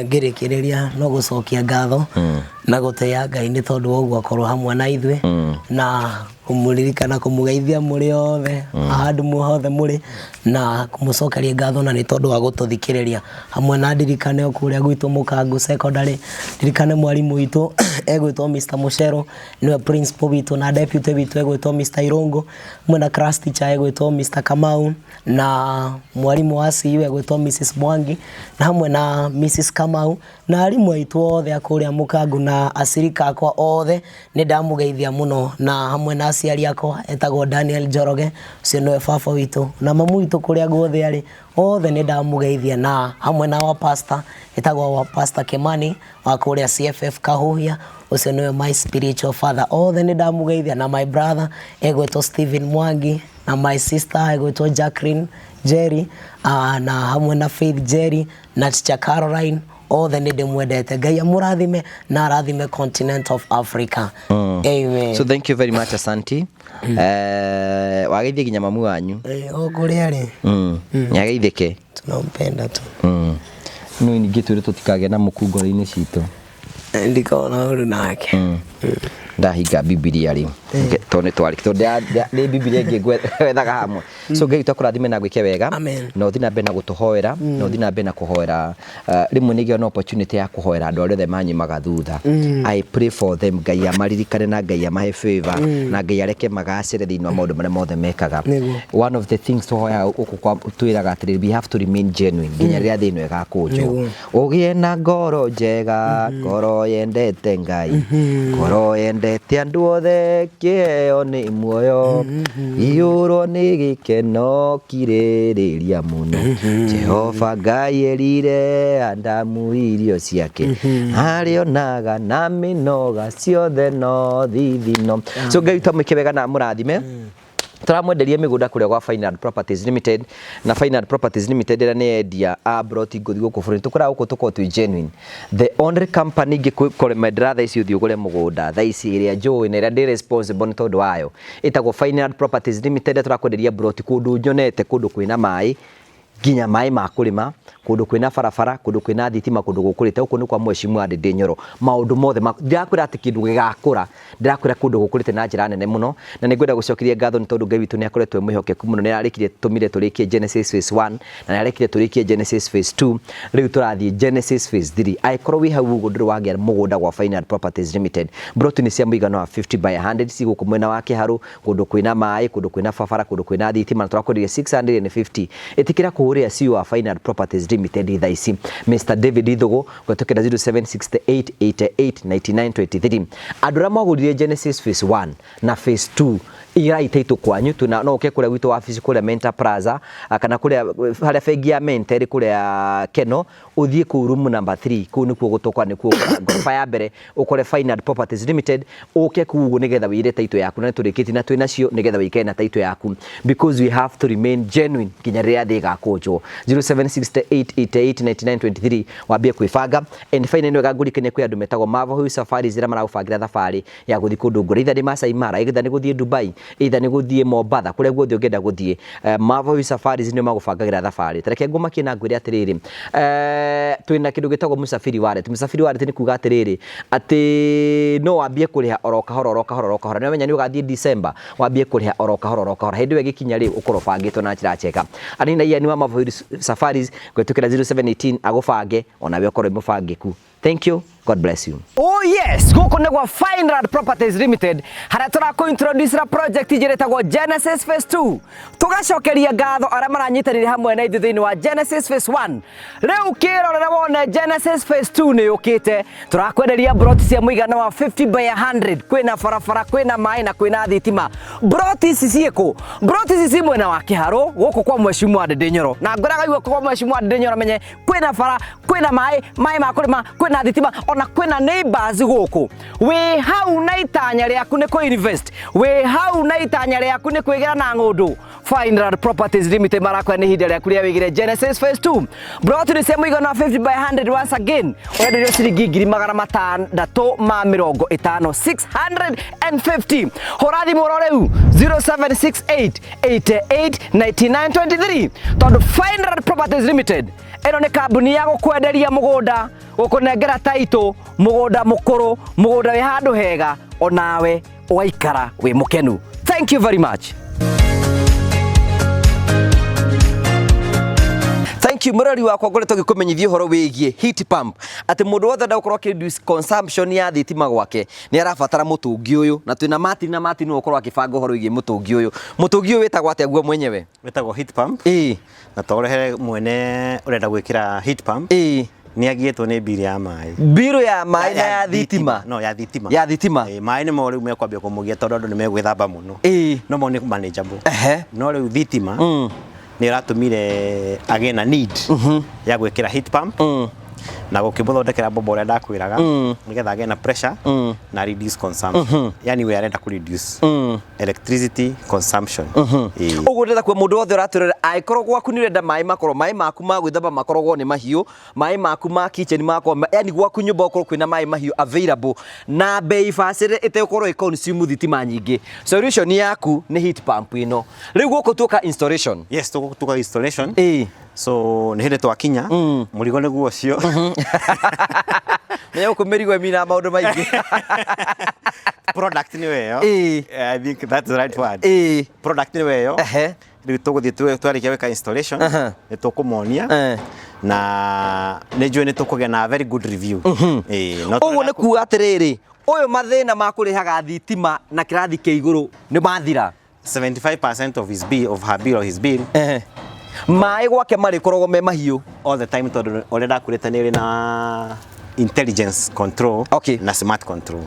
Ngĩrĩkĩrĩria no gũcokia ngatho na gũteya Ngai nĩ tondũ woguo akorwo hamwe na ithuĩ na kumuririkana kumugeithia muri othe handũ muothe muri na kumucokeria ngatho na nĩ tondũ wa gũtũthikĩrĩria hamwe na ndirikane kũrĩa gwitũ Mũkango secondary. Ndirikane mwarimu witũ egwĩtwo Mr. Muchero, niwe principal witũ, na deputy witũ egwĩtwo Mr. Irongo, mwena class teacher egwĩtwo Mr. Kamau, na mwarimu wa CU egwĩtwo Mrs. Mwangi, na hamwe na Mrs. Kamau, na arimũ aitũ othe akũrĩa Mũkango na acirika akwa othe nĩ ndamugeithia mũno, na hamwe na aciari akwa etagwo Daniel Njoroge, ũcio nĩwe baba witũ, na mamu witũ kũrĩa guothe arĩ othe nĩ ndamugeithia, na hamwe na wa pastor etagwo wa pastor Kimani wa kũrĩa CFF Kahuhia, ũcio nĩwe my spiritual father. Othe nĩ ndamugeithia, na my brother egwĩtwo Steven Mwangi, na my sister egwĩtwo Jacqueline Jerry, na hamwe na Faith Jerry na teacher Caroline. Othe nĩ ndĩmwendete. Ngai amũrathime na arathime continent of Africa. Amen. So thank you very much, Asante. Wageithie nginya mamu wanyu? Kũrĩa arĩ nĩageithĩke. Tunampenda tu. No ningĩ twĩre tũtikagĩa na mũku ngoro-inĩ citũ. Ndikona ũru nake. Ndahinga Biblia rĩu tondũ twarĩ tondũ nĩ Biblia ĩngĩ gwethaga hamwe. So Ngai tũkũrathime na gwĩke wega na ũthi na mbere na gũtũhoera na ũthi na mbere na kũhoera. Rĩmwe nĩgĩa na opportunity ya kũhoera andũ arĩa othe manyimaga thutha. I pray for them. Ngai amaririkane na Ngai amahe favor na Ngai areke magacĩre thĩinĩ wa maũndũ marĩa mothe mekaga. One of the things tũhoya gũkũ kwa twĩraga atĩrĩrĩ, we have to remain genuine nginya rĩrĩa thĩ ĩno ĩgakũnjwo. Ũgĩe na ngoro njega, ngoro yendete Ngai, ngoro yendete andũ othe, kĩheo nĩ muoyo, iyũrwo nĩ gĩkeno kirĩrĩria mũno. Jehova Ngai erire Adamu irio ciake, arĩonaga na mĩnoga ciothe no thithino. So Ngai tũmwĩke wega na mũrathime. Turamwenderia mĩgũnda kũrĩa gwa Finard Properties Limited, na Finard Properties Limited ĩrĩa nĩ endia a broti ngũthi gũkũ bũrũri. Tũkora gũkũ tũkorwo twĩ genuine, the only company ingĩkũremendera thaa ici ũthiĩ ũgũre mũgũnda thaa ici ĩrĩa njũĩ na ĩrĩa ndĩ responsible nĩ tondũ wayo ĩtagwo Finard Properties Limited. Tũrakwenderia broti kũndũ nyonete, kũndũ kwĩna maĩ, nginya maĩ ma kũrĩma, kũndũ kwĩna barabara, kũndũ kwĩna thitima, kũndũ gũkũrĩte. Gũkũ nĩ kwa Mheshimiwa Ndindi Nyoro. Maũndũ mothe ndĩrakwĩra atĩ kĩndũ gĩgakũra, ndĩrakwĩra kũndũ gũkũrĩte na njĩra nene mũno, na nĩngwenda gũcokeria ngatho nĩ tondũ Ngai witũ nĩ akoretwo mwĩhokeku mũno. Nĩ arĩkire tũmire tũrĩkie Genesis phase 1 na nĩ arĩkire tũrĩkie Genesis phase 2, rĩu tũrathiĩ Genesis phase 3. Aikorwo wĩ hau ũguo ndũrĩ wagĩa mũgũnda gwa Finard Properties Limited, broti nĩ cia mũigana wa 50 by 100 cigũkũ mwena wa Kĩharũ, kũndũ kwĩna maĩ, kũndũ kwĩna barabara, kũndũ kwĩna thitima, na tũrakwenderia 650. Ĩtĩkĩra kuria CEO wa Final Properties Limited thaa ici Mr David Ithugu gwetokera 0768889923 andura magurire Genesis phase 1 na phase 2 iraitaitwo kwanyu tuna no ke kuria gwito office kuria Mentor Plaza kana kuria haria bengi ya Mentor kuria Keno uthie ku room number 3 ku nikuo gutokwa nikuo gorofa ya mbere ukore Final Properties Limited uke kuugo nigetha wire taito yaku na turikiti na twinacio nigetha wike na taito yaku because we have to remain genuine kinya ria thiga kojo 0768889923 wambie kwibanga and final no gaguri kenya kwi andu metagwo Marvel Safari zira maragubangira thabari ya guthi kundu nguri itha ni Masai Mara itha ni guthie Dubai itha ni guthie Mombasa kuria guothe ungenda guthie Marvel Safaris ni magubangagira thabari tareke ngoma kina ngwire atiriri twina kindu gitagwo Musafiri Wallet ni kuga atiriri ati no wambie kuriha oroka horo ni menya ni ugathie December wambie kuriha oroka horo hindi we gikinya ri ukoro bangitwo na njira cheka ani na yani wa Marvel Safaris gwetukira 0718 agubange ona we ukoro mubangiku. Thank you. God bless you. Oh yes, guko negwa Final Properties Limited haria turako introduce ra project ijiretagwo Genesis phase 2 tugacokeria ngatho aria maranyitanire hamwe na ithu thiini wa Genesis phase 1 riu kirorera wone Genesis phase 2 ni ukite turakwenderia broti cia muigana wa 50 by 100 kwina farafara kwina mai na kwina thitima broti ici cieko broti ici ci mwena wa Kiharo guko kwa Mheshimiwa Ndendenyoro na ngoraga iwe kwa Mheshimiwa Ndendenyoro menye kwina fara kwina mai ma kurima kwina thitima ona kwina neighbors guku we hau na itanya riaku ni ko invest we hau na itanya riaku ni kwigera na ngundu Final Properties Limited marakwa ni hinde riaku ria wigire Genesis phase 2 brought to the muigana 50 by 100 once again wenderio ciringi 650 horathi moro riu 0768889923 tondu Final Properties Limited eno ni kambuni ya gukwenderia mugunda gukunengera taito mugunda mukuru mugunda wi handu hega onawe waikara wi mukenu. Thank you very much. Thank you murari wakwa ngoretwo gikumenyithia horo wigie heat pump ati mundu wothe ndakorwo reduce consumption ya thitima gwake ni arabatara mutungi uyu na twina Martin no ukorwo akibanga horo wigie mutungi uyu wetagwo atia guo mwenyewe wetagwo heat pump na torehere mwene urenda gwikira heat pump ni agietwo ni bill ya mai na ya thitima no ya thitima mai ni mo riu mekwambia kumugia tondu ni megwithamba muno no mo ni manageable no riu thitima ni ratumire agena need ya gwikira heat pump na gukimuthondekera bomba uria ndakwiraga nigetha agena pressure na reduce consumption yani we arenda ku reduce electricity consumption ugu ndetha kwa mundu wothe uraturira aikorwo gwaku ni urenda mai maku ma gwithamba makorogwo ni mahiu mai maku ma kitchen mako yani gwaku nyumba ukorwo kwina mai mahiu available na bei facile itekorwo consume thitima nyingi solution yaku ni heat pump ino riu guko tuka installation yes tuka installation so ni hindi twakinya murigo ni guo cio Meyo kumirigo mina maundu maingi product ni weyo I think that's the right word product ni weyo riu tuguthie twarikia weka installation ni tukumonia na ni njui ni tukugia na very good review uguo ni kuga atiriri uyu mathina ma kurihaga thitima na kirathi kia iguru ni mathira 75% of his bill of her bill or his bill mai gwake mari korogo me mahiu all the time tondu orenda kureta ni na intelligence control na smart control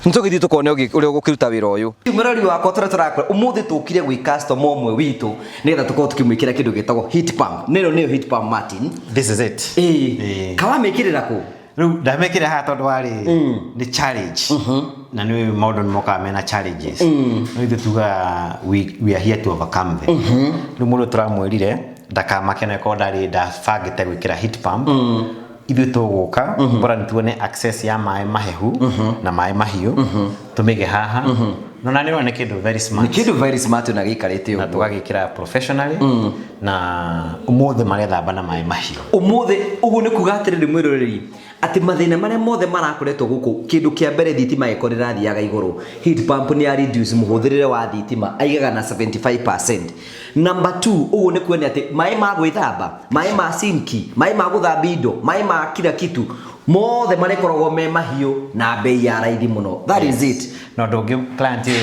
ntugithi tukone uri gukiruta wira uyu murari wako turakora umuthi tukire gwi customer omwe witu nigetha tukorwo tukimwikira kindu gitagwo heat pump nero niyo heat pump Martin this is it kawa mekirira ku riu ndamekire ha tondu wari ni challenge na ni maundu moka mena challenges no ithu tuga we are here to overcome them riu mundu turamwirire ndakamakene ko ndari ndabangite gwikira heat pump ithu tuguka bora nituone access ya mai mahehu na mai mahiu tumige haha no na ni kindu very smart na gikarite na tugagikira professionally na umuthi marethamba na mai mahiu umuthi ugu ni kugatirire mwiroreri ati mathina maria mothe marakoretwo guku kindu kia mbere thitima iko rirathiaga iguru heat pump ni ya reduce muhuthirire wa thitima aigaga na 75%. Number 2 ugu ni kuone ati mai ma gwithamba mai ma sinki mai ma guthamba indo mai ma kila kitu mothe marekoragwo me mahiu na bei ya raithi muno that is it no dogi client yo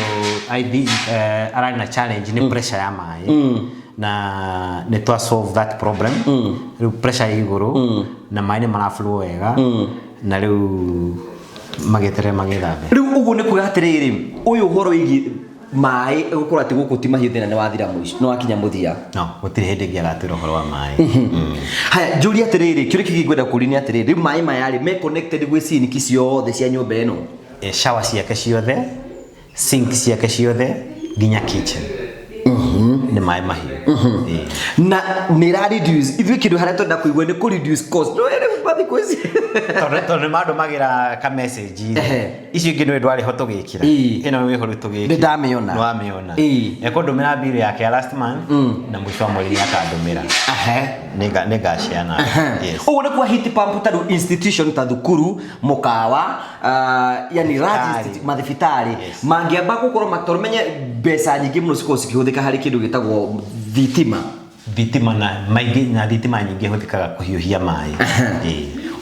I think arana challenge ni pressure ya mai na nĩ twa solve that problem rĩu pressure igũrũ na maĩ nĩ maraflow wega na rĩu magĩtere magĩthambe rĩu ũguo nĩ kuga atĩrĩrĩ ũyũ ũhoro wĩgiĩ maĩ gũkorwo atĩ gũkũ ti mahiũ thĩna nĩ wathira mũico no wakinya mũthia no gũtirĩ hĩndĩ ĩngĩ agatwĩra ũhoro wa maĩ haya njũria atĩrĩrĩ kĩũria kĩngĩ ngwenda kũũria nĩ atĩrĩrĩ rĩu maĩ maya rĩ me connected gwĩ siniki ciothe cia nyũmba ĩno shower ciake ciothe sink ciake ciothe nginya kitchen nĩ maĩ mahiũ na nĩ ra reduce ithuĩ kĩndũ harĩa twenda kũigua nĩ kũ reduce cost no ere bathi kwezi tondũ nĩ mandũmagĩra ka message icio ingĩ nĩ ndwarĩ ho tũgĩkĩra ĩno nĩ ho tũgĩkĩra nĩ ndamĩona nĩ wamĩona ekũndũmĩra bill yake ya last month na mũico wa mweri nĩ akandũmĩra nĩ ngaciana ũguo nĩ kwa heat pump ta institution ta thukuru mũkawa yani large mathibitarĩ mangĩamba gũkorwo makĩmenye mbeca nyingĩ mũno cikorwo cikĩhũthĩka harĩ kĩndũ gĩtagwo thitima na maingĩ na thitima nyingĩ hũthĩkaga kũhiũhia maĩ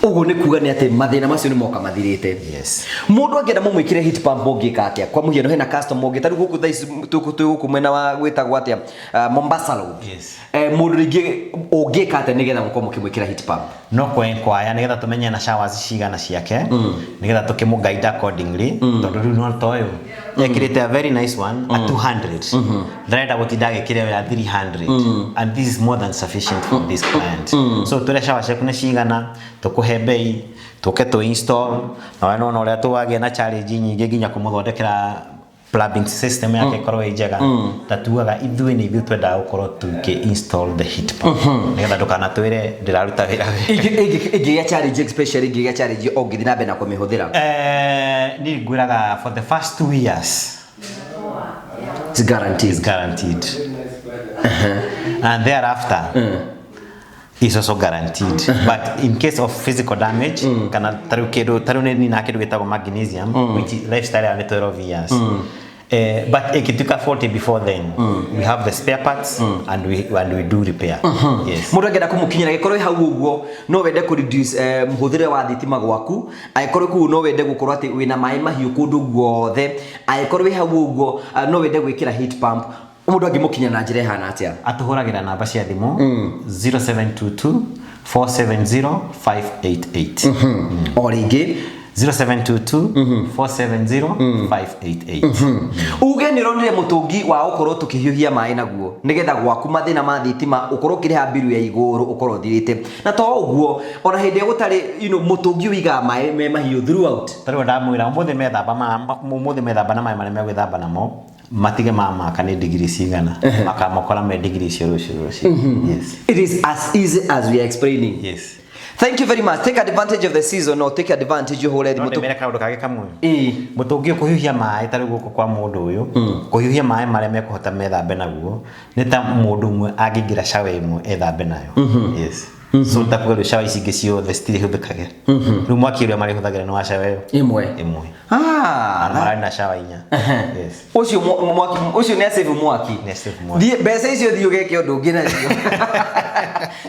ũguo nĩ kuga nĩ atĩ mathĩna macio nĩ moka mathirĩte mũndũ angĩenda mũmwĩkĩre heat pump ũngĩka atĩa kwa mũhiano hena customer ũngĩ tarĩ gũkũ thaici tũgũkũ mwena wa gwĩtagwo atĩa Mombasa Road mũndũ rĩngĩ ũngĩka atĩa nĩgetha mũkorwo mũkĩmwĩkĩra heat pump no kwaya nĩgetha tũmenye na showers cigana ciake nĩgetha tũkĩmũguide accordingly tondũ rĩu no toyo ekĩrĩte a very nice one at 200 ndĩrenda gũtinda agĩkĩra ya 300 and this is more than sufficient for this client so tũrĩa shower ciaku nĩ cigana tũkũhe bei tũke tu install na wena ona ũrĩa tũwagĩa na challenge nyingĩ nginya kũmũthondekera plumbing system yake korwo ĩ njega tatuaga ithuĩ nĩ ithuĩ twendaga gũkorwo install the heat pump nĩgetha ndũkanatwĩre ndĩraruta wĩra ĩngĩgĩa challenge especially ĩngĩgĩa challenge ũngĩthiĩ na mbere na kũmĩhũthĩra niĩ ngwĩraga for the first 2 years it's guaranteed and thereafter is also guaranteed but in case of physical damage kana taru ni na kĩndũ gĩtagwo magnesium which lifestyle ya 12 years but ikituka 40 before then we have the spare parts and we do repair yes mũndũ angĩenda kũmũkinyĩra gĩkorwo hau ũguo no wende kũ reduce mũhũthĩre wa thitima gwaku agĩkorwo kũu no wende gũkorwo atĩ wĩna maĩ mahiũ kũndũ guothe agĩkorwo hau ũguo no wende gwĩkĩra heat pump mũndũ angĩmũkinya na njĩra ihana atĩa atũhũragĩra namba cia thimũ 0722 470 588 o rĩngĩ 0722 470 588 uge nĩ ronire mũtũngi wa ũkorwo tũkĩhiũhia maĩ naguo nĩgetha gwaku mathĩna ma thitima ũkorwo kĩrĩha biru ya igũrũ ũkorwo thirĩte na to ũguo ona hĩndĩ gũtarĩ mũtũngi ũigaga maĩ me mahiũ throughout tarĩu ndamwĩra ũmũthĩ methamba na maĩ marĩa megwĩthamba namo matige maka nĩ degree cigana makamokora me degree cio rũciũ yes it is as easy as we are explaining yes thank you very much take advantage of the season or take advantage hore thimũ tu mera kaũndũ kage kamwe mũtũngi kũhiũhia maĩ tarĩ gũkũ kwa mũndũ ũyũ kũhiũhia maĩ marĩa mekũhota methambe naguo nĩ ta mũndũ ũmwe angĩingĩra shower ĩmwe ethambe nayo yes so takuga shower ici ingĩ ciothe citirĩ hũthĩkage rĩu mwaki ũrĩa marĩhũthagĩra nĩ wa shower ĩmwe mararĩ na shower 4 yes ũcio mwaki ũcio nĩ save mwaki mbeca icio thiĩ ũgeke ũndũ ũngĩ nacio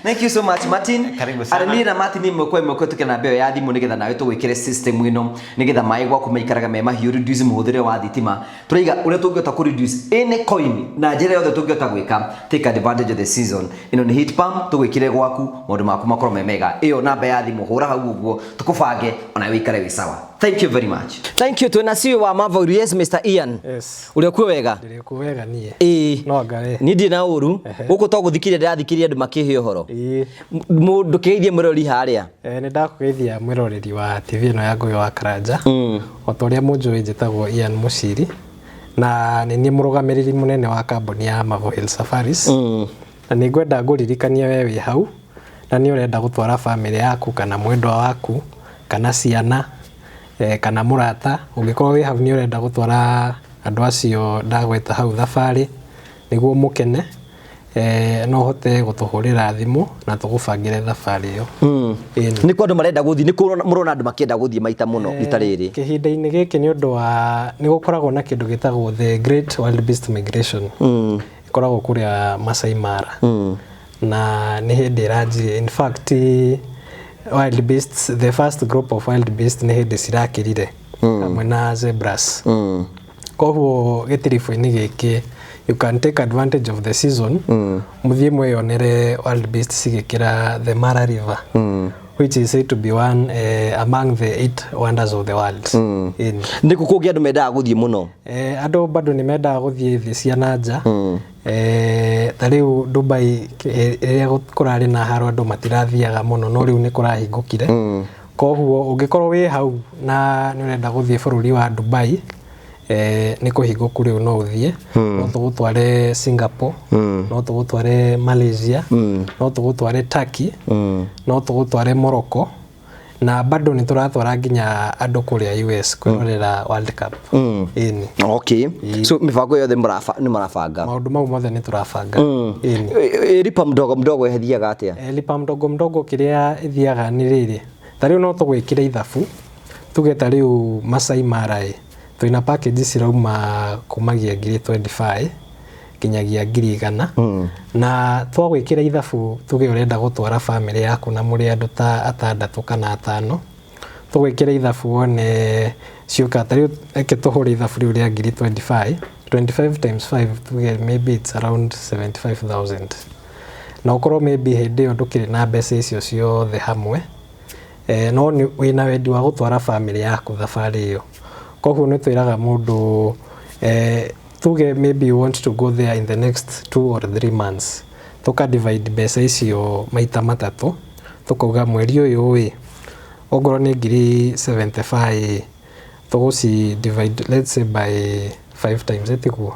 thank you so much Martin arĩniĩ na Martin ĩmwe kwa ĩmwe kũhetũkĩra namba ĩyo ya thimũ nĩgetha nawe tũgwĩkĩre system ĩno nĩgetha maĩ gwaku maikaraga me mahiũ reduce mũhũthĩre wa thitima tũraiga ũrĩa tũngĩhota kũ reduce any coin na njĩra yothe tũngĩhota gwĩka take advantage of the season ĩno nĩ heat pump tũgwĩkĩre gwaku maũndũ maku makorwo me mega ĩyo namba ya thimũ hũra hau ũguo tũkũbange ona wĩikare wĩ sawa thank you very much thank you twena CEO wa Marvel yes Mr Ian yes ũrĩa kuo wega ndĩrĩ wega niĩ no ngare ni ndĩ na ũru gũkũ to gũthikĩria ndĩrathikĩria andũ makĩhe ũhoro mũndũ kĩgeithie mwĩrori harĩa nĩ ndakũgeithia mwĩroreri wa TV ĩno ya Ngũgĩ wa Karanja o ta ũrĩa mũnjũĩ njĩtagwo Ian Mũciri na nĩ niĩ mũrũgamĩrĩri mũnene wa kambuni ya Marvel Hill Safaris na nĩ ngwenda ngũririkania we wĩ hau na nĩ ũrenda gũtwara family yaku kana mwendwa waku kana ciana kana mũrata ũngĩkorwo wĩ hau nĩ ũrenda gũtwara andũ acio ndagweta hau thabarĩ nĩguo mũkene no hote gũtũhũrĩra thimũ na tũgũbangĩre thabarĩ ĩyo nĩ kwa andũ marenda gũthiĩ nĩ mũrona andũ makĩenda gũthiĩ maita mũno rita rĩrĩ kĩhinda-inĩ gĩkĩ nĩ ũndũ wa nĩ gũkoragwo na kĩndũ gĩtagwo the Great Wildebeest Migration ĩkoragwo kũrĩa Masai Mara na nĩ hĩndĩ ĩranjire in fact wildebeests the first group of wildebeests nĩ hĩndĩ cirakĩrire hamwe na zebras koguo gĩtiribũ-inĩ gĩkĩ you can take advantage of the season muthie mweyonere wild beasts cigikira the Mara River which is said to be one among the 8 wonders of the world. Ni kukugia andu mendaga guthie muno andu bado ni mendaga guthie thi cia nanja tariu Dubai iria kurari na haro andu matirathiaga muno no riu ni kurahingukire koguo ungikorwo wi hau na ni urenda guthie bururi wa Dubai ni kuhinguku riu no uthie no tugutware Singapore no tugutware Malaysia no tugutware Turkey no tugutware Morocco na bado ni turatwara nginya andu kuria US kwirorera World Cup. Okay. So mifango yothe ni marafanga maundu mau mothe ni turafanga. Lipa mdogo mdogo ethiaga atia? Lipa mdogo mdogo kiria ithiaga ni riri tariu no tugwikira ithabu tugeta riu Masai Mara twina package cirauma kumagia 25 kinyagia 100 na twagwikira ithabu tuge urenda gutwara family yaku na muri andu ta 6 kana 5 tugwikira ithabu one ciuka tariu ekituhuri ithabu riu ria 25 times 5 tuge maybe it's around 75,000 na ukorwo maybe hindi yo ndukiri na mbeca icio ciothe hamwe no wina wendi wa gutwara family yaku thabari iyo koguo ni twiraga mundu tuge maybe you want to go there in the next 2 or 3 months tuka divide mbeca icio maita matatu tukauga mweri uyu wi ogoro ni 75 tuguci divide let's say by 5 times etiguo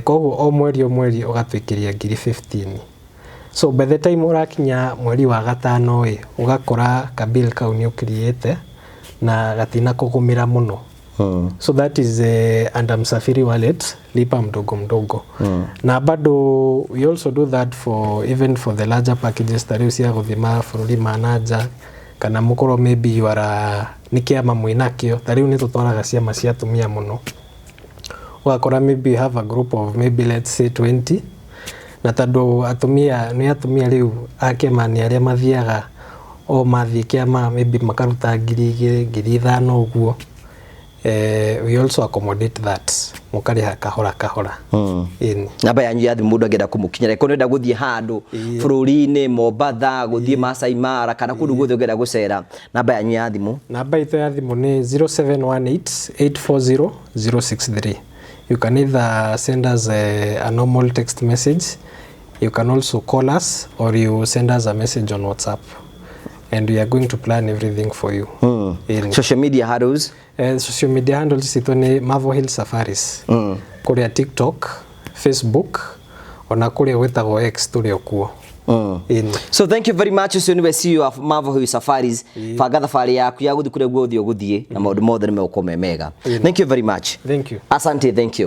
koguo o mweri ugatwikiria 15 so by the time urakinya mweri wa gatano ugakora kabil kau ni ukiriete na gatina kugumira muno. So that is under Msafiri wallet lipa mdogo mdogo. Na bado we also do that for even for the larger packages tariu cia guthima bururi manaja kana mukoro maybe you are nikiama mwinakio tariu ni tutwaraga ciama cia atumia muno ugakora maybe you have a group of maybe let's say 20 na tando atumia riu akema ni aria mathiaga o mathie kiama maybe makaruta 2,000 2,500 uguo. We also accommodate that mukariha kahora namba yanyu ya thimu mundu angenda kumukinyira ko nenda guthie handu bururi-ini Mombatha guthie Masai Mara kana kundu guthie ungenda gucera namba yanyu ya thimu namba itu ya thimu ni 0718840063. You can either send us a normal text message, you can also call us or you send us a message on WhatsApp and we are going to plan everything for you. Social media handles social media handles ito ni Mavo Hill Safaris kuria TikTok, Facebook ona kuria wetagwo X turi okuo. So thank you very much ucio ni we CEO of Mavo Hill Safaris banga thabari yaku ya guthi kuria guthie na maundu mothe ni mekuo mega. Thank you very much. Thank you. Asante, thank you.